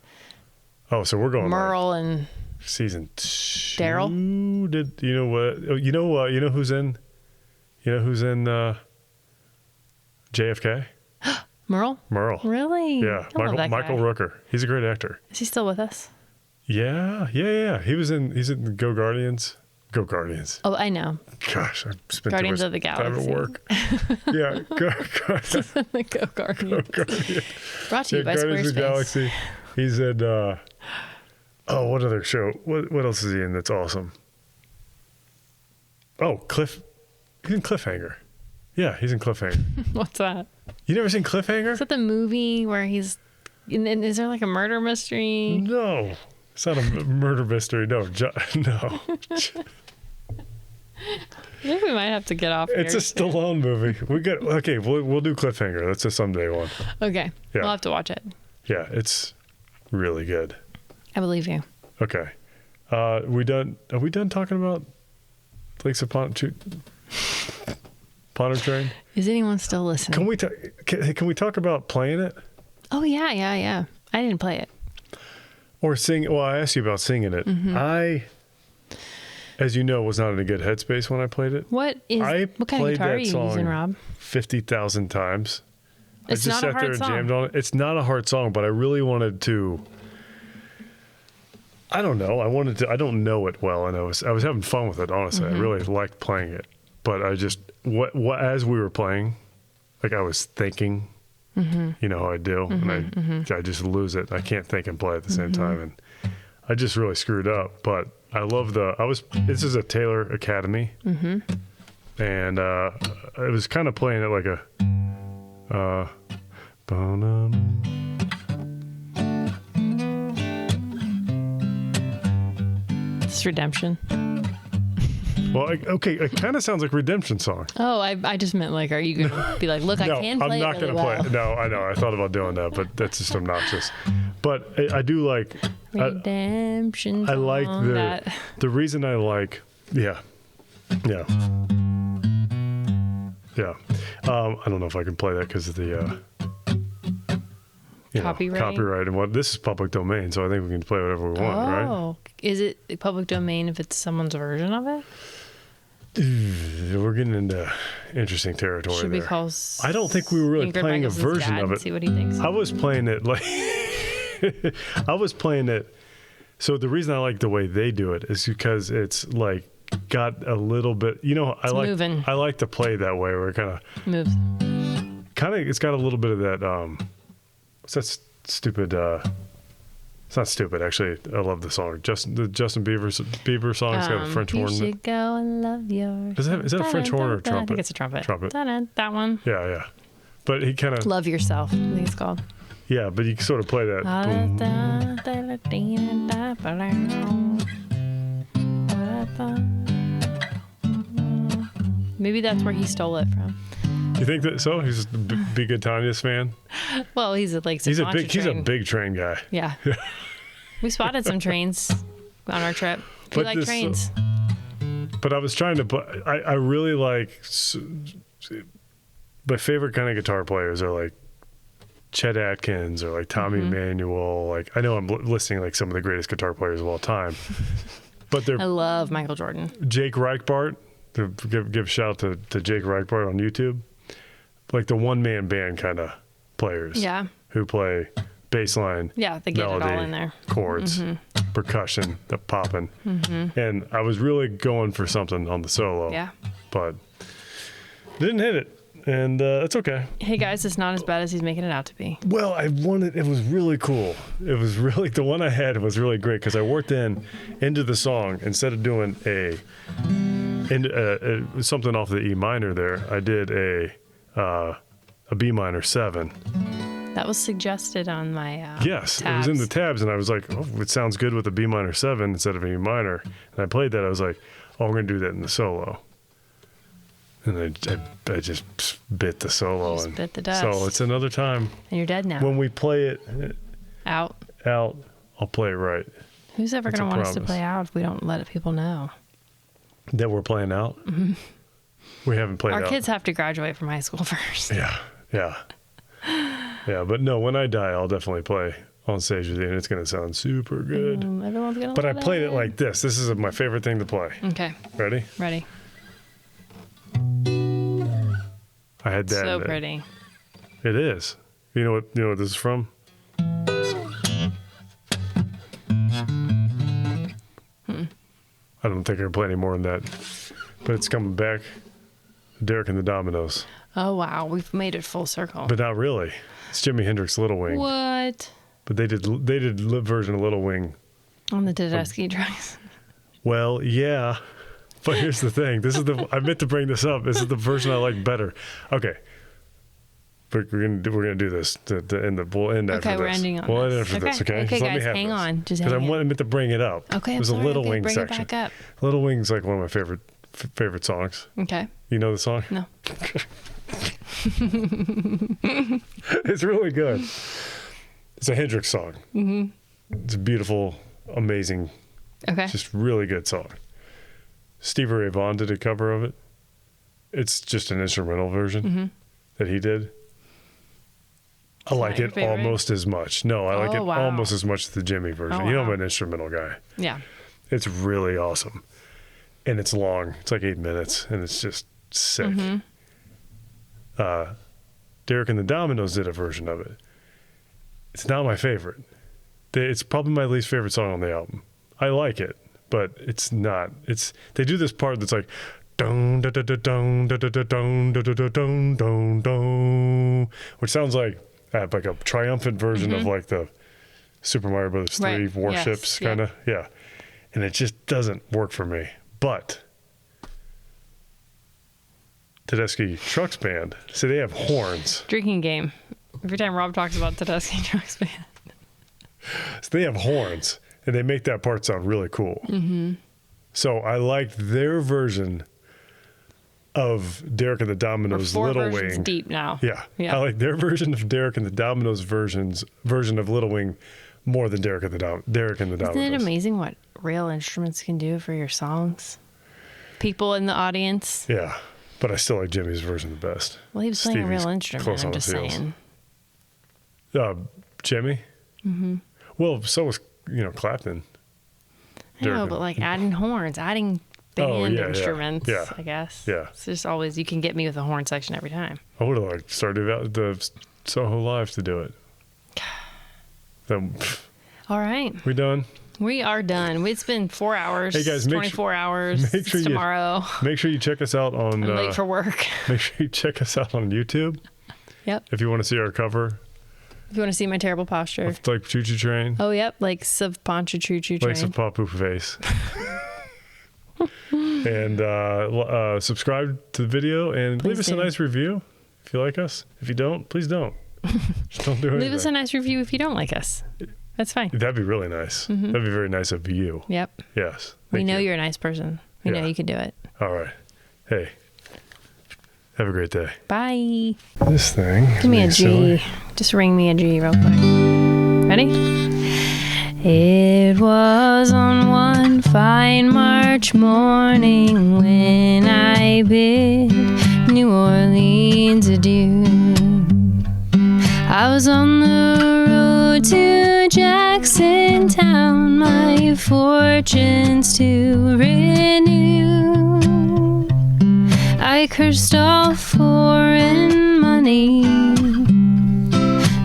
Oh, so we're going Merle and season 2. Daryl. Did you know what? You know who's in? You know who's in JFK? Merle. Really? Yeah, Michael Rooker. He's a great actor. Is he still with us? Yeah. He's in Go Guardians. Go Guardians. Oh, I know. Gosh, I spent Guardians too of the much time Galaxy. at work. Yeah, The Go Guardians. Go Guardians. Brought to you by Guardians of the Squarespace. Galaxy. He's in. What other show? What else is he in? That's awesome. Oh, He's in Cliffhanger. Yeah, he's in Cliffhanger. What's that? You never seen Cliffhanger? Is that the movie where he's? And is there like a murder mystery? No, it's not a murder mystery. No, no. I think we might have to get off. It's a Stallone movie. We'll do Cliffhanger. That's a someday one. Okay, Yeah. we'll have to watch it. Yeah, it's really good. I believe you. Okay, are we done talking about Lakes of Pontchartrain? Is anyone still listening? Can we talk about playing it? Oh yeah. I didn't play it. Or sing? Well, I asked you about singing it. Mm-hmm. I, as you know, was not in a good headspace when I played it. What kind of guitar are you using, Rob? 50,000 times. It's I just not a sat hard there and song. jammed on it. It's not a hard song, but I really wanted to. I don't know. I don't know it well, and I was having fun with it. Honestly, Mm-hmm. I really liked playing it. But I just as we were playing, like I was thinking. Mm-hmm. You know how I do, and I just lose it. I can't think and play at the same time, and I just really screwed up. But I love this is a Taylor Academy, and I was kind of playing it like a. It's Redemption. Well, okay, it kind of sounds like Redemption song. Oh, I just meant like, are you gonna be like, look, No, I can play I'm not it really gonna well. play it. No, I know. I thought about doing that, but that's just obnoxious. But I do like Redemption. I like song, the reason I like. Yeah. I don't know if I can play that because of the copyright and what. This is public domain, so I think we can play whatever we want, right? Oh, is it public domain if it's someone's version of it? We're getting into interesting territory Should there. we call? I don't think we were really Ingrid playing a Michaelson's version dad of and it. See what he thinks. I was playing it like I was playing it. So the reason I like the way they do it is because it's like got a little bit. Moving. I like to play that way where it Moves. it's got a little bit of that. What's that stupid? It's not stupid, actually. I love the song. The Justin Bieber song. It's got a French horn. You should go and love your. Is that a French horn or a trumpet? I think it's a trumpet. Trumpet. That one. Yeah. But he kind of. Love Yourself, I think it's called. Yeah, but you can sort of play that. Maybe that's where he stole it from. You think that so? He's a Be Good Tanyas fan. Well, he's a He's a big train guy. Yeah. We spotted some trains on our trip. If you like trains. But I was trying to. I really like. My favorite kind of guitar players are like Chet Atkins or like Tommy Emmanuel. Like I know I'm listing like some of the greatest guitar players of all time, but they're. I love Michael Jordan. Jake Reichbart. Give a shout to Jake Reichbart on YouTube. like the one-man band kind of players. Yeah. Who play bass line, Yeah, they get melody, it all in there. chords, percussion, the popping. And I was really going for something on the solo. Yeah. But didn't hit it. And it's okay. Hey guys, it's not as bad as he's making it out to be. Well, it was really cool. It was really, the one I had was really great because I worked into the song, instead of doing something off the E minor there, I did a B minor 7. That was suggested on my Yes, tabs. it was in the tabs, and I was like, oh, it sounds good with a B minor 7 instead of a E minor. And I played that. I was like, oh, I'm going to do that in the solo. And I just bit the solo. Just bit the dust. So it's another time. And you're dead now. When we play it Out. I'll play it right. Who's ever That's going to a want us to promise. play out if we don't let people know? That we're playing out? Mm-hmm. We haven't played Our out. kids have to graduate from high school first. Yeah. Yeah, but no, when I die, I'll definitely play on stage with you, and it's going to sound super good. Everyone's going to But I played it like this. This is my favorite thing to play. Okay. Ready? Ready. I had that. So in it. pretty. It is. You know what this is from? I don't think I can play any more than that. But it's coming back. Derek and the Dominos. Oh, wow. We've made it full circle. But not really. It's Jimi Hendrix Little Wing. What? But they did live version of Little Wing. On the Tedeschi tracks. Well, yeah. But here's the thing. I meant to bring this up. This is the version I like better. Okay. But we're gonna do this to end we'll end after this. Okay, we're ending on we'll this. end after this, okay? Okay, Just let me guys, have hang this. on. Just Because I hang on. meant to bring it up. Okay, I'm There's sorry. a Little Okay, Wing bring section. it back up. Little Wing's like one of my favorite songs. Okay. You know the song? No. It's really good. It's a Hendrix song. Mm-hmm. It's a beautiful, amazing, Okay. just really good song. Stevie Ray Vaughan did a cover of it. It's just an instrumental version that he did. I like your it favorite? almost as much. No, I like Oh, it wow. almost as much as the Jimmy version. Oh, You know, wow. I'm an instrumental guy. Yeah. It's really awesome. And it's long. It's like 8 minutes, and it's just sick. Mm-hmm. Derek and the Dominos did a version of it. It's not my favorite. It's probably my least favorite song on the album. I like it, but it's not. They do this part that's like dun da da da dun da da da dun da da da dun dun dun, which sounds like a triumphant version of like the Super Mario Brothers 3 Right. warships Yes. kind of. Yeah. And it just doesn't work for me. But Tedeschi Trucks Band, so they have horns. Drinking game. Every time Rob talks about Tedeschi Trucks Band. So they have horns, and they make that part sound really cool. Mm-hmm. So I liked their version of Derek and the Domino's We're 4 Little versions Wing. deep now. Yeah. Yeah. I like their version of Derek and the Domino's version of Little Wing more than Derek and the Domino's. Isn't it amazing what real instruments can do for your songs? People in the audience. Yeah. But I still like Jimmy's version the best. Well, he was playing a Stevie's real instrument. close I'm on just his heels. saying. Jimmy? Mm-hmm. Well, so was, Clapton. I know, Derek. but like adding horns, adding band yeah, instruments, yeah. I guess. Yeah. It's just always, you can get me with a horn section every time. I would have liked Stardew Valley, the Soho Live to do it. All right. We done? We are done. It's been 4 hours. Hey, guys, 24 hours. make sure It's tomorrow. Make sure you check us out on. I'm late for work. Make sure you check us out on YouTube Yep. if you want to see our cover If you want to see my terrible posture. of like Choo Choo Train, Oh, yep. Like Sub Poncha Choo Choo Lakes of Train. Paw Poop Face, and subscribe to the video and leave Please us a do. nice review if you like us. If you don't, please don't. Just don't do anything. Leave us a nice review if you don't like us. That's fine. That'd be really nice. That'd be very nice of you. Yep. Yes. We Thank know you. you're a nice person. We Yeah. know you can do it. All right. Hey. Have a great day. Bye. This thing. Give me a G. Just ring me a G real quick. Ready? It was on one fine March morning when I bid New Orleans adieu. I was on the road to Jackson Town, my fortunes to renew. I cursed all foreign money money.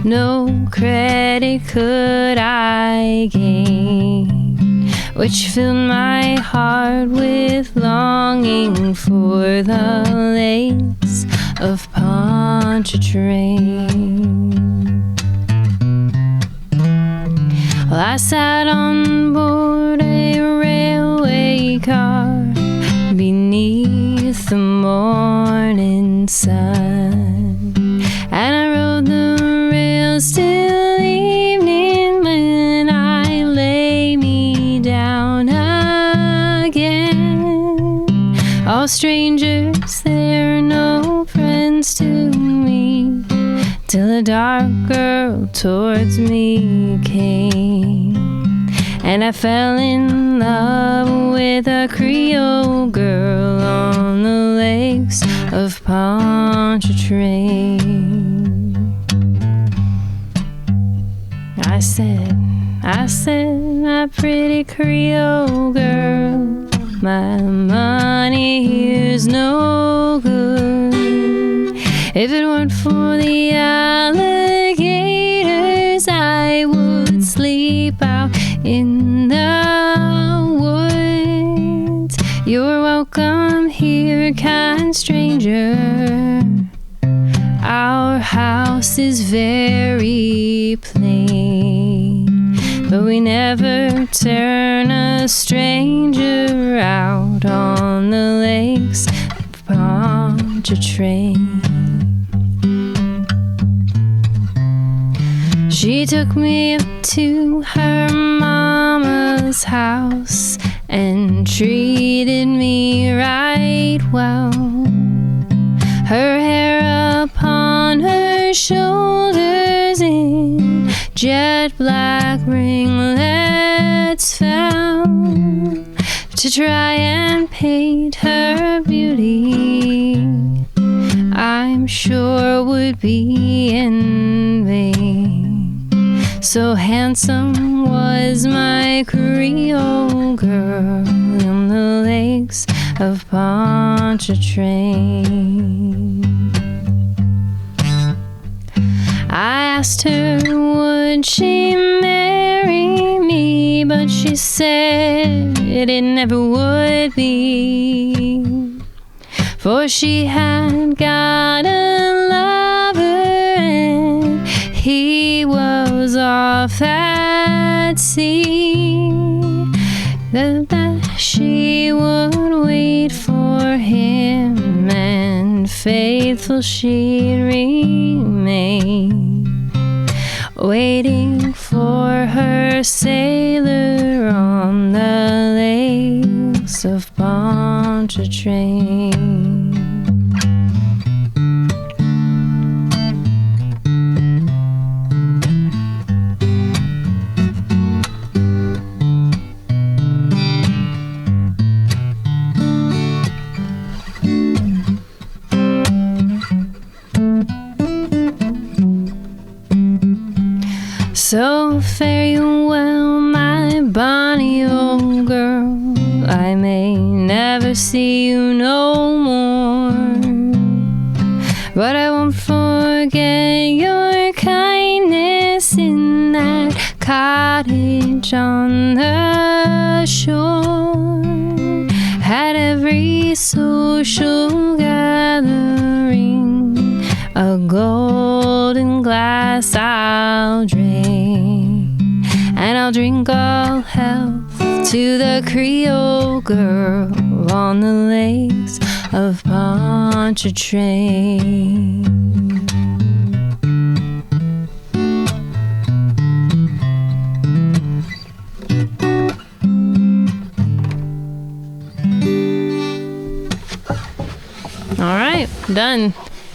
No credit could I gain, which filled my heart with longing for the lakes of Pontchartrain. Well, I sat on board a railway car beneath the morning sun, and I rode the rails till evening, when I lay me down again. All strangers, they're no friends to me, till a dark girl towards me came, and I fell in love with a Creole girl on the lakes of Pontchartrain. I said, my pretty Creole girl, my money here's no good. If it weren't for the alligators, I would sleep out in the woods. You're welcome here, kind stranger. Our house is very plain, but we never turn a stranger out on the lakes of Pontchartrain. She took me up to her mama's house and treated me right well. Her hair upon her shoulders in jet black ringlets fell, to try and paint her beauty, I'm sure would be in vain. So handsome was my Creole girl on the lakes of Pontchartrain. I asked her, would she marry me, but she said it never would be, for she had got a lover and he was off at sea. That she would wait for him, and faithful she'd remain, waiting for her sailor on the lakes of Pontchartrain. So fare you well, my bonny old girl, I may never see you no more, but I won't forget your kindness in that cottage on the shore. At every social gathering, a golden glass I'll drain, and I'll drink all health to the Creole girl on the lakes of Pontchartrain. All right, done.